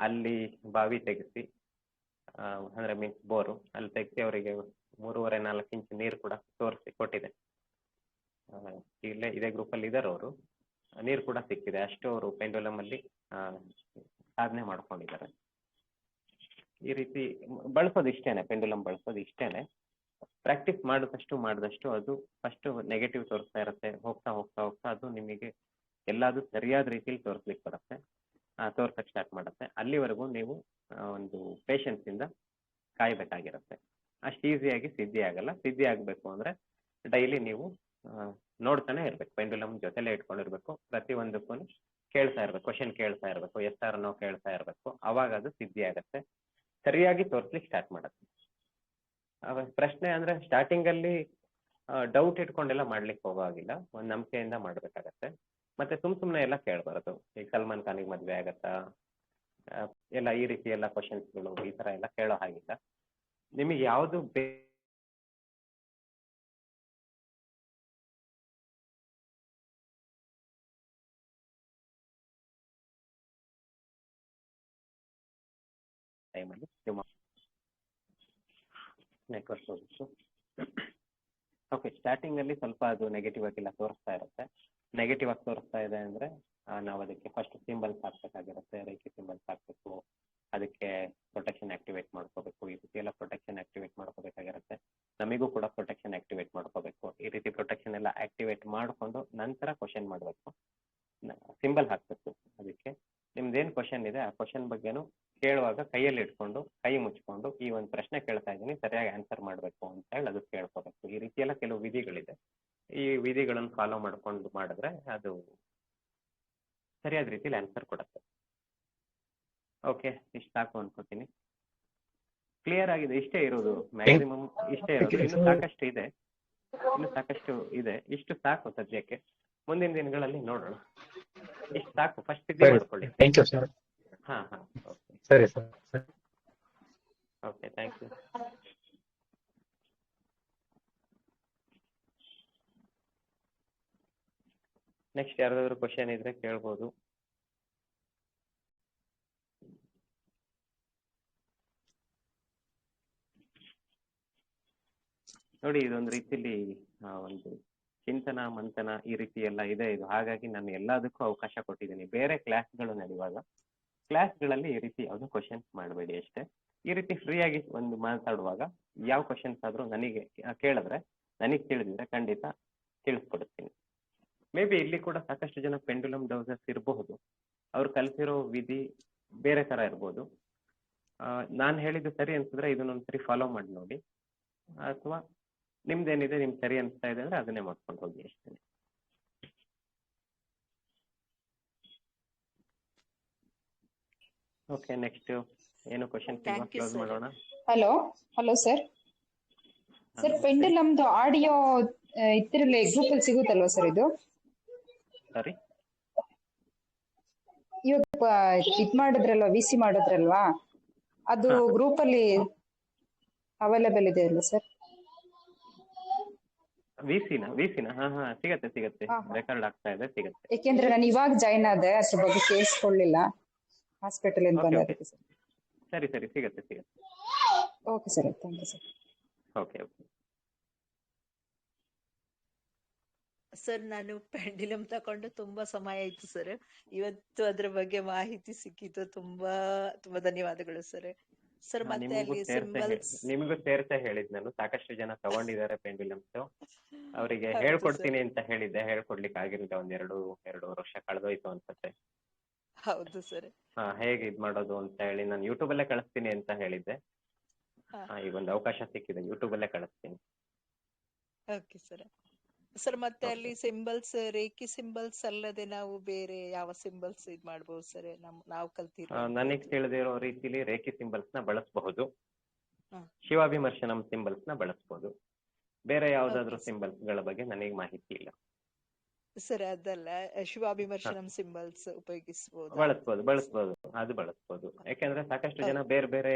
ಅಲ್ಲಿ ಬಾವಿ ತೆಗೆಸಿ, ಅಂದ್ರೆ ಮೀನ್ಸ್ ಬೋರು, ಅಲ್ಲಿ ತೆಗೆಸಿ ಅವರಿಗೆ 3.5-4 ಇಂಚ್ ನೀರು ಕೂಡ ತೋರಿಸಿ ಕೊಟ್ಟಿದೆ. ಇದೇ ಗ್ರೂಪಲ್ಲಿ ಇದ್ದಾರೆ ಅವರು. ನೀರು ಕೂಡ ಸಿಕ್ಕಿದೆ. ಅಷ್ಟು ಅವರು ಪೆಂಡುಲಮ್ ಅಲ್ಲಿ ಸಾಧನೆ ಮಾಡ್ಕೊಂಡಿದ್ದಾರೆ. ಈ ರೀತಿ ಬಳಸೋದು ಇಷ್ಟೇನೆ, ಪೆಂಡುಲಮ್ ಬಳಸೋದು ಇಷ್ಟೇನೆ. ಪ್ರಾಕ್ಟೀಸ್ ಮಾಡಿದಷ್ಟು ಅದು ಫಸ್ಟ್ ನೆಗೆಟಿವ್ ತೋರಿಸ್ತಾ ಇರುತ್ತೆ. ಹೋಗ್ತಾ ಹೋಗ್ತಾ ಹೋಗ್ತಾ ಅದು ನಿಮಗೆ ಎಲ್ಲಾದು ಸರಿಯಾದ ರೀತಿಯಲ್ಲಿ ತೋರಿಸ್ಲಿಕ್ಕೆ ಬರುತ್ತೆ, ತೋರ್ಸಕ್ಕೆ ಸ್ಟಾರ್ಟ್ ಮಾಡುತ್ತೆ. ಅಲ್ಲಿವರೆಗೂ ನೀವು ಒಂದು ಪೇಷನ್ಸ್ ಇಂದ ಕಾಯ್ಬೇಕಾಗಿರುತ್ತೆ. ಅಷ್ಟು ಈಸಿಯಾಗಿ ಸಿದ್ಧಿ ಆಗಲ್ಲ. ಸಿದ್ಧಿ ಆಗಬೇಕು ಅಂದ್ರೆ ಡೈಲಿ ನೀವು ನೋಡ್ತಾನೆ ಇರ್ಬೇಕು, ಪೆಂಡುಲಮ್ ಜೊತೆಲೇ ಇಟ್ಕೊಂಡಿರ್ಬೇಕು. ಪ್ರತಿಯೊಂದಕ್ಕೂ ಕೇಳ್ತಾ ಇರ್ಬೇಕು, ಕ್ವಶನ್ ಕೇಳ್ತಾ ಇರ್ಬೇಕು, ಎಸ್ ಆರ್ ನೋ ಕೇಳ್ತಾ ಇರ್ಬೇಕು. ಅವಾಗ ಅದು ಸಿದ್ಧಿ ಆಗತ್ತೆ, ಸರಿಯಾಗಿ ತೋರಿಸ್ಲಿಕ್ಕೆ ಸ್ಟಾರ್ಟ್ ಮಾಡುತ್ತೆ. ಪ್ರಶ್ನೆ ಅಂದ್ರೆ ಸ್ಟಾರ್ಟಿಂಗ್ ಅಲ್ಲಿ ಡೌಟ್ ಇಟ್ಕೊಂಡೆಲ್ಲ ಮಾಡ್ಲಿಕ್ಕೆ ಹೋಗೋವಾಗಿಲ್ಲ, ಒಂದು ನಂಬಿಕೆಯಿಂದ ಮಾಡ್ಬೇಕಾಗತ್ತೆ. ಮತ್ತೆ ಸುಮ್ಮನೆ ಎಲ್ಲ ಕೇಳಬಾರದು. ಈಗ ಸಲ್ಮಾನ್ ಖಾನಿಗೆ ಮದ್ವೆ ಆಗತ್ತಾ, ಎಲ್ಲ ಈ ರೀತಿ ಎಲ್ಲ ಕ್ವಶನ್ಸ್ಗಳು ಈ ತರ ಎಲ್ಲ ಕೇಳೋ ಹಾಗಿಲ್ಲ. ನಿಮಗೆ ಯಾವುದು ಟೈಮಲ್ಲಿ ನೆಟ್ವರ್ಕ್ ಹೋಗಿತ್ತು. ಓಕೆ, ಸ್ಟಾರ್ಟಿಂಗ್ ಅಲ್ಲಿ ಸ್ವಲ್ಪ ಅದು ನೆಗೆಟಿವ್ ಆಗಿ ತೋರಿಸ್ತಾ ಇರುತ್ತೆ. ನೆಗೆಟಿವ್ ಆಗಿ ತೋರಿಸ್ತಾ ಇದೆ ಅಂದ್ರೆ ನಾವು ಅದಕ್ಕೆ ಫಸ್ಟ್ ಸಿಂಬಲ್ಸ್ ಹಾಕ್ಬೇಕಾಗಿರುತ್ತೆ, ರೇಖೆ ಸಿಂಬಲ್ಸ್ ಹಾಕ್ಬೇಕು, ಅದಕ್ಕೆ ಪ್ರೊಟೆಕ್ಷನ್ ಆಕ್ಟಿವೇಟ್ ಮಾಡ್ಕೋಬೇಕು. ಈ ರೀತಿ ಎಲ್ಲ ಪ್ರೊಟೆಕ್ಷನ್ ಆಕ್ಟಿವೇಟ್ ಮಾಡ್ಕೋಬೇಕಾಗಿರುತ್ತೆ. ನಮಗೂ ಕೂಡ ಪ್ರೊಟೆಕ್ಷನ್ ಆಕ್ಟಿವೇಟ್ ಮಾಡ್ಕೋಬೇಕು. ಈ ರೀತಿ ಪ್ರೊಟೆಕ್ಷನ್ ಎಲ್ಲ ಆಕ್ಟಿವೇಟ್ ಮಾಡಿಕೊಂಡು ನಂತರ ಕ್ವಶನ್ ಮಾಡಬೇಕು, ಸಿಂಬಲ್ ಹಾಕ್ಬೇಕು. ಅದಕ್ಕೆ ನಿಮ್ದೇನು ಕ್ವಶನ್ ಇದೆ ಆ ಕ್ವಶನ್ ಬಗ್ಗೆನೂ ಕೇಳುವಾಗ ಕೈಯಲ್ಲಿ ಇಟ್ಕೊಂಡು ಕೈ ಮುಚ್ಕೊಂಡು ಈ ಒಂದು ಪ್ರಶ್ನೆ ಕೇಳ್ತಾ ಇದ್ದೀನಿ ಸರಿಯಾಗಿ ಆನ್ಸರ್ ಮಾಡಬೇಕು ಅಂತ ಹೇಳಿ ಅದು ಕೇಳ್ಕೋಬೇಕು. ಈ ರೀತಿ ಎಲ್ಲ ಕೆಲವು ವಿಧಿಗಳಿದೆ. ಈ ವಿಧಿಗಳನ್ನು ಫಾಲೋ ಮಾಡ್ಕೊಂಡು ಮಾಡಿದ್ರೆ ಅದು ಸರಿಯಾದ ರೀತಿಯಲ್ಲಿ ಆನ್ಸರ್ ಕೊಡುತ್ತೆ. ಓಕೆ, ಇಷ್ಟು ಸಾಕು ಅನ್ಕೋತೀನಿ. ಕ್ಲಿಯರ್ ಆಗಿದೆ. ಇಷ್ಟೇ ಇರೋದು, ಮ್ಯಾಕ್ಸಿಮಮ್ ಇಷ್ಟೇ ಇರೋದು. ಇನ್ನು ಸಾಕಷ್ಟು ಇದೆ. ಇಷ್ಟು ಸಾಕು ಸದ್ಯಕ್ಕೆ. ಮುಂದಿನ ದಿನಗಳಲ್ಲಿ ನೋಡೋಣ. ಇಷ್ಟು ಸಾಕು, ಫಸ್ಟ್ ಸಿದ್ಧಿ ಮಾಡ್ಕೊಳ್ಳಿ. Thank you sir. ಹಾ, ಓಕೆ, ಸರಿ sir. Okay, thank you. Next ಯಾರಾದ್ರೂ ಕ್ವಶನ್ ಇದ್ರೆ ಕೇಳ್ಬೋದು. ನೋಡಿ, ಇದೊಂದು ರೀತಿಲಿ ಒಂದು ಚಿಂತನ ಮಂಥನ ಈ ರೀತಿ ಎಲ್ಲ ಇದೆ ಇದು. ಹಾಗಾಗಿ ನಾನು ಎಲ್ಲದಕ್ಕೂ ಅವಕಾಶ ಕೊಟ್ಟಿದ್ದೀನಿ. ಬೇರೆ ಕ್ಲಾಸ್ಗಳು ನಡೆಯುವಾಗ ಕ್ಲಾಸ್ಗಳಲ್ಲಿ ಈ ರೀತಿ ಯಾವುದು ಕ್ವಶನ್ಸ್ ಮಾಡಬೇಡಿ ಅಷ್ಟೇ. ಈ ರೀತಿ ಫ್ರೀ ಆಗಿ ಒಂದು ಮಾತಾಡುವಾಗ ಯಾವ ಕ್ವಶನ್ಸ್ ಆದ್ರೂ ನನಗೆ ಕೇಳಿದ್ರೆ, ನನಗೆ ತಿಳಿದಿದ್ರೆ ಖಂಡಿತ ತಿಳಿಸ್ಕೊಡ್ತೀನಿ. ಮೇ ಬಿ ಇಲ್ಲಿ ಕೂಡ ಸಾಕಷ್ಟು ಜನ ಪೆಂಡುಲಮ್ ಡೌಸರ್ಸ್ ಇರಬಹುದು. ಅವ್ರು ಕಲಿತಿರೋ ವಿಧಿ ಬೇರೆ ತರ ಇರ್ಬೋದು. ನಾನು ಹೇಳಿದ್ದು ಸರಿ ಅನ್ಸಿದ್ರೆ ಇದನ್ನೊಂದ್ಸರಿ ಫಾಲೋ ಮಾಡಿ ನೋಡಿ, ಅಥವಾ ನಿಮ್ದೇನಿದೆ ನಿಮ್ಗೆ ಸರಿ ಅನಿಸ್ತಾ ಇದೆ ಅಂದ್ರೆ ಅದನ್ನೇ ಮಾಡ್ಕೊಂಡು ಹೋಗಿ ಅಷ್ಟೇ. ಓಕೆ, ನೆಕ್ಸ್ಟ್ ಏನು ಕ್ವಶನ್ ಕ್ಲೋಸ್ ಮಾಡೋಣ. Hello sir. ಪೆಂಡುಲಮ್ದು ಆಡಿಯೋ ಇತ್ತಿರಲಿ ಗ್ರೂಪ್ ಅಲ್ಲಿ ಸಿಗುತ್ತಲ್ವಾ ಸರ್? ಇದು ಸರಿ, ಇವಾಗ ಇದ್ ಮಾಡಿದ್ರಲ್ವಾ, VC ಮಾಡಿದ್ರಲ್ವಾ, ಅದು ಗ್ರೂಪ್ ಅಲ್ಲಿ ಅವೈಲೇಬಲ್ ಇದೆ ಅಲ್ವಾ ಸರ್? ವಿಸಿನ ಹಾ ಸಿಗತ್ತೆ. ರೆಕಾರ್ಡ್ ಆಗ್ತಾ ಇದೆ, ಸಿಗತ್ತೆ. ಯಾಕೆಂದ್ರೆ ನಾನು ಇವಾಗ ಜಾಯ್ನ್ ಆದೆ, ಅದ್ರ ಬಗ್ಗೆ ಕೇಳಿಸ್ಕೊಳ್ಳಿಲ್ಲ. ಹಾಸ್ಪಿಟಲ್ ಇಂದ ಬಂದದಕ್ಕೆ ಸರ್. ಸರಿ, ಸಿಗತ್ತೆ. Okay sir, thank you sir. Okay. Sir, ನಾನು ಪೆಂಡ್ಯುಲಮ್ ತಕೊಂಡು ತುಂಬಾ ಸಮಯ ಆಯ್ತು ಸರ್. ಇವತ್ತು ಅದ್ರ ಬಗ್ಗೆ ಮಾಹಿತಿ ಸಿಕ್ಕಿತ್ತು. ತುಂಬಾ ಧನ್ಯವಾದಗಳು ಸರ್. ಸರ್, ಮತ್ತೆ ಅಲ್ಲಿ ಸಿಂಬಲ್ಸ್ ನಿಮಗೂ ಸೇರ್ತಾ ಹೇಳಿದ್ ನಾನು. ಸಾಕಷ್ಟು ಜನ ತಗೊಂಡಿದ್ದಾರೆ ಪೆಂಡ್ಯುಲಮ್ಸ್. ಅವರಿಗೆ ಹೇಳ್ಕೊಡ್ತೀನಿ ಅಂತ ಹೇಳಿದ್ದೆ, ಹೇಳ್ಕೊಡ್ಲಿಕ್ಕೆ ಆಗಿರಲಿಲ್ಲ. ಎರಡು ವರ್ಷ ಕಳೆದೋಯ್ತು ಅನ್ಸುತ್ತೆ. ಹೌದು ಸರ್. ಹೇಗೆ ಇದ್ ಮಾಡೋದು ಅಂತ ಹೇಳಿ ನಾನು ಯೂಟ್ಯೂಬ್ ಅಲ್ಲೇ ಕಳಿಸ್ತೀನಿ ಅಂತ ಹೇಳಿದ್ದೆ. ಈಗ ಒಂದು ಅವಕಾಶ ಸಿಕ್ಕಿದೆ, ಯೂಟ್ಯೂಬ್ ಅಲ್ಲೇ ಕಳಿಸ್ತೀನಿ. Okay sir. ಮತ್ತೆ ಅಲ್ಲಿ ಸಿಂಬಲ್ಸ್, ರೇಖಿ ಸಿಂಬಲ್ಸ್ ಅಲ್ಲದೆ ನಾವು ಬೇರೆ ಯಾವ ಸಿಂಬಲ್ಸ್ ಇದ್ ಮಾಡಬಹುದು ಸರ್? ನಾವು ಕಲ್ತಿರೋ ನನಗೆ ತಿಳಿದಿರೋ ರೀತಿಲಿ ರೇಖಿ ಸಿಂಬಲ್ಸ್ ನ ಬಳಸಬಹುದು, ಶಿವಾಭಿಮರ್ಶನಂ ಸಿಂಬಲ್ಸ್ ನ ಬಳಸಬಹುದು. ಬೇರೆ ಯಾವ್ದಾದ್ರು ಸಿಂಬಲ್ಸ್ ಗಳ ಬಗ್ಗೆ ನನಗೆ ಮಾಹಿತಿ ಇಲ್ಲ ಸರ್. ಅದಲ್ಲ, ಶಿವಾಭಿಮರ್ಶನಂ ಸಿಂಬಲ್ಸ್ ಉಪಯೋಗಿಸಬಹುದು? ಬಳಸಬಹುದು. ಯಾಕೆಂದ್ರೆ ಸಾಕಷ್ಟು ಜನ ಬೇರೆ ಬೇರೆ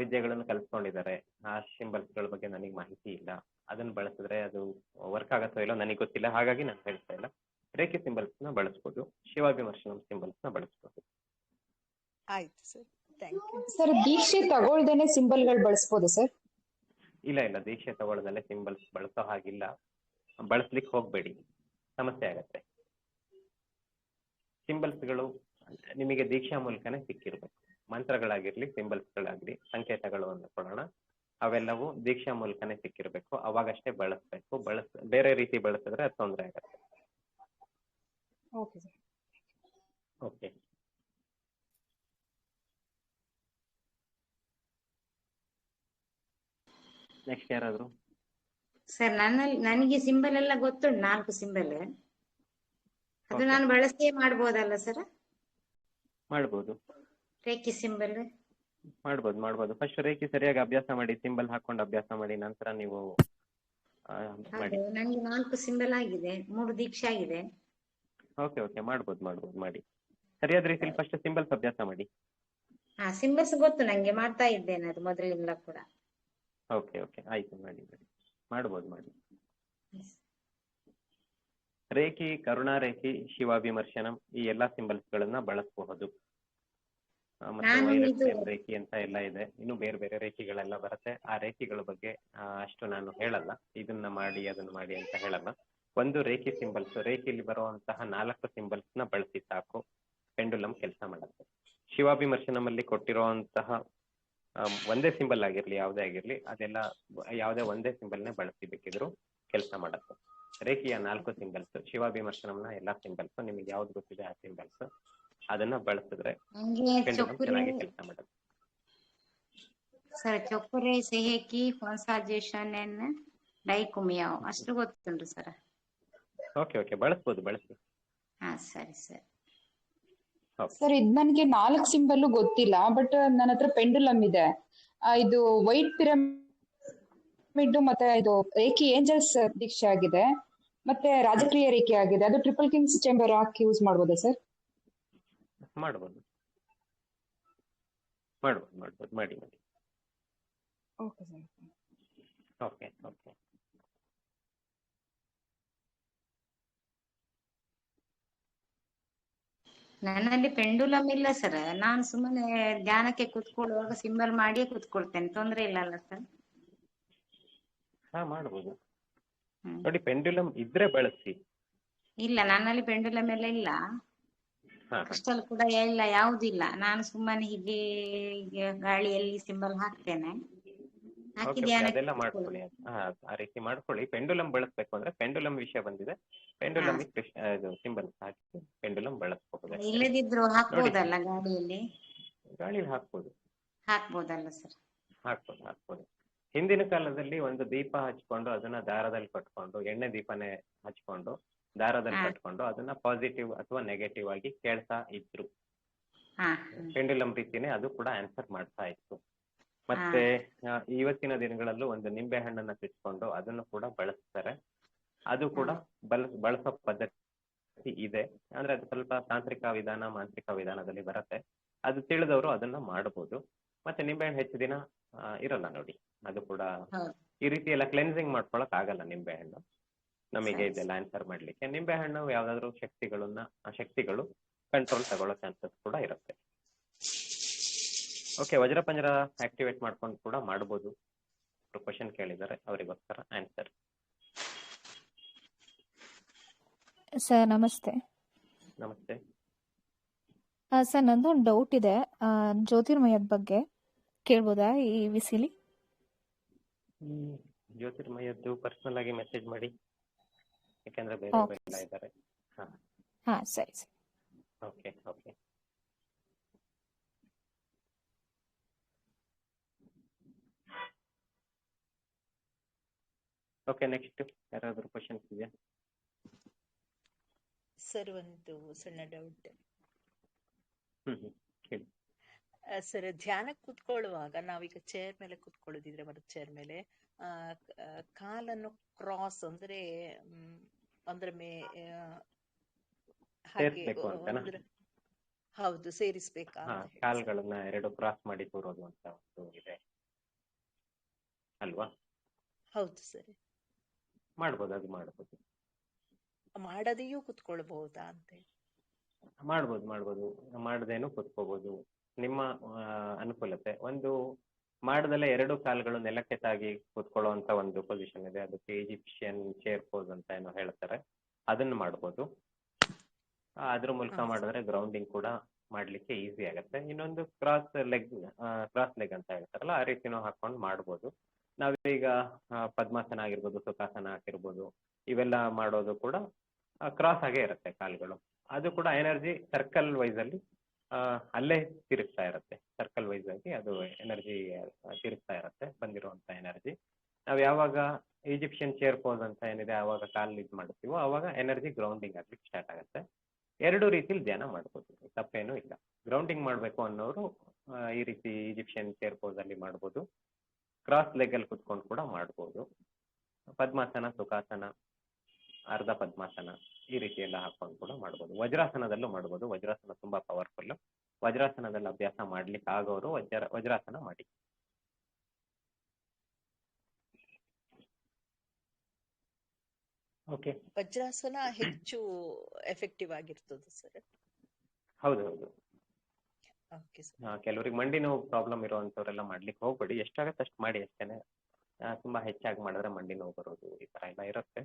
ವಿದ್ಯೆಗಳನ್ನು ಕಲ್ತ್ಕೊಂಡಿದ್ದಾರೆ. ಆ ಸಿಂಬಲ್ಸ್ ಗಳ ಬಗ್ಗೆ ನನಗೆ ಮಾಹಿತಿ ಇಲ್ಲ. ಅದನ್ನ ಬಳಸಿದ್ರೆ ಅದು ವರ್ಕ್ ಆಗತ್ತೋ ಇಲ್ಲೋ ನನಗೆ ಗೊತ್ತಿಲ್ಲ, ಹಾಗಾಗಿ ನಾನು ಹೇಳ್ತಾ ಇಲ್ಲ. ರೇಖೆ ಸಿಂಬಲ್ಸ್ ನ ಬಳಸಬಹುದು, ಶಿವಾಭಿಮರ್ಶನಂ ಸಿಂಬಲ್ಸ್ ನ ಬಳಸಬಹುದು. ಆಯ್ತು ಸರ್, ಥ್ಯಾಂಕ್ ಯು ಸರ್. ದೀಕ್ಷೆ ತಗೊಳ್ದೇನೆ ಸಿಂಬಲ್ ಗಳು ಬಳಸಬಹುದು ಸರ್? ಇಲ್ಲ, ದೀಕ್ಷೆ ತಗೊಳ್ಳದಲ್ಲೇ ಸಿಂಬಲ್ಸ್ ಬಳಸೋ ಹಾಗಿಲ್ಲ. ಬಳಸ್ಲಿಕ್ಕೆ ಹೋಗ್ಬೇಡಿ, ಸಮಸ್ಯೆ ಆಗತ್ತೆ. ಸಿಂಬಲ್ಸ್ಗಳು ನಿಮಗೆ ದೀಕ್ಷಾ ಮೂಲಕನೇ ಸಿಕ್ಕಿರ್ಬೇಕು. ಮಂತ್ರಗಳಾಗಿರ್ಲಿ, ಸಿಂಬಲ್ಸ್ಗಳಾಗ್ಲಿ, ಸಂಕೇತಗಳು ಅಂತ ಕೊಡೋಣ, ಅವೆಲ್ಲವೂ ದೀಕ್ಷಾ ಮೂಲಕನೇ ಸಿಕ್ಕಿರ್ಬೇಕು. ಅವಾಗಷ್ಟೇ ಬಳಸ್ಬೇಕು. ಬೇರೆ ರೀತಿ ಬಳಸಿದ್ರೆ ಅದು ತೊಂದರೆ ಆಗತ್ತೆ. ಓಕೆ. ನೆಕ್ಸ್ಟ್ ಯಾರಾದ್ರು? ಸರ್, ನನಗೆ ಸಿಂಬಲ್ ಎಲ್ಲ ಗೊತ್ತುಂಟು, 4 ಸಿಂಬಲ್. ಅದು ನಾನು ಬಳಸೇ ಮಾಡ್ಬೋದಲ್ಲ ಸರ್? ಮಾಡ್ಬೋದು. ರೇಖಿ ಸಿಂಬಲ್ ಮಾಡ್ಬೋದು. ಫಸ್ಟ್ ರೇಖಿ ಸರಿಯಾಗಿ ಅಭ್ಯಾಸ ಮಾಡಿ, ಸಿಂಬಲ್ ಹಾಕೊಂಡು ಅಭ್ಯಾಸ ಮಾಡಿ, ನಂತರ ನೀವು ಮಾಡಿ. ನನಗೆ 4 ಸಿಂಬಲ್ ಆಗಿದೆ, 3 ದೀಕ್ಷೆ ಆಗಿದೆ. ಓಕೆ, ಮಾಡ್ಬೋದು ಮಾಡಿ. ಸರಿಯಾದ ರೀತಿಯಲ್ಲಿ ಫಸ್ಟ್ ಸಿಂಬಲ್ಸ್ ಅಭ್ಯಾಸ ಮಾಡಿ. ಸಿಂಬಲ್ಸ್ ಗೊತ್ತು ನಂಗೆ, ಮಾಡ್ತಾ ಇದ್ದೇನೆ ಅದು ಮೊದಲಿಂದ ಕೂಡ. ಓಕೆ, ಆಯ್ತು, ಮಾಡ್ಬೋದು. ರೇಖಿ, ಕರುಣಾರೇಖಿ, ಶಿವಾಭಿಮರ್ಶನಂ ಈ ಎಲ್ಲಾ ಸಿಂಬಲ್ಸ್ ಗಳನ್ನ ಬಳಸಬಹುದು. ಮತ್ತೆ ನಾನು ವೈಲೆಟ್ ಇದು ಫ್ಲೇಮ್ ರೇಖಿ ಅಂತ ಎಲ್ಲ ಇದೆ. ಇನ್ನು ಬೇರೆ ಬೇರೆ ರೇಖಿಗಳೆಲ್ಲ ಬರುತ್ತೆ. ಆ ರೇಖಿಗಳ ಬಗ್ಗೆ ಅಷ್ಟು ನಾನು ಹೇಳಲ್ಲ, ಇದನ್ನ ಮಾಡಿ ಅದನ್ನ ಮಾಡಿ ಅಂತ ಹೇಳಲ್ಲ. ಒಂದು ರೇಖಿ ಸಿಂಬಲ್ಸ್, ರೇಖಿಯಲ್ಲಿ ಬರುವಂತಹ 4 ಸಿಂಬಲ್ಸ್ ನ ಬಳಸಿ ಸಾಕು ಪೆಂಡುಲಮ್ ಕೆಲಸ ಮಾಡುತ್ತೆ. ಶಿವಾಭಿಮರ್ಶನಮಲ್ಲಿ ಕೊಟ್ಟಿರುವಂತಹ ಒಂದೇ ಸಿಂಬಲ್ ಆಗಿರ್ಲಿ ಯಾವುದೇ ಆಗಿರ್ಲಿ, ಅದೆಲ್ಲ ಯಾವುದೇ ಒಂದೇ ಸಿಂಬಲ್ನೇ ಬಳಸಿ ಬೇಕಿದ್ರು ಕೆಲಸ ಮಾಡುತ್ತೆ. ರೇಖಿಯ 4 ಸಿಂಬಲ್ಸ್, ಶಿವಾಭಿಮರ್ಶನಂನ ಎಲ್ಲಾ ಸಿಂಬಲ್ಸ್, ನಿಮಗೆ ಯಾವ್ದು ಗೊತ್ತಿದೆ ಆ ಸಿಂಬಲ್ಸ್ ಅದನ್ನ ಬಳಸಿದ್ರೆ ನಂಗೆ ಪೆಂಡುಲಮ್ ಚೊಕ್ಕುರೆ ಚೆನ್ನಾಗಿ ಕೆಲಸ ಮಾಡುತ್ತೆ. ಸರ್, ಚೊಕ್ಕುರೆ, ಸೆಹೆಕಿ, ಫಾನ್ಸಾಜೇಷನ್ ಎನ್ ಡೈಕುಮಿಯಾವ್ ಅಷ್ಟು ಗೊತ್ತುಂಟು ಸರ್. ಓಕೆ ಬಳಸ್ಬೋದು, ಬಳಸಿ. ಹಾ ಸರಿ ಸರಿ. ಸರ್, ಇದು ನನಗೆ 4 ಸಿಂಬಲ್ ಗೊತ್ತಿಲ್ಲ, ಬಟ್ ನನ್ನ ಹತ್ರ ಪೆಂಡುಲಮ್ ಇದೆ. ಇದು ವೈಟ್ ಪಿರಮಿಡ್ ಮತ್ತೆ ಇದು ರೇಖಿ ಏಂಜಲ್ಸ್ ದೀಕ್ಷೆ ಆಗಿದೆ, ಮತ್ತೆ ರಾಜಕೀಯ ರೇಖೆ ಆಗಿದೆ. ಅದು ಟ್ರಿಪಲ್ ಕಿಂಗ್ಸ್ ಚೇಂಬರ್ ಹಾಕಿ ಯೂಸ್ ಮಾಡ್ಬೋದಾ ಸರ್? ಮಾಡ್ಬೋದು ಮಾಡಿ. Okay sir. ಓಕೆ. ನನ್ನಲ್ಲಿ ಪೆಂಡುಲಮ್ ಇಲ್ಲ ಸರ್. ನಾನು ಸುಮ್ಮನೆ ಧ್ಯಾನಕ್ಕೆ ಕೂತ್ಕೊಳ್ಳುವಾಗ ಸಿಂಬಲ್ ಮಾಡಿಯೇ ಕೂತ್ಕೊಳ್ತೇನೆ, ತೊಂದ್ರೆ ಇಲ್ಲ ಅಲ್ಲ ಸರ್? ಮಾಡ್ಬೋದು ನೋಡಿ, ಪೆಂಡುಲಮ್ ಇದ್ರೆ ಬಳಸಿ. ಇಲ್ಲ, ನನ್ನಲ್ಲಿ ಪೆಂಡುಲಮ್ ಎಲ್ಲ ಇಲ್ಲ, ಕ್ರಿಸ್ಟಲ್ ಕೂಡ ಇಲ್ಲ, ಯಾವುದಿಲ್ಲ. ನಾನು ಸುಮ್ಮನೆ ಹೀಗೆ ಗಾಳಿಯಲ್ಲಿ ಸಿಂಬಲ್ ಹಾಕ್ತೇನೆ, ಹಾಕಿ ಧ್ಯಾನಕ್ಕೆ ಅದೆಲ್ಲ ಮಾಡ್ಕೊಳ್ಳಿ. ಆ ರೀತಿ ಮಾಡ್ಕೊಳ್ಳಿ. ಪೆಂಡುಲಮ್ ಬಳಸ್ಬೇಕು ಅಂದ್ರೆ ಪೆಂಡುಲಮ್ ವಿಷಯ ಬಂದಿದೆ, ಪೆಂಡುಲಮ್ ಸಿಂಬಲ್ ಹಾಕಿ ಪೆಂಡುಲಮ್ ಬಳಸಬಹುದು. ಇಲ್ಲದಿದ್ರು ಹಾಕ್ಬೋದಲ್ಲ ಗಾಳಿಯಲ್ಲಿ? ಗಾಳಿಯಲ್ಲಿ ಹಾಕ್ಬೋದಲ್ಲ ಸರ್? ಹಾಕ್ಬೋದು. ಹಿಂದಿನ ಕಾಲದಲ್ಲಿ ಒಂದು ದೀಪ ಹಚ್ಕೊಂಡು ಅದನ್ನ ದಾರದಲ್ಲಿ ಕಟ್ಕೊಂಡು, ಎಣ್ಣೆ ದೀಪನೇ ಹಚ್ಕೊಂಡು ದಾರದಲ್ಲಿ ಕಟ್ಕೊಂಡು ಅದನ್ನ ಪಾಸಿಟಿವ್ ಅಥವಾ ನೆಗೆಟಿವ್ ಆಗಿ ಕೇಳ್ತಾ ಇದ್ರು. ಪೆಂಡುಲಮ್ ರೀತಿನೇ ಅದು ಕೂಡ ಆನ್ಸರ್ ಮಾಡ್ತಾ ಇತ್ತು. ಮತ್ತೆ ಇವತ್ತಿನ ದಿನಗಳಲ್ಲೂ ಒಂದು ನಿಂಬೆ ಹಣ್ಣನ್ನ ಚುಚ್ಕೊಂಡು ಅದನ್ನು ಕೂಡ ಬಳಸ್ತಾರೆ. ಅದು ಕೂಡ ಬಳಸೋ ಪದ್ಧತಿ ಇದೆ. ಅಂದ್ರೆ ಅದು ಸ್ವಲ್ಪ ತಾಂತ್ರಿಕ ವಿಧಾನ, ಮಾಂತ್ರಿಕ ವಿಧಾನದಲ್ಲಿ ಬರುತ್ತೆ. ಅದು ತಿಳಿದವರು ಅದನ್ನ ಮಾಡಬಹುದು. ಮತ್ತೆ ನಿಂಬೆಹಣ್ಣು ಹೆಚ್ಚು ದಿನ ಇರಲ್ಲ ನೋಡಿ, ಅದು ಕೂಡ ಈ ರೀತಿ ಎಲ್ಲ ಕ್ಲೆನ್ಸಿಂಗ್ ಮಾಡ್ಕೊಳಕ್ ಆಗಲ್ಲ ನಿಂಬೆಹಣ್ಣು. ನಮಗೆ ಇದೆಲ್ಲ ಆನ್ಸರ್ ಮಾಡ್ಲಿಕ್ಕೆ ನಿಂಬೆಹಣ್ಣು ಯಾವ್ದಾದ್ರು ಶಕ್ತಿಗಳು ಕಂಟ್ರೋಲ್ ತಗೊಳ್ಳೋ ಚಾನ್ಸಸ್ ಕೂಡ ಇರುತ್ತೆ. ಓಕೆ, ವಜ್ರಪಂಜರ ಆಕ್ಟಿವೇಟ್ ಮಾಡ್ಕೊಂಡು ಕೂಡ ಮಾಡ್ಬೋದು. ಕ್ವಶನ್ ಕೇಳಿದ್ದಾರೆ, ಅವರಿಗೋಸ್ಕರ ಆನ್ಸರ್. ಸರ್ ನಮಸ್ತೆ. ಸರ್, ನಂದು ಒಂದು ಡೌಟ್ ಇದೆ, ಜ್ಯೋತಿರ್ಮಯದ ಬಗ್ಗೆ ಕೇಳ್ಬೋದಾ ಈ ವಿಸಿಲಿ? ಜ್ಯೋತಿರ್ಮಯದ್ದು ಪರ್ಸನಲ್ ಆಗಿ ಮೆಸೇಜ್ ಮಾಡಿ, ಯಾಕಂದ್ರೆ ಬೇರೆ ಎಲ್ಲ ಇದ್ದಾರೆ. ಸರಿ. ಓಕೆ. ಓಕೆ, ನೆಕ್ಸ್ಟ್ ಯಾರಾದ್ರೂ ಕ್ವಶನ್ಸ್ ಇದೆಯಾ? ಸರ್, ಒಂದು ಸಣ್ಣ ಡೌಟ್. ಹೇಳಿ ಸರ್, ಧ್ಯಾನಕ್ಕೆ ಕೂತ್ಕೊಳ್ಳುವಾಗ ನಾವೀಗ ಚೇರ್ ಮೇಲೆ ಕೂತ್ಕೊಳ್ಳೋದಿದ್ರೆ ಮರದ ಚೇರ್ ಮೇಲೆ ಕಾಲನ್ನು ಕ್ರಾಸ್ ಅಂದ್ರೆ ಹೌದು ಸೇರಿಸ್ಬೇಕಾ? ಕಾಲ್ಗಳನ್ನ 2 ಕ್ರಾಸ್ ಮಾಡಿ ಕೂರೋದು ಅಂತ ಒಂದು ಇದೆ ಅಲ್ವಾ? ಹೌದು ಸರ್. ಮಾಡ್ಬೋದು, ಅದು ಮಾಡದೆಯೂ ಕುತ್ಕೊಳ್ಬಹುದಾ ಅಂತ? ಮಾಡ್ಬೋದು, ಮಾಡದೇನು ಕುತ್ಕೋಬಹುದು, ನಿಮ್ಮ ಅನುಕೂಲತೆ. ಒಂದು ಮಾಡದಲ್ಲೇ 2 ಕಾಲುಗಳು ನೆಲಕ್ಕೆ ತಾಗಿ ಕೂತ್ಕೊಳ್ಳುವಂತ ಒಂದು ಪೊಸಿಷನ್ ಇದೆ, ಅದಕ್ಕೆ ಈಜಿಪ್ಷಿಯನ್ ಚೇರ್ ಪೋಸ್ ಅಂತ ಏನೋ ಹೇಳ್ತಾರೆ. ಅದನ್ನ ಮಾಡ್ಬೋದು. ಅದ್ರ ಮೂಲಕ ಮಾಡಿದ್ರೆ ಗ್ರೌಂಡಿಂಗ್ ಕೂಡ ಮಾಡ್ಲಿಕ್ಕೆ ಈಸಿ ಆಗುತ್ತೆ. ಇನ್ನೊಂದು ಕ್ರಾಸ್ ಲೆಗ್ ಅಂತ ಹೇಳ್ತಾರಲ್ಲ, ಆ ರೀತಿನೂ ಹಾಕೊಂಡು ಮಾಡ್ಬೋದು. ನಾವೀಗ ಪದ್ಮಾಸನ ಆಗಿರ್ಬೋದು, ಸುಖಾಸನ ಆಗಿರ್ಬೋದು, ಇವೆಲ್ಲ ಮಾಡೋದು ಕೂಡ ಕ್ರಾಸ್ ಆಗೇ ಇರುತ್ತೆ ಕಾಲುಗಳು. ಅದು ಕೂಡ ಎನರ್ಜಿ ಸರ್ಕಲ್ ವೈಸ್ ಅಲ್ಲಿ ಅಲ್ಲೇ ತಿರುಗ್ತಾ ಇರುತ್ತೆ. ಸರ್ಕಲ್ ವೈಸ್ ಆಗಿ ಅದು ಎನರ್ಜಿ ತಿರುಗ್ತಾ ಇರುತ್ತೆ, ಬಂದಿರುವಂತ ಎನರ್ಜಿ. ನಾವ್ ಯಾವಾಗ ಈಜಿಪ್ಷಿಯನ್ ಚೇರ್ ಪೋಸ್ ಅಂತ ಏನಿದೆ ಆವಾಗ ಕಾಲು ಇದು ಮಾಡ್ತೀವೋ ಆವಾಗ ಎನರ್ಜಿ ಗ್ರೌಂಡಿಂಗ್ ಆಗ್ಲಿಕ್ಕೆ ಸ್ಟಾರ್ಟ್ ಆಗುತ್ತೆ. 2 ರೀತಿಲಿ ಧ್ಯಾನ ಮಾಡ್ಬೋದು, ತಪ್ಪೇನೂ ಇಲ್ಲ. ಗ್ರೌಂಡಿಂಗ್ ಮಾಡ್ಬೇಕು ಅನ್ನೋರು ಈ ರೀತಿ ಈಜಿಪ್ಷಿಯನ್ ಚೇರ್ ಪೋಸ್ ಅಲ್ಲಿ ಮಾಡ್ಬೋದು. ಕ್ರಾಸ್ ಲೆಗ್ ಅಲ್ಲಿ ಕುತ್ಕೊಂಡು ಕೂಡ ಮಾಡ್ಬೋದು. ಪದ್ಮಾಸನ, ಸುಖಾಸನ, ಅರ್ಧ ಪದ್ಮಾಸನ ಈ ರೀತಿ ಎಲ್ಲ ಹಾಕೊಂಡು ಕೂಡ ಮಾಡ್ಬೋದು. ವಜ್ರಾಸನದಲ್ಲೂ ಮಾಡ್ಬೋದು. ವಜ್ರಾಸನ ತುಂಬಾ ಪವರ್ಫುಲ್. ವಜ್ರಾಸನದಲ್ಲಿ ಅಭ್ಯಾಸ ಮಾಡ್ಲಿಕ್ಕೆ ಆಗೋರು ವಜ್ರಾಸನ ಮಾಡಿ. ಓಕೆ, ವಜ್ರಾಸನ ಹೆಚ್ಚು ಎಫೆಕ್ಟಿವ್ ಆಗಿರ್ತದೆ ಸರ್? ಹೌದು. Okay sir. ಕೆಲವರಿಗೆ ಮಂಡಿ ನೋವು ಪ್ರಾಬ್ಲಮ್ ಇರುವಂಥವ್ರೆಲ್ಲ ಮಾಡ್ಲಿಕ್ಕೆ ಹೋಗ್ಬೇಡಿ, ಎಷ್ಟಾಗತ್ತೆ ಅಷ್ಟು ಮಾಡಿ ಅಷ್ಟೇನೆ. ತುಂಬಾ ಹೆಚ್ಚಾಗಿ ಮಾಡಿದ್ರೆ ಮಂಡಿ ನೋವು ಬರೋದು ಈ ತರ ಎಲ್ಲ ಇರುತ್ತೆ.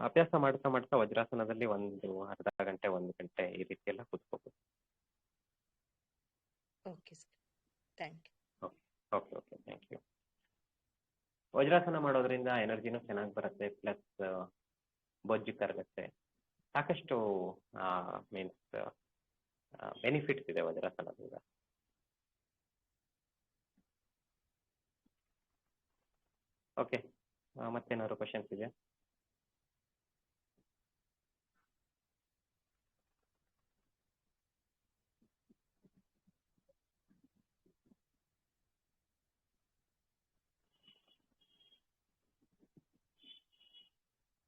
ಅಭ್ಯಾಸ ಮಾಡ್ತಾ ಮಾಡ್ತಾ ವಜ್ರಾಸನದಲ್ಲಿ ಒಂದು ಅರ್ಧ ಗಂಟೆ 1 ಗಂಟೆ ಈ ರೀತಿ ಎಲ್ಲ ಕೂತ್ಕೋಬಹುದು. Okay sir, thank you. Okay okay, thank you. Vajrasana ಮಾಡೋದ್ರಿಂದ ಎನರ್ಜಿನೂ ಚೆನ್ನಾಗಿ ಬರುತ್ತೆ, ಪ್ಲಸ್ ಬೊಜ್ಜು ಕರಗುತ್ತೆ. ಸಾಕಷ್ಟು ಮೀನ್ಸ್ ಬೆನಿಫಿಟ್ಸ್ ಇದೆ ವಜ್ರಾಸನದಿಂದ. ಓಕೆ, ಮತ್ತೇನಾದ್ರು ಕ್ವಶನ್ಸ್ ಇದೆಯಾ?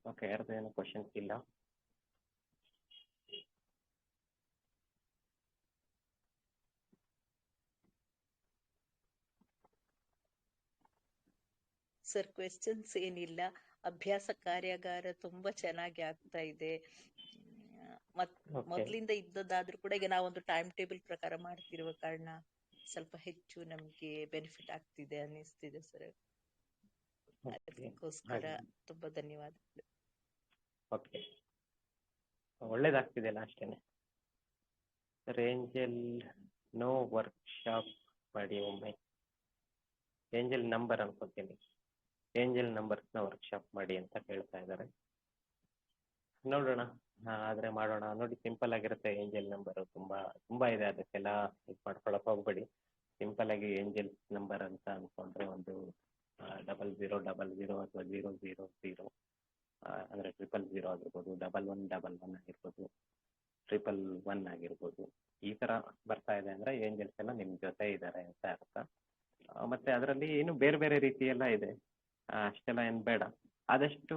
ಓಕೆ, ಯಾರ್ದು ಏನು ಕ್ವಶನ್ಸ್ ಇಲ್ಲ? ಸರ್, ಕ್ವೆಶ್ಚನ್ಸ್ ಏನಿಲ್ಲ. ಅಭ್ಯಾಸ ಕಾರ್ಯಾಗಾರ ತುಂಬಾ ಚೆನ್ನಾಗಿ ಆಗ್ತಾ ಇದೆ. ಮೊದ್ಲಿಂದ ಇದ್ದದ್ದಾದ್ರೂ ಕೂಡ ಈಗ ನಾವೊಂದು ಟೈಮ್ ಟೇಬಲ್ ಪ್ರಕಾರ ಮಾಡ್ತಿರುವ ಕಾರಣ ಸ್ವಲ್ಪ ಹೆಚ್ಚು ನಮ್ಗೆ ಬೆನಿಫಿಟ್ ಆಗ್ತಿದೆ ಅನ್ನಿಸ್ತಿದೆ ಸರ್. ಅದಕ್ಕೋಸ್ಕರ ತುಂಬಾ ಧನ್ಯವಾದಗಳು. ಓಕೆ, ಒಳ್ಳೇದಾಗ್ತಿದೆಯಲ್ಲ ಅಷ್ಟೇನೆ. ಸರ್, ಏಂಜಲ್ ನೋ ವರ್ಕ್ಶಾಪ್ ಮಾಡಿ ಒಮ್ಮೆ. ಏಂಜಲ್ ನಂಬರ್ ಅನ್ಕೋತೀನಿ, ಏಂಜಲ್ ನಂಬರ್ಸ್ನ ವರ್ಕ್ಶಾಪ್ ಮಾಡಿ ಅಂತ ಹೇಳ್ತಾ ಇದ್ದಾರೆ. ನೋಡೋಣ, ಆದರೆ ಮಾಡೋಣ. ನೋಡಿ, ಸಿಂಪಲ್ ಆಗಿರುತ್ತೆ ಏಂಜಲ್ ನಂಬರು. ತುಂಬಾ ಇದೆ, ಅದಕ್ಕೆಲ್ಲ ಇದು ಮಾಡ್ಕೊಳಕ್ ಹೋಗ್ಬೇಡಿ. ಸಿಂಪಲ್ ಆಗಿ ಏಂಜಲ್ ನಂಬರ್ ಅಂತ ಅನ್ಕೊಂಡ್ರೆ ಒಂದು 0000 ಅಥವಾ 000 ಅಂದರೆ 000 ಆಗಿರ್ಬೋದು, 1111 ಆಗಿರ್ಬೋದು, 111 ಆಗಿರ್ಬೋದು. ಈ ಥರ ಬರ್ತಾ ಇದೆ ಅಂದರೆ ಏಂಜಲ್ಸ್ ಎಲ್ಲ ನಿಮ್ಮ ಜೊತೆ ಇದ್ದಾರೆ ಅಂತ ಅರ್ಥ. ಮತ್ತೆ ಅದರಲ್ಲಿ ಏನು ಬೇರೆ ಬೇರೆ ರೀತಿಯೆಲ್ಲ ಇದೆ, ಅಷ್ಟೆಲ್ಲ ಏನು ಬೇಡ. ಆದಷ್ಟು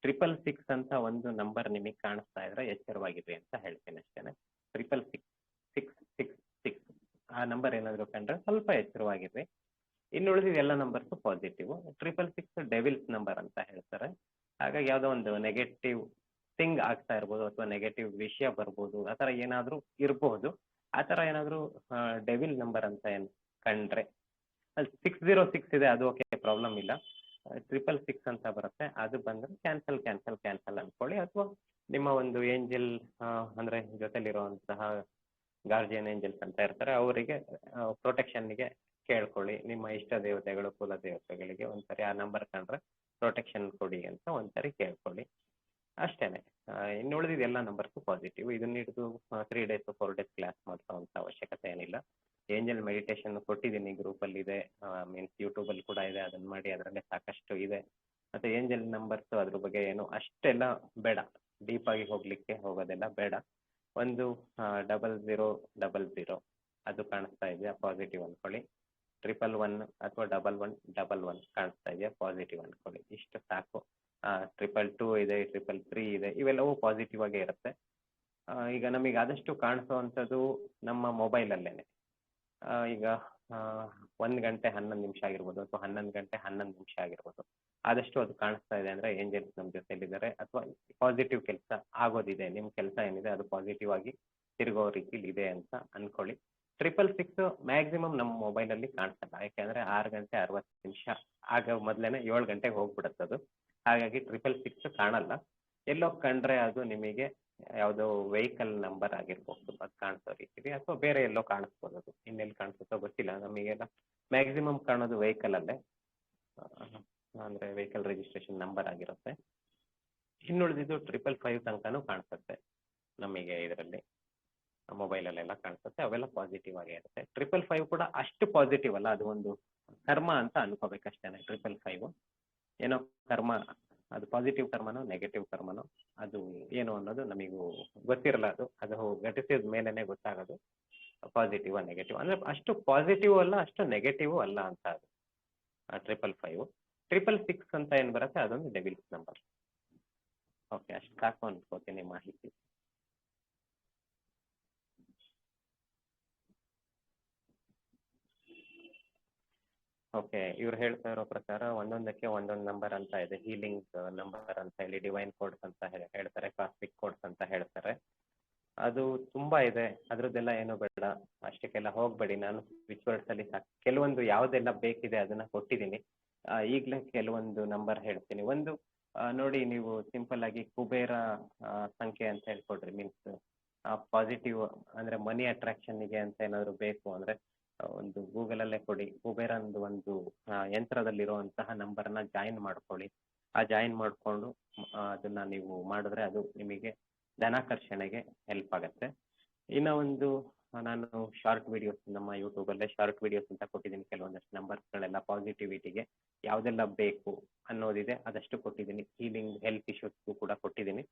666 ಅಂತ ಒಂದು ನಂಬರ್ ನಿಮಗೆ ಕಾಣಿಸ್ತಾ ಇದ್ರೆ ಎಚ್ಚರವಾಗಿರಿ ಅಂತ ಹೇಳ್ತೀನಿ ಅಷ್ಟೇನೆ. 666 ಆ ನಂಬರ್ ಏನಾದರೂ ಕಂಡ್ರೆ ಸ್ವಲ್ಪ ಎಚ್ಚರವಾಗಿರ್ರಿ. ಇನ್ನು ಉಳಿದಿದ ಎಲ್ಲ ನಂಬರ್ಸು ಪಾಸಿಟಿವ್. 666 ಡೆವಿಲ್ಸ್ ನಂಬರ್ ಅಂತ ಹೇಳ್ತಾರೆ. ಹಾಗಾಗಿ ಯಾವುದೋ ಒಂದು ನೆಗೆಟಿವ್ ಥಿಂಗ್ ಆಗ್ತಾ ಇರ್ಬೋದು, ಅಥವಾ ನೆಗೆಟಿವ್ ವಿಷಯ ಬರ್ಬೋದು, ಆ ಥರ ಏನಾದರೂ ಇರಬಹುದು. ಆ ಥರ ಏನಾದರೂ ಡೆವಿಲ್ ನಂಬರ್ ಅಂತ ಏನು ಕಂಡ್ರೆ, ಅಲ್ಲಿ 606 ಇದೆ, ಅದು ಓಕೆ, ಪ್ರಾಬ್ಲಮ್ ಇಲ್ಲ. 666 ಅಂತ ಬರುತ್ತೆ, ಅದು ಬಂದರೆ ಕ್ಯಾನ್ಸಲ್ ಅಂದ್ಕೊಳ್ಳಿ. ಅಥವಾ ನಿಮ್ಮ ಒಂದು ಏಂಜಲ್ ಅಂದರೆ ಜೊತೆಲಿರುವಂತಹ ಗಾರ್ಜಿಯನ್ ಏಂಜಲ್ಸ್ ಅಂತ ಇರ್ತಾರೆ, ಅವರಿಗೆ ಪ್ರೊಟೆಕ್ಷನ್ಗೆ ಕೇಳ್ಕೊಳ್ಳಿ. ನಿಮ್ಮ ಇಷ್ಟ ದೇವತೆಗಳು, ಕುಲ ದೇವತೆಗಳಿಗೆ ಒಂದ್ಸರಿ ಆ ನಂಬರ್ ಕಂಡ್ರೆ ಪ್ರೊಟೆಕ್ಷನ್ ಕೊಡಿ ಅಂತ ಒಂದ್ಸರಿ ಕೇಳ್ಕೊಳ್ಳಿ ಅಷ್ಟೇನೆ. ಇನ್ನು ಉಳಿದಿದ್ದು ಎಲ್ಲ ನಂಬರ್ಸು ಪಾಸಿಟಿವ್. ಇದನ್ನ ಹಿಡಿದು 3 days 4 days ಕ್ಲಾಸ್ ಮಾಡಿಸೋವಂಥ ಅವಶ್ಯಕತೆ ಏನಿಲ್ಲ. ಏಂಜಲ್ ಮೆಡಿಟೇಷನ್ ಕೊಟ್ಟಿದ್ದೀನಿ, ಗ್ರೂಪಲ್ಲಿ ಇದೆ, ಮೀನ್ಸ್ ಯೂಟ್ಯೂಬಲ್ಲಿ ಕೂಡ ಇದೆ, ಅದನ್ನು ಮಾಡಿ. ಅದರಲ್ಲೇ ಸಾಕಷ್ಟು ಇದೆ. ಮತ್ತು ಏಂಜಲ್ ನಂಬರ್ಸು ಅದ್ರ ಬಗ್ಗೆ ಏನು ಅಷ್ಟೆಲ್ಲ ಬೇಡ, ಡೀಪಾಗಿ ಹೋಗೋದೆಲ್ಲ ಬೇಡ. ಒಂದು 0000 ಅದು ಕಾಣಿಸ್ತಾ ಇದೆಯಾ, ಪಾಸಿಟಿವ್ ಅಂದ್ಕೊಳ್ಳಿ. 111 ಅಥವಾ 1111 ಕಾಣಿಸ್ತಾ ಇದೆಯಾ, ಪಾಸಿಟಿವ್ ಅಂದ್ಕೊಳ್ಳಿ. ಇಷ್ಟು ಸಾಕು. 222 ಇದೆ, 333 ಇದೆ, ಇವೆಲ್ಲವೂ ಪಾಸಿಟಿವ್ ಆಗೇ ಇರುತ್ತೆ. ಈಗ ನಮಗೆ ಆದಷ್ಟು ಕಾಣಿಸೋವಂಥದ್ದು ನಮ್ಮ ಮೊಬೈಲಲ್ಲೇನೆ. ಈಗ 1 ಗಂಟೆ 11 ನಿಮಿಷ ಆಗಿರ್ಬೋದು, ಅಥವಾ 11 ಗಂಟೆ 11 ನಿಮಿಷ ಆಗಿರ್ಬೋದು. ಆದಷ್ಟು ಅದು ಕಾಣಿಸ್ತಾ ಇದೆ ಅಂದರೆ ಏಂಜಲ್ಸ್ ನಮ್ಮ ಜೊತೆಲಿದ್ದಾರೆ, ಅಥವಾ ಪಾಸಿಟಿವ್ ಕೆಲಸ ಆಗೋದಿದೆ. ನಿಮ್ಮ ಕೆಲಸ ಏನಿದೆ ಅದು ಪಾಸಿಟಿವ್ ಆಗಿ ತಿರುಗೋ ರೀತಿಲಿ ಇದೆ ಅಂತ ಅಂದ್ಕೊಳ್ಳಿ. 666 ಮ್ಯಾಕ್ಸಿಮಮ್ ನಮ್ಮ ಮೊಬೈಲಲ್ಲಿ ಕಾಣಿಸಲ್ಲ, ಯಾಕೆಂದರೆ 6 ಗಂಟೆ 60 ನಿಮಿಷ ಆಗ ಮೊದಲೇ 7 ಗಂಟೆಗೆ ಹೋಗ್ಬಿಡುತ್ತೆ ಅದು. ಹಾಗಾಗಿ 666 ಕಾಣಲ್ಲ. ಎಲ್ಲೋ ಕಂಡ್ರೆ ಅದು ನಿಮಗೆ ಯಾವುದೋ ವೆಹಿಕಲ್ ನಂಬರ್ ಆಗಿರ್ಬೋದು, ಅದು ಕಾಣಿಸೋ ರೀತಿಲಿ, ಅಥವಾ ಬೇರೆ ಎಲ್ಲೋ ಕಾಣಿಸ್ಬೋದು. ಅದು ಇನ್ನೆಲ್ಲಿ ಕಾಣಿಸುತ್ತೋ ಗೊತ್ತಿಲ್ಲ. ನಮಗೆಲ್ಲ ಮ್ಯಾಕ್ಸಿಮಮ್ ಕಾಣೋದು ವೆಹಿಕಲಲ್ಲೇ, ಅಂದರೆ ವೆಹಿಕಲ್ ರಿಜಿಸ್ಟ್ರೇಷನ್ ನಂಬರ್ ಆಗಿರುತ್ತೆ. ಇನ್ನುಳಿದಿದ್ದು 555 ತನಕನೂ ಕಾಣಿಸುತ್ತೆ ನಮಗೆ, ಇದರಲ್ಲಿ ಮೊಬೈಲಲ್ಲೆಲ್ಲ ಕಾಣಿಸುತ್ತೆ. ಅವೆಲ್ಲ ಪಾಸಿಟಿವ್ ಆಗೇ ಇರುತ್ತೆ. 555 ಕೂಡ ಅಷ್ಟು ಪಾಸಿಟಿವ್ ಅಲ್ಲ, ಅದು ಒಂದು ಕರ್ಮ ಅಂತ ಅನ್ಕೋಬೇಕಷ್ಟೇ. 555 ಏನೋ ಕರ್ಮ, ಅದು ಪಾಸಿಟಿವ್ ಕರ್ಮನೋ ನೆಗೆಟಿವ್ ಕರ್ಮನೋ ಅದು ಏನು ಅನ್ನೋದು ನಮಗೂ ಗೊತ್ತಿರಲ್ಲ. ಅದು ಘಟಿಸಿದ ಮೇಲೇ ಗೊತ್ತಾಗೋದು ಪಾಸಿಟಿವ್ ನೆಗೆಟಿವ್. ಅಂದರೆ ಅಷ್ಟು ಪಾಸಿಟಿವ್ ಅಲ್ಲ, ಅಷ್ಟು ನೆಗೆಟಿವ್ ಅಲ್ಲ ಅಂತ ಅದು 555. 666 ಅಂತ ಏನು ಬರುತ್ತೆ ಅದೊಂದು ಡೆವಿಲ್ಸ್ ನಂಬರ್. ಓಕೆ, ಅಷ್ಟು ಸಾಕು ಅನ್ಕೋತೀನಿ ಮಾಹಿತಿ. ಓಕೆ, ಇವ್ರು ಹೇಳ್ತಾ ಇರೋ ಪ್ರಕಾರ ಒಂದೊಂದಕ್ಕೆ ಒಂದೊಂದು ನಂಬರ್ ಅಂತ ಇದೆ. ಹೀಲಿಂಗ್ ನಂಬರ್ ಅಂತ ಹೇಳಿ, ಡಿವೈನ್ ಕೋಡ್ಸ್ ಅಂತ ಹೇಳ್ತಾರೆ, ಕಾಸ್ಮಿಕ್ ಕೋಡ್ಸ್ ಅಂತ ಹೇಳ್ತಾರೆ. ಅದು ತುಂಬಾ ಇದೆ, ಅದ್ರದ್ದೆಲ್ಲ ಏನು ಬೇಡ, ಅಷ್ಟಕ್ಕೆಲ್ಲ ಹೋಗ್ಬೇಡಿ. ನಾನು ಸ್ವಿಚ್ ವರ್ಡ್ಸ್ ಅಲ್ಲಿ ಕೆಲವೊಂದು ಯಾವ್ದೆಲ್ಲ ಬೇಕಿದೆ ಅದನ್ನ ಕೊಟ್ಟಿದ್ದೀನಿ. ಈಗಲೇ ಕೆಲವೊಂದು ನಂಬರ್ ಹೇಳ್ತೀನಿ. ಒಂದು ನೋಡಿ, ನೀವು ಸಿಂಪಲ್ ಆಗಿ ಕುಬೇರ ಸಂಖ್ಯೆ ಅಂತ ಹೇಳ್ಕೊಡ್ರಿ. ಮೀನ್ಸ್ ಪಾಸಿಟಿವ್ ಅಂದ್ರೆ ಮನಿ ಅಟ್ರಾಕ್ಷನ್ಗೆ ಅಂತ ಏನಾದ್ರು ಬೇಕು ಅಂದ್ರೆ ಒಂದು ಗೂಗಲ್ ಅಲ್ಲೇ ಕೊಡಿ, ಕುಬೇರ ಒಂದು ಯಂತ್ರದಲ್ಲಿರುವಂತಹ ನಂಬರ್ನ ಜಾಯಿನ್ ಮಾಡ್ಕೊಳ್ಳಿ. ಆ ಜಾಯಿನ್ ಮಾಡಿಕೊಂಡು ಅದನ್ನ ನೀವು ಮಾಡಿದ್ರೆ ಅದು ನಿಮಗೆ ಧನಾಕರ್ಷಣೆಗೆ ಹೆಲ್ಪ್ ಆಗುತ್ತೆ. ಇನ್ನು ಒಂದು ನಾನು ಶಾರ್ಟ್ ವಿಡಿಯೋಸ್ ನಮ್ಮ ಯೂಟ್ಯೂಬಲ್ಲೇ ಶಾರ್ಟ್ ವಿಡಿಯೋಸ್ ಅಂತ ಕೊಟ್ಟಿದ್ದೀನಿ. ಕೆಲವೊಂದಷ್ಟು ನಂಬರ್ಸ್ಗಳೆಲ್ಲ ಪಾಸಿಟಿವಿಟಿಗೆ ಯಾವುದೆಲ್ಲ ಬೇಕು ಅನ್ನೋದಿದೆ ಅದಷ್ಟು ಕೊಟ್ಟಿದ್ದೀನಿ. ಹೀಲಿಂಗ್ ಹೆಲ್ತ್ ಇಶ್ಯೂಸ್ಗೂ ಕೂಡ ಕೊಟ್ಟಿದ್ದೀನಿ.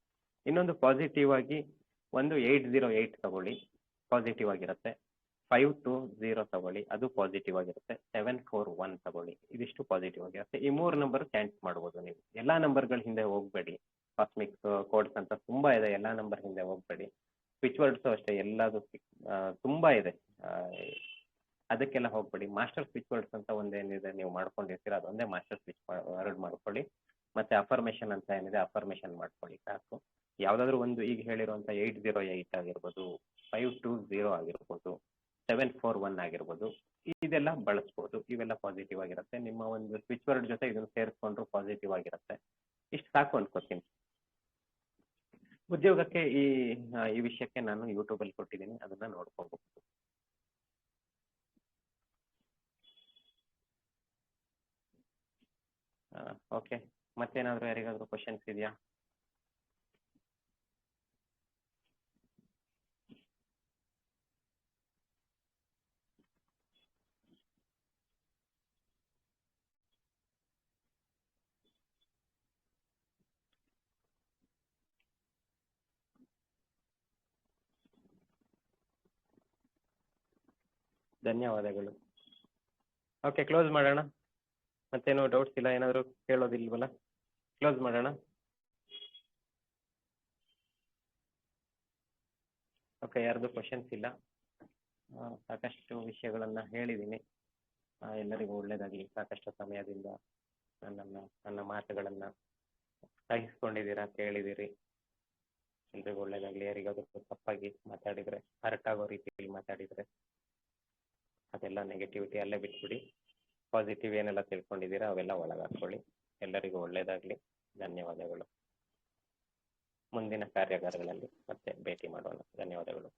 ಇನ್ನೊಂದು ಪಾಸಿಟಿವ್ ಆಗಿ ಒಂದು 808 ತಗೊಳ್ಳಿ, ಪಾಸಿಟಿವ್ ಆಗಿರುತ್ತೆ. 520 ತಗೊಳ್ಳಿ, ಅದು ಪಾಸಿಟಿವ್ ಆಗಿರುತ್ತೆ. 741 ತಗೊಳ್ಳಿ, ಇದಿಷ್ಟು ಪಾಸಿಟಿವ್ ಆಗಿರುತ್ತೆ. ಈ 3 ನಂಬರ್ ಚಾಂಟ್ ಮಾಡ್ಬೋದು ನೀವು. ಎಲ್ಲಾ ನಂಬರ್ಗಳ ಹಿಂದೆ ಹೋಗ್ಬೇಡಿ. ಕಾಸ್ಮಿಕ್ ಕೋಡ್ಸ್ ಅಂತ ತುಂಬಾ ಇದೆ, ಎಲ್ಲಾ ನಂಬರ್ ಹಿಂದೆ ಹೋಗ್ಬೇಡಿ. ಸ್ವಿಚ್ ವರ್ಡ್ಸ್ ಅಷ್ಟೇ, ಎಲ್ಲದು ತುಂಬಾ ಇದೆ, ಅದಕ್ಕೆಲ್ಲ ಹೋಗ್ಬೇಡಿ. ಮಾಸ್ಟರ್ ಸ್ವಿಚ್ ವರ್ಡ್ಸ್ ಅಂತ ಒಂದೇನಿದೆ ನೀವು ಮಾಡ್ಕೊಂಡಿರ್ತೀರ, ಅದೊಂದೇ ಮಾಸ್ಟರ್ ಸ್ವಿಚ್ ವರ್ಡ್ ಮಾಡ್ಕೊಳ್ಳಿ. ಮತ್ತೆ ಅಫರ್ಮೇಷನ್ ಅಂತ ಏನಿದೆ ಅಫರ್ಮೇಷನ್ ಮಾಡ್ಕೊಳ್ಳಿ ಸಾಕು. ಯಾವ್ದಾದ್ರು ಒಂದು ಈಗ ಹೇಳಿರುವಂತ 808 ಆಗಿರ್ಬೋದು, 520 ಆಗಿರ್ಬೋದು, 741 ಆಗಿರ್ಬೋದು, ಇದೆಲ್ಲ ಬಳಸ್ಬೋದು. ಇವೆಲ್ಲ ಪಾಸಿಟಿವ್ ಆಗಿರುತ್ತೆ. ನಿಮ್ಮ ಒಂದು ಸ್ವಿಚ್ ವರ್ಡ್ ಜೊತೆ ಇದನ್ನು ಸೇರಿಸ್ಕೊಂಡ್ರು ಪಾಸಿಟಿವ್ ಆಗಿರುತ್ತೆ. ಇಷ್ಟು ಸಾಕು ಅನ್ಕೋತೀನಿ. ಉದ್ಯೋಗಕ್ಕೆ ಈ ವಿಷಯಕ್ಕೆ ನಾನು ಯೂಟ್ಯೂಬಲ್ಲಿ ಕೊಟ್ಟಿದ್ದೀನಿ, ಅದನ್ನ ನೋಡ್ಕೋಬಹುದು. ಓಕೆ, ಮತ್ತೇನಾದ್ರು ಯಾರಿಗಾದ್ರೂ ಕ್ವಶನ್ಸ್ ಇದೆಯಾ? ಧನ್ಯವಾದಗಳು. ಓಕೆ, ಕ್ಲೋಸ್ ಮಾಡೋಣ. ಮತ್ತೇನೋ ಡೌಟ್ಸ್ ಇಲ್ಲ, ಏನಾದರೂ ಕೇಳೋದಿಲ್ವಲ್ಲ? ಕ್ಲೋಸ್ ಮಾಡೋಣ. ಓಕೆ, ಯಾರ್ದು ಕ್ವಶನ್ಸ್ ಇಲ್ಲ. ಸಾಕಷ್ಟು ವಿಷಯಗಳನ್ನ ಹೇಳಿದ್ದೀನಿ. ಎಲ್ಲರಿಗೂ ಒಳ್ಳೇದಾಗಲಿ. ಸಾಕಷ್ಟು ಸಮಯದಿಂದ ನನ್ನ ಮಾತುಗಳನ್ನ ಸಹಿಸ್ಕೊಂಡಿದ್ದೀರಾ, ಕೇಳಿದ್ದೀರಿ. ಎಲ್ರಿಗೂ ಒಳ್ಳೇದಾಗಲಿ. ಯಾರಿಗಾದ್ರೂ ತಪ್ಪಾಗಿ ಮಾತಾಡಿದರೆ, ಹರ್ಟ್ ಆಗೋ ರೀತಿಯಲ್ಲಿ ಮಾತಾಡಿದರೆ ಅದೆಲ್ಲ ನೆಗೆಟಿವಿಟಿ ಅಲ್ಲೇ ಬಿಟ್ಬಿಡಿ. ಪಾಸಿಟಿವ್ ಏನೆಲ್ಲ ತಿಳ್ಕೊಂಡಿದ್ದೀರಾ ಅವೆಲ್ಲ ಒಳಗಾಕೊಳ್ಳಿ. ಎಲ್ಲರಿಗೂ ಒಳ್ಳೇದಾಗಲಿ. ಧನ್ಯವಾದಗಳು. ಮುಂದಿನ ಕಾರ್ಯಾಗಾರಗಳಲ್ಲಿ ಮತ್ತೆ ಭೇಟಿ ಮಾಡೋಣ. ಧನ್ಯವಾದಗಳು.